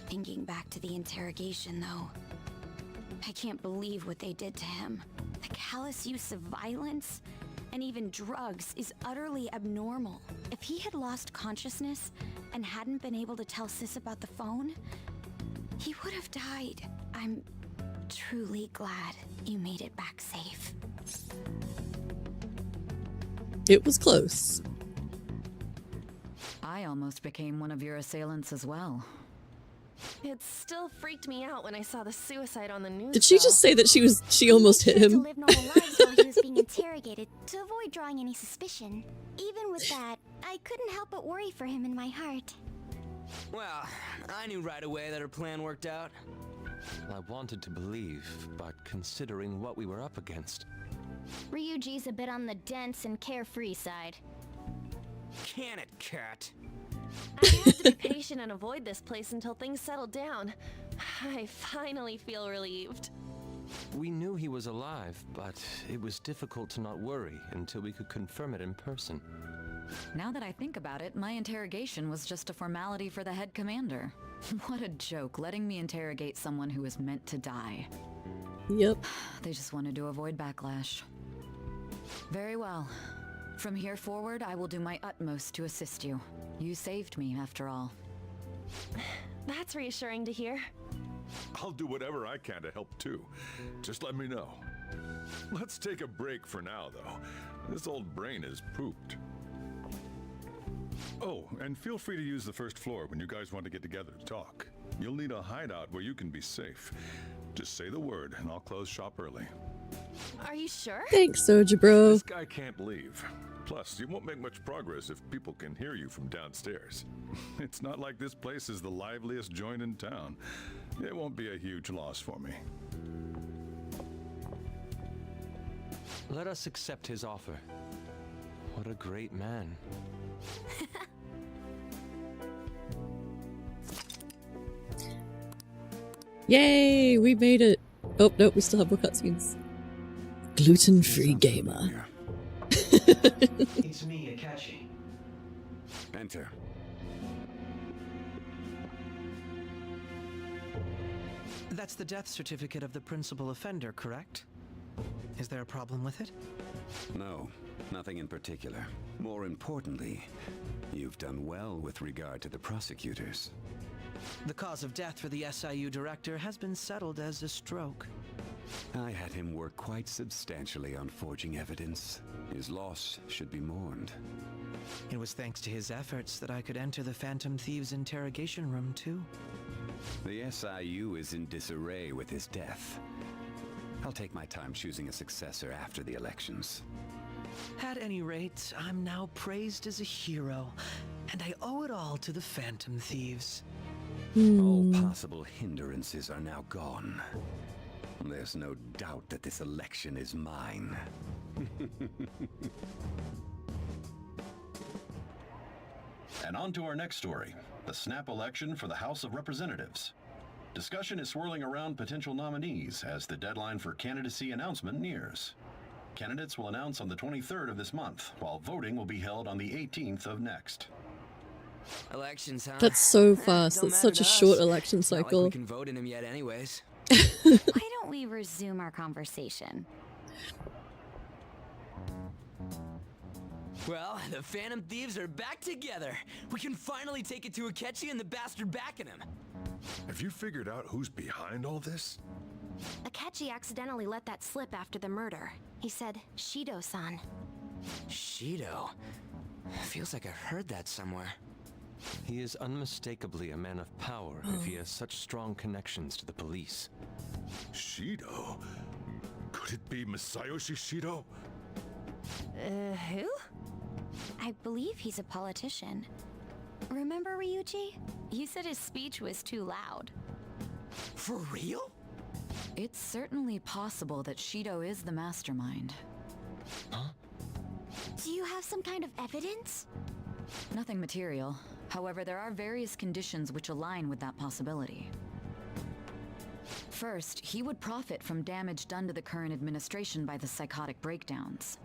Thinking back to the interrogation, though, I can't believe what they did to him. The callous use of violence and even drugs is utterly abnormal. If he had lost consciousness and hadn't been able to tell Sis about the phone, he would have died. I'm truly glad you made it back safe. It was close. I almost became one of your assailants as well. It still freaked me out when I saw the suicide on the news. Did she just say that she almost hit him? To live normal lives while he was being interrogated to avoid drawing any suspicion. Even with that, I couldn't help but worry for him in my heart. Well, I knew right away that her plan worked out. I wanted to believe, but considering what we were up against. Ryuji's a bit on the dense and carefree side. Can it, cat? I have to be patient and avoid this place until things settle down. I finally feel relieved. We knew he was alive, but it was difficult to not worry until we could confirm it in person. Now that I think about it, my interrogation was just a formality for the head commander. What a joke, letting me interrogate someone who was meant to die. Yep. They just wanted to avoid backlash. Very well. From here forward, I will do my utmost to assist you. You saved me, after all. That's reassuring to hear. I'll do whatever I can to help too. Just let me know. Let's take a break for now, though. This old brain is pooped. Oh, and feel free to use the first floor when you guys want to get together to talk. You'll need a hideout where you can be safe. Just say the word, and I'll close shop early. Are you sure? Thanks, Soja Bro. This guy can't leave. Plus, you won't make much progress if people can hear you from downstairs. It's not like this place is the liveliest joint in town. It won't be a huge loss for me. Let us accept his offer. What a great man. Yay, we made it. Oh, no, we still have more cutscenes. Gluten-free gamer. It's me, Akechi. Enter. That's the death certificate of the principal offender, correct? Is there a problem with it? No, nothing in particular. More importantly, you've done well with regard to the prosecutors. The cause of death for the SIU director has been settled as a stroke. I had him work quite substantially on forging evidence. His loss should be mourned. It was thanks to his efforts that I could enter the Phantom Thieves interrogation room, too. The SIU is in disarray with his death. I'll take my time choosing a successor after the elections. At any rate, I'm now praised as a hero, and I owe it all to the Phantom Thieves. All possible hindrances are now gone. There's no doubt that this election is mine. And on to our next story, the snap election for the House of Representatives. Discussion is swirling around potential nominees as the deadline for candidacy announcement nears. Candidates will announce on the 23rd of this month, while voting will be held on the 18th of next. Elections, huh? That's so fast. Don't That's such a matter to short us. election Not like cycle. we can vote in him yet anyways. Why don't we resume our conversation? Well, the Phantom Thieves are back together. We can finally take it to Akechi and the bastard backing him. Have you figured out who's behind all this? Akechi accidentally let that slip after the murder. He said, Shido-san. Shido? Feels like I've heard that somewhere. He is unmistakably a man of power if he has such strong connections to the police. Shido? Could it be Masayoshi Shido? Who? I believe he's a politician. Remember Ryuji? You said his speech was too loud. For real? It's certainly possible that Shido is the mastermind. Do you have some kind of evidence? Nothing material. However, there are various conditions which align with that possibility. First, he would profit from damage done to the current administration by the psychotic breakdowns.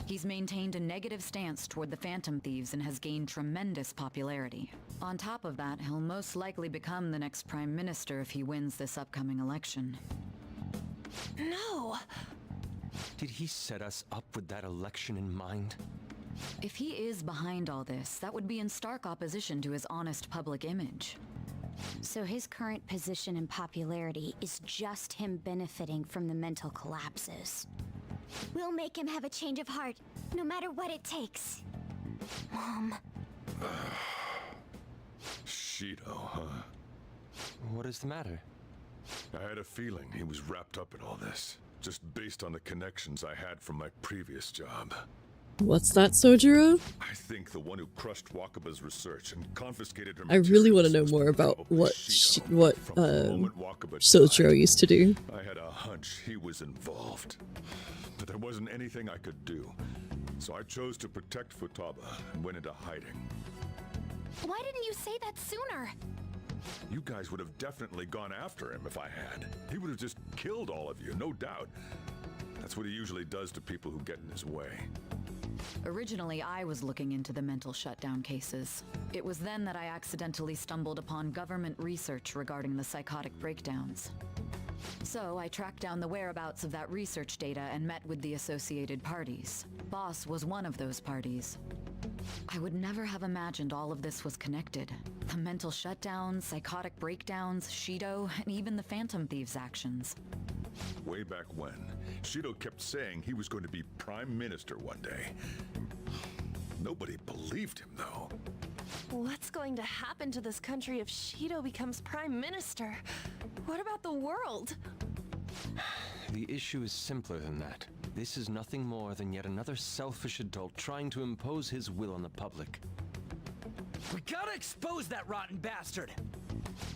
He's maintained a negative stance toward the Phantom Thieves and has gained tremendous popularity. On top of that, he'll most likely become the next Prime Minister if he wins this upcoming election. No! Did he set us up with that election in mind? If he is behind all this, that would be in stark opposition to his honest public image. So his current position and popularity is just him benefiting from the mental collapses. We'll make him have a change of heart, no matter what it takes. Mom. Shido, huh? What is the matter? I had a feeling he was wrapped up in all this, just based on the connections I had from my previous job. What's that, Sojiro? I think the one who crushed Wakaba's research and confiscated her I really want to know more about what Sojiro used to do. I had a hunch he was involved, but there wasn't anything I could do. So I chose to protect Futaba and went into hiding. Why didn't you say that sooner? You guys would have definitely gone after him if I had. He would have just killed all of you, no doubt. That's what he usually does to people who get in his way. Originally, I was looking into the mental shutdown cases. It was then that I accidentally stumbled upon government research regarding the psychotic breakdowns. So I tracked down the whereabouts of that research data and met with the associated parties. Boss was one of those parties. I would never have imagined all of this was connected. The mental shutdowns, psychotic breakdowns, Shido, and even the Phantom Thieves' actions. Way back when, Shido kept saying he was going to be Prime Minister one day. Nobody believed him, though. What's going to happen to this country if Shido becomes Prime Minister? What about the world? The issue is simpler than that. This is nothing more than yet another selfish adult trying to impose his will on the public. We gotta expose that rotten bastard!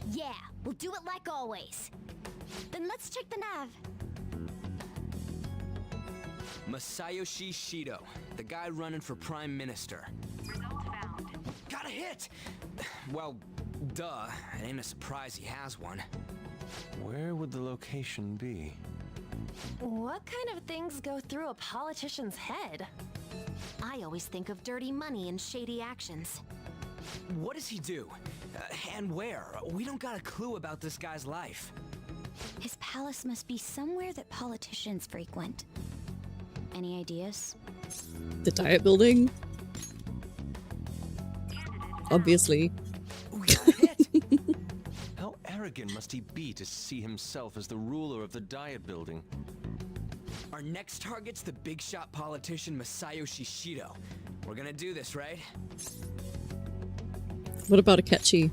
Yeah, we'll do it like always. Then let's check the nav. Masayoshi Shido, the guy running for Prime Minister. Got a hit! Well, duh. It ain't a surprise he has one. Where would the location be? What kind of things go through a politician's head? I always think of dirty money and shady actions. What does he do? And where? We don't got a clue about this guy's life. His palace must be somewhere that politicians frequent. Any ideas? The Diet Building? Obviously. How arrogant must he be to see himself as the ruler of the Diet Building? Our next target's the big shot politician Masayoshi Shido. We're gonna do this, right? What about Akechi?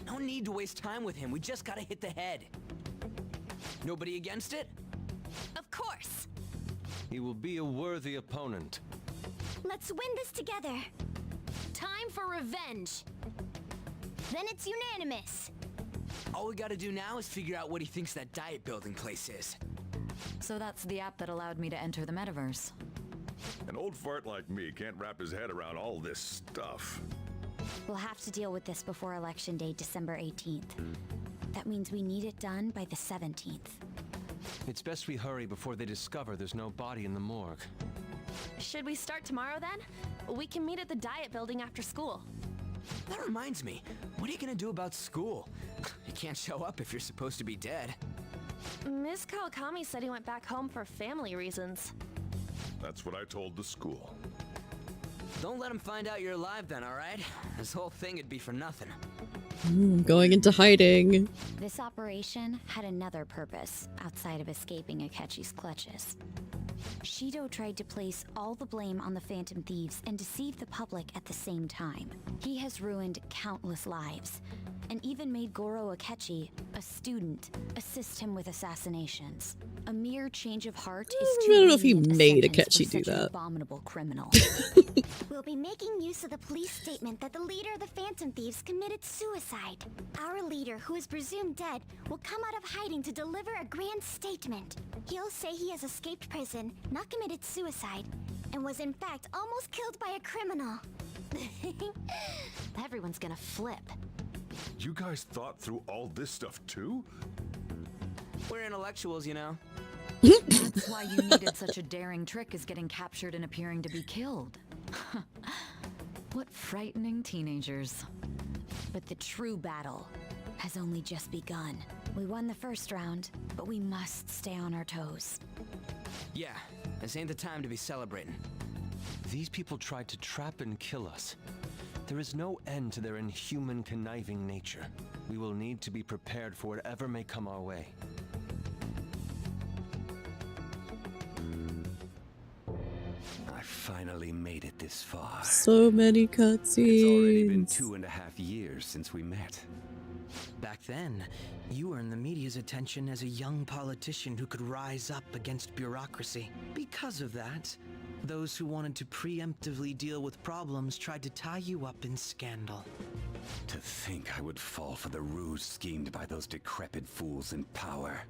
No need to waste time with him. We just gotta hit the head. Nobody against it? Of course. He will be a worthy opponent. Let's win this together. Time for revenge. Then it's unanimous. All we gotta do now is figure out what he thinks that Diet Building place is. So that's the app that allowed me to enter the metaverse. An old fart like me can't wrap his head around all this stuff. We'll have to deal with this before Election Day, December 18th. That means we need it done by the 17th. It's best we hurry before they discover there's no body in the morgue. Should we start tomorrow then? We can meet at the Diet Building after school. That reminds me, what are you gonna do about school? You can't show up if you're supposed to be dead. Ms. Kawakami said he went back home for family reasons. That's what I told the school. Don't let him find out you're alive then, alright? This whole thing would be for nothing. I'm going into hiding. This operation had another purpose outside of escaping Akechi's clutches. Shido tried to place all the blame on the Phantom Thieves and deceive the public at the same time. He has ruined countless lives, and even made Goro Akechi, a student, assist him with assassinations. A mere change of heart is too I don't know if he lenient a made sentence Akechi for do such an that. abominable criminal. We'll be making use of the police statement that the leader of the Phantom Thieves committed suicide. Our leader, who is presumed dead, will come out of hiding to deliver a grand statement. He'll say he has escaped prison, not committed suicide, and was in fact almost killed by a criminal. Everyone's gonna flip. You guys thought through all this stuff too? We're intellectuals, you know. That's why you needed such a daring trick as getting captured and appearing to be killed. What frightening teenagers. But the true battle has only just begun. We won the first round, but we must stay on our toes. Yeah, this ain't the time to be celebrating. These people tried to trap and kill us. There is no end to their inhuman, conniving nature. We will need to be prepared for whatever may come our way. I finally made it this far. So many cutscenes. It's already been 2.5 years since we met. Back then, you earned the media's attention as a young politician who could rise up against bureaucracy. Because of that, those who wanted to preemptively deal with problems tried to tie you up in scandal. To think I would fall for the ruse schemed by those decrepit fools in power.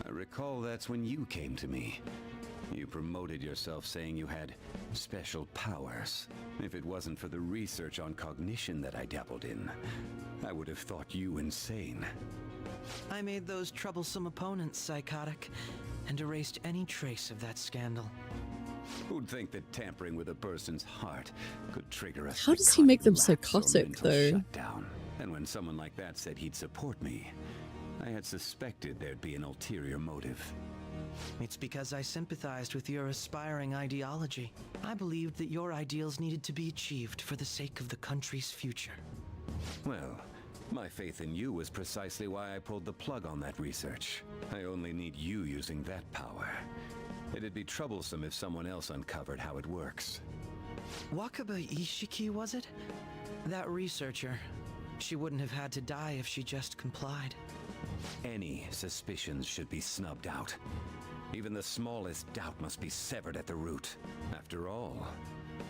I recall that's when you came to me. You promoted yourself saying you had special powers. If it wasn't for the research on cognition that I dabbled in, I would have thought you insane. I made those troublesome opponents psychotic and erased any trace of that scandal. Who'd think that tampering with a person's heart could trigger a How does he make them psychotic lapse or psychotic, mental though? shutdown? And when someone like that said he'd support me, I had suspected there'd be an ulterior motive. It's because I sympathized with your aspiring ideology. I believed that your ideals needed to be achieved for the sake of the country's future. Well, my faith in you was precisely why I pulled the plug on that research. I only need you using that power. It'd be troublesome if someone else uncovered how it works. Wakaba Ishiki, was it? That researcher. She wouldn't have had to die if she just complied. Any suspicions should be snubbed out. Even the smallest doubt must be severed at the root. After all,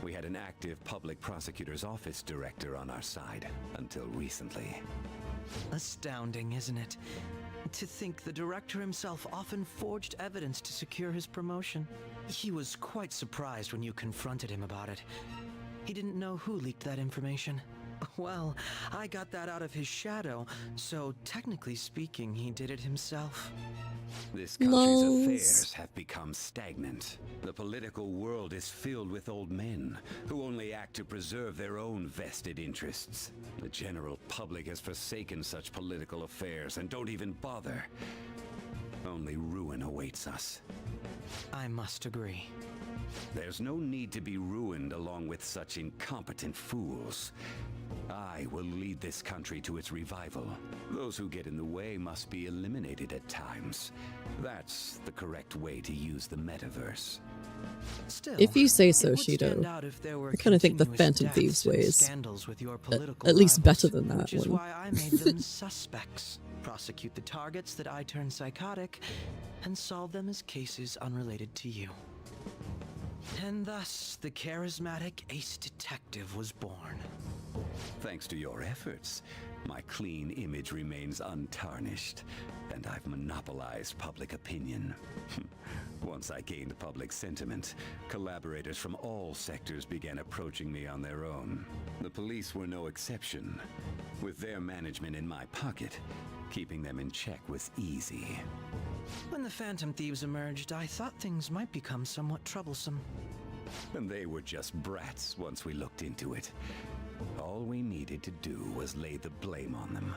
we had an active public prosecutor's office director on our side, until recently. Astounding, isn't it? To think the director himself often forged evidence to secure his promotion. He was quite surprised when you confronted him about it. He didn't know who leaked that information. Well, I got that out of his shadow, so technically speaking, he did it himself. This country's affairs have become stagnant. The political world is filled with old men who only act to preserve their own vested interests. The general public has forsaken such political affairs and don't even bother. Only ruin awaits us. I must agree. There's no need to be ruined along with such incompetent fools. I will lead this country to its revival. Those who get in the way must be eliminated at times. That's the correct way to use the metaverse. Still, If you say so, it would Shido. stand out if there were I kind of think the continuous Phantom deaths Thieves and way is scandals with your political at least rivals, better than that which is one. why I made them suspects. Prosecute the targets that I turn psychotic, and solve them as cases unrelated to you. And thus, the charismatic ace detective was born. Thanks to your efforts, my clean image remains untarnished, and I've monopolized public opinion. Once I gained public sentiment, collaborators from all sectors began approaching me on their own. The police were no exception. With their management in my pocket, keeping them in check was easy. When the Phantom Thieves emerged, I thought things might become somewhat troublesome. And they were just brats once we looked into it. All we needed to do was lay the blame on them.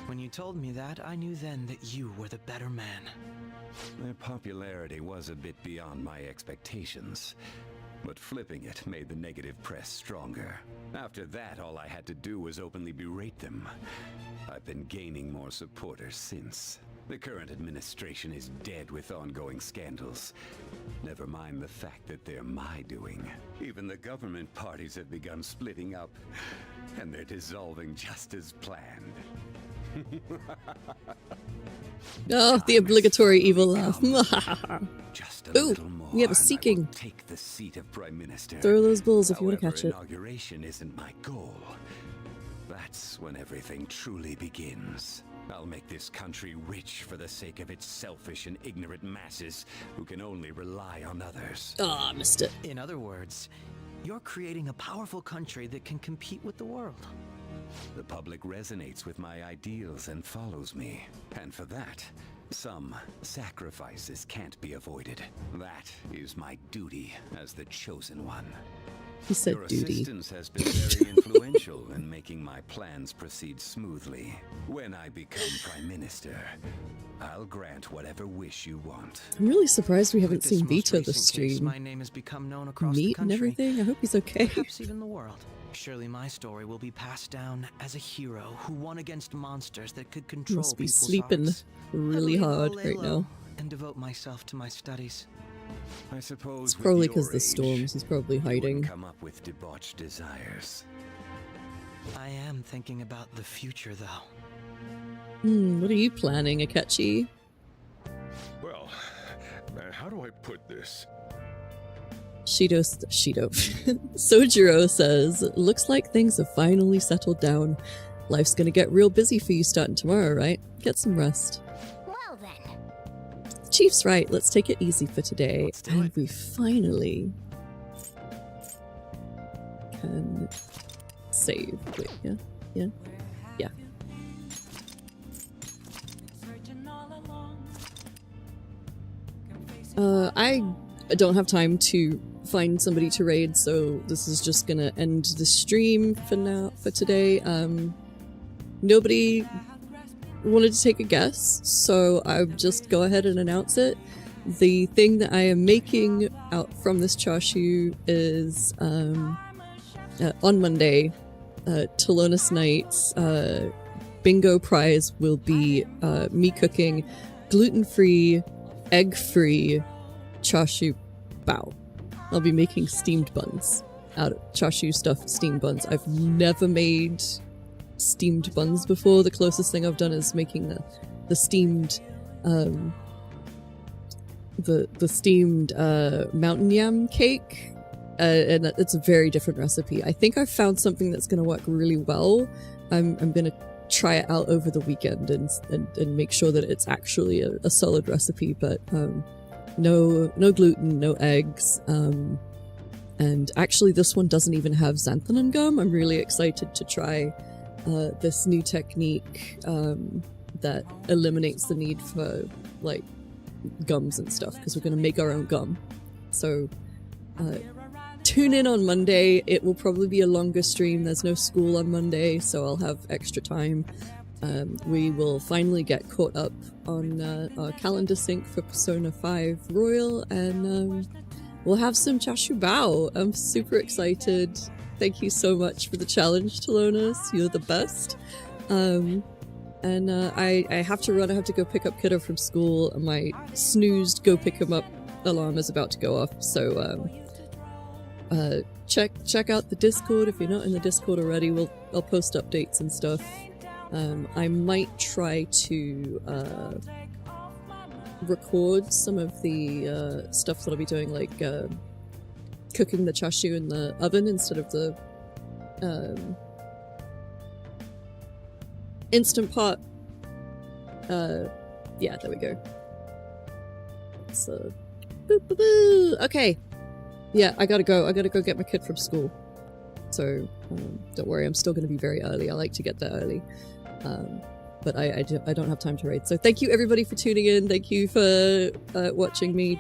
When you told me that, I knew then that you were the better man. Their popularity was a bit beyond my expectations. But flipping it made the negative press stronger. After that, all I had to do was openly berate them. I've been gaining more supporters since. The current administration is dead with ongoing scandals. Never mind the fact that they're my doing. Even the government parties have begun splitting up, and they're dissolving just as planned. Oh, the obligatory evil laugh. Ooh, we have a seeking. Take the seat of Prime Minister. Throw those bulls if you want to catch it. Inauguration isn't my goal. That's when everything truly begins. I'll make this country rich for the sake of its selfish and ignorant masses who can only rely on others. Ah, oh, missed it. In other words, you're creating a powerful country that can compete with the world. The public resonates with my ideals and follows me. And for that, some sacrifices can't be avoided. That is my duty as the chosen one. He said Your duty. assistance has been very influential in making my plans proceed smoothly. When I become Prime Minister, I'll grant whatever wish you want. I'm really surprised we haven't seen Vito this Case, stream. my name has become known across Meat the country. and everything. I hope he's okay. Perhaps even the world. Surely my story will be passed down as a hero who won against monsters that could control Must be people's sleeping hearts. really hard Lay right low now. and devote myself to my studies. I suppose It's probably because because the storms. He's probably hiding. come up with debauched desires. I am thinking about the future, though. What are you planning, Akechi? Well, how do I put this? Sojiro says, looks like things have finally settled down. Life's gonna get real busy for you starting tomorrow, right? Get some rest. Well then. Chief's right, let's take it easy for today. And we finally can save. Wait, yeah. I don't have time to find somebody to raid, so this is just gonna end the stream for today. Nobody wanted to take a guess, so I'll just go ahead and announce it. The thing that I am making out from this Char Siu is on Monday, TalonisKnight's bingo prize will be me cooking gluten-free, egg-free Char Siu bao. I'll be making steamed buns out of Char Siu stuffed steamed buns. I've never made steamed buns before. The closest thing I've done is making the steamed the steamed mountain yam cake, and it's a very different recipe. I think I've found something that's going to work really well. I'm going to try it out over the weekend and make sure that it's actually a solid recipe, but no gluten, no eggs, and actually this one doesn't even have xanthan gum. I'm really excited to try this new technique that eliminates the need for like gums and stuff, because we're going to make our own gum. So tune in on Monday. It will probably be a longer stream. There's no school on Monday, so I'll have extra time. We will finally get caught up on our calendar sync for Persona 5 Royal, and we'll have some Char Siu bao. I'm super excited. Thank you so much for the challenge, Talonis. You're the best. And I have to run. I have to go pick up kiddo from school. My snoozed go pick him up alarm is about to go off. So check out the Discord if you're not in the Discord already. I'll post updates and stuff. I might try to record some of the stuff that I'll be doing, like cooking the Char Siu in the oven instead of the Instant Pot. Yeah, there we go. So, okay. Yeah, I gotta go get my kid from school. So, don't worry, I'm still gonna be very early. I like to get there early. But I don't have time to raid. So thank you everybody for tuning in. Thank you for watching me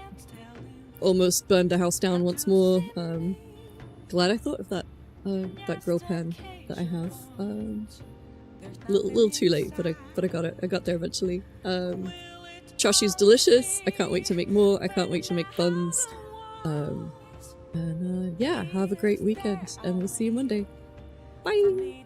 almost burn the house down once more. Glad I thought of that grill pan that I have. Little too late, but I got it. I got there eventually. Char Siu's delicious. I can't wait to make more. I can't wait to make buns. And yeah, have a great weekend, and we'll see you Monday. Bye!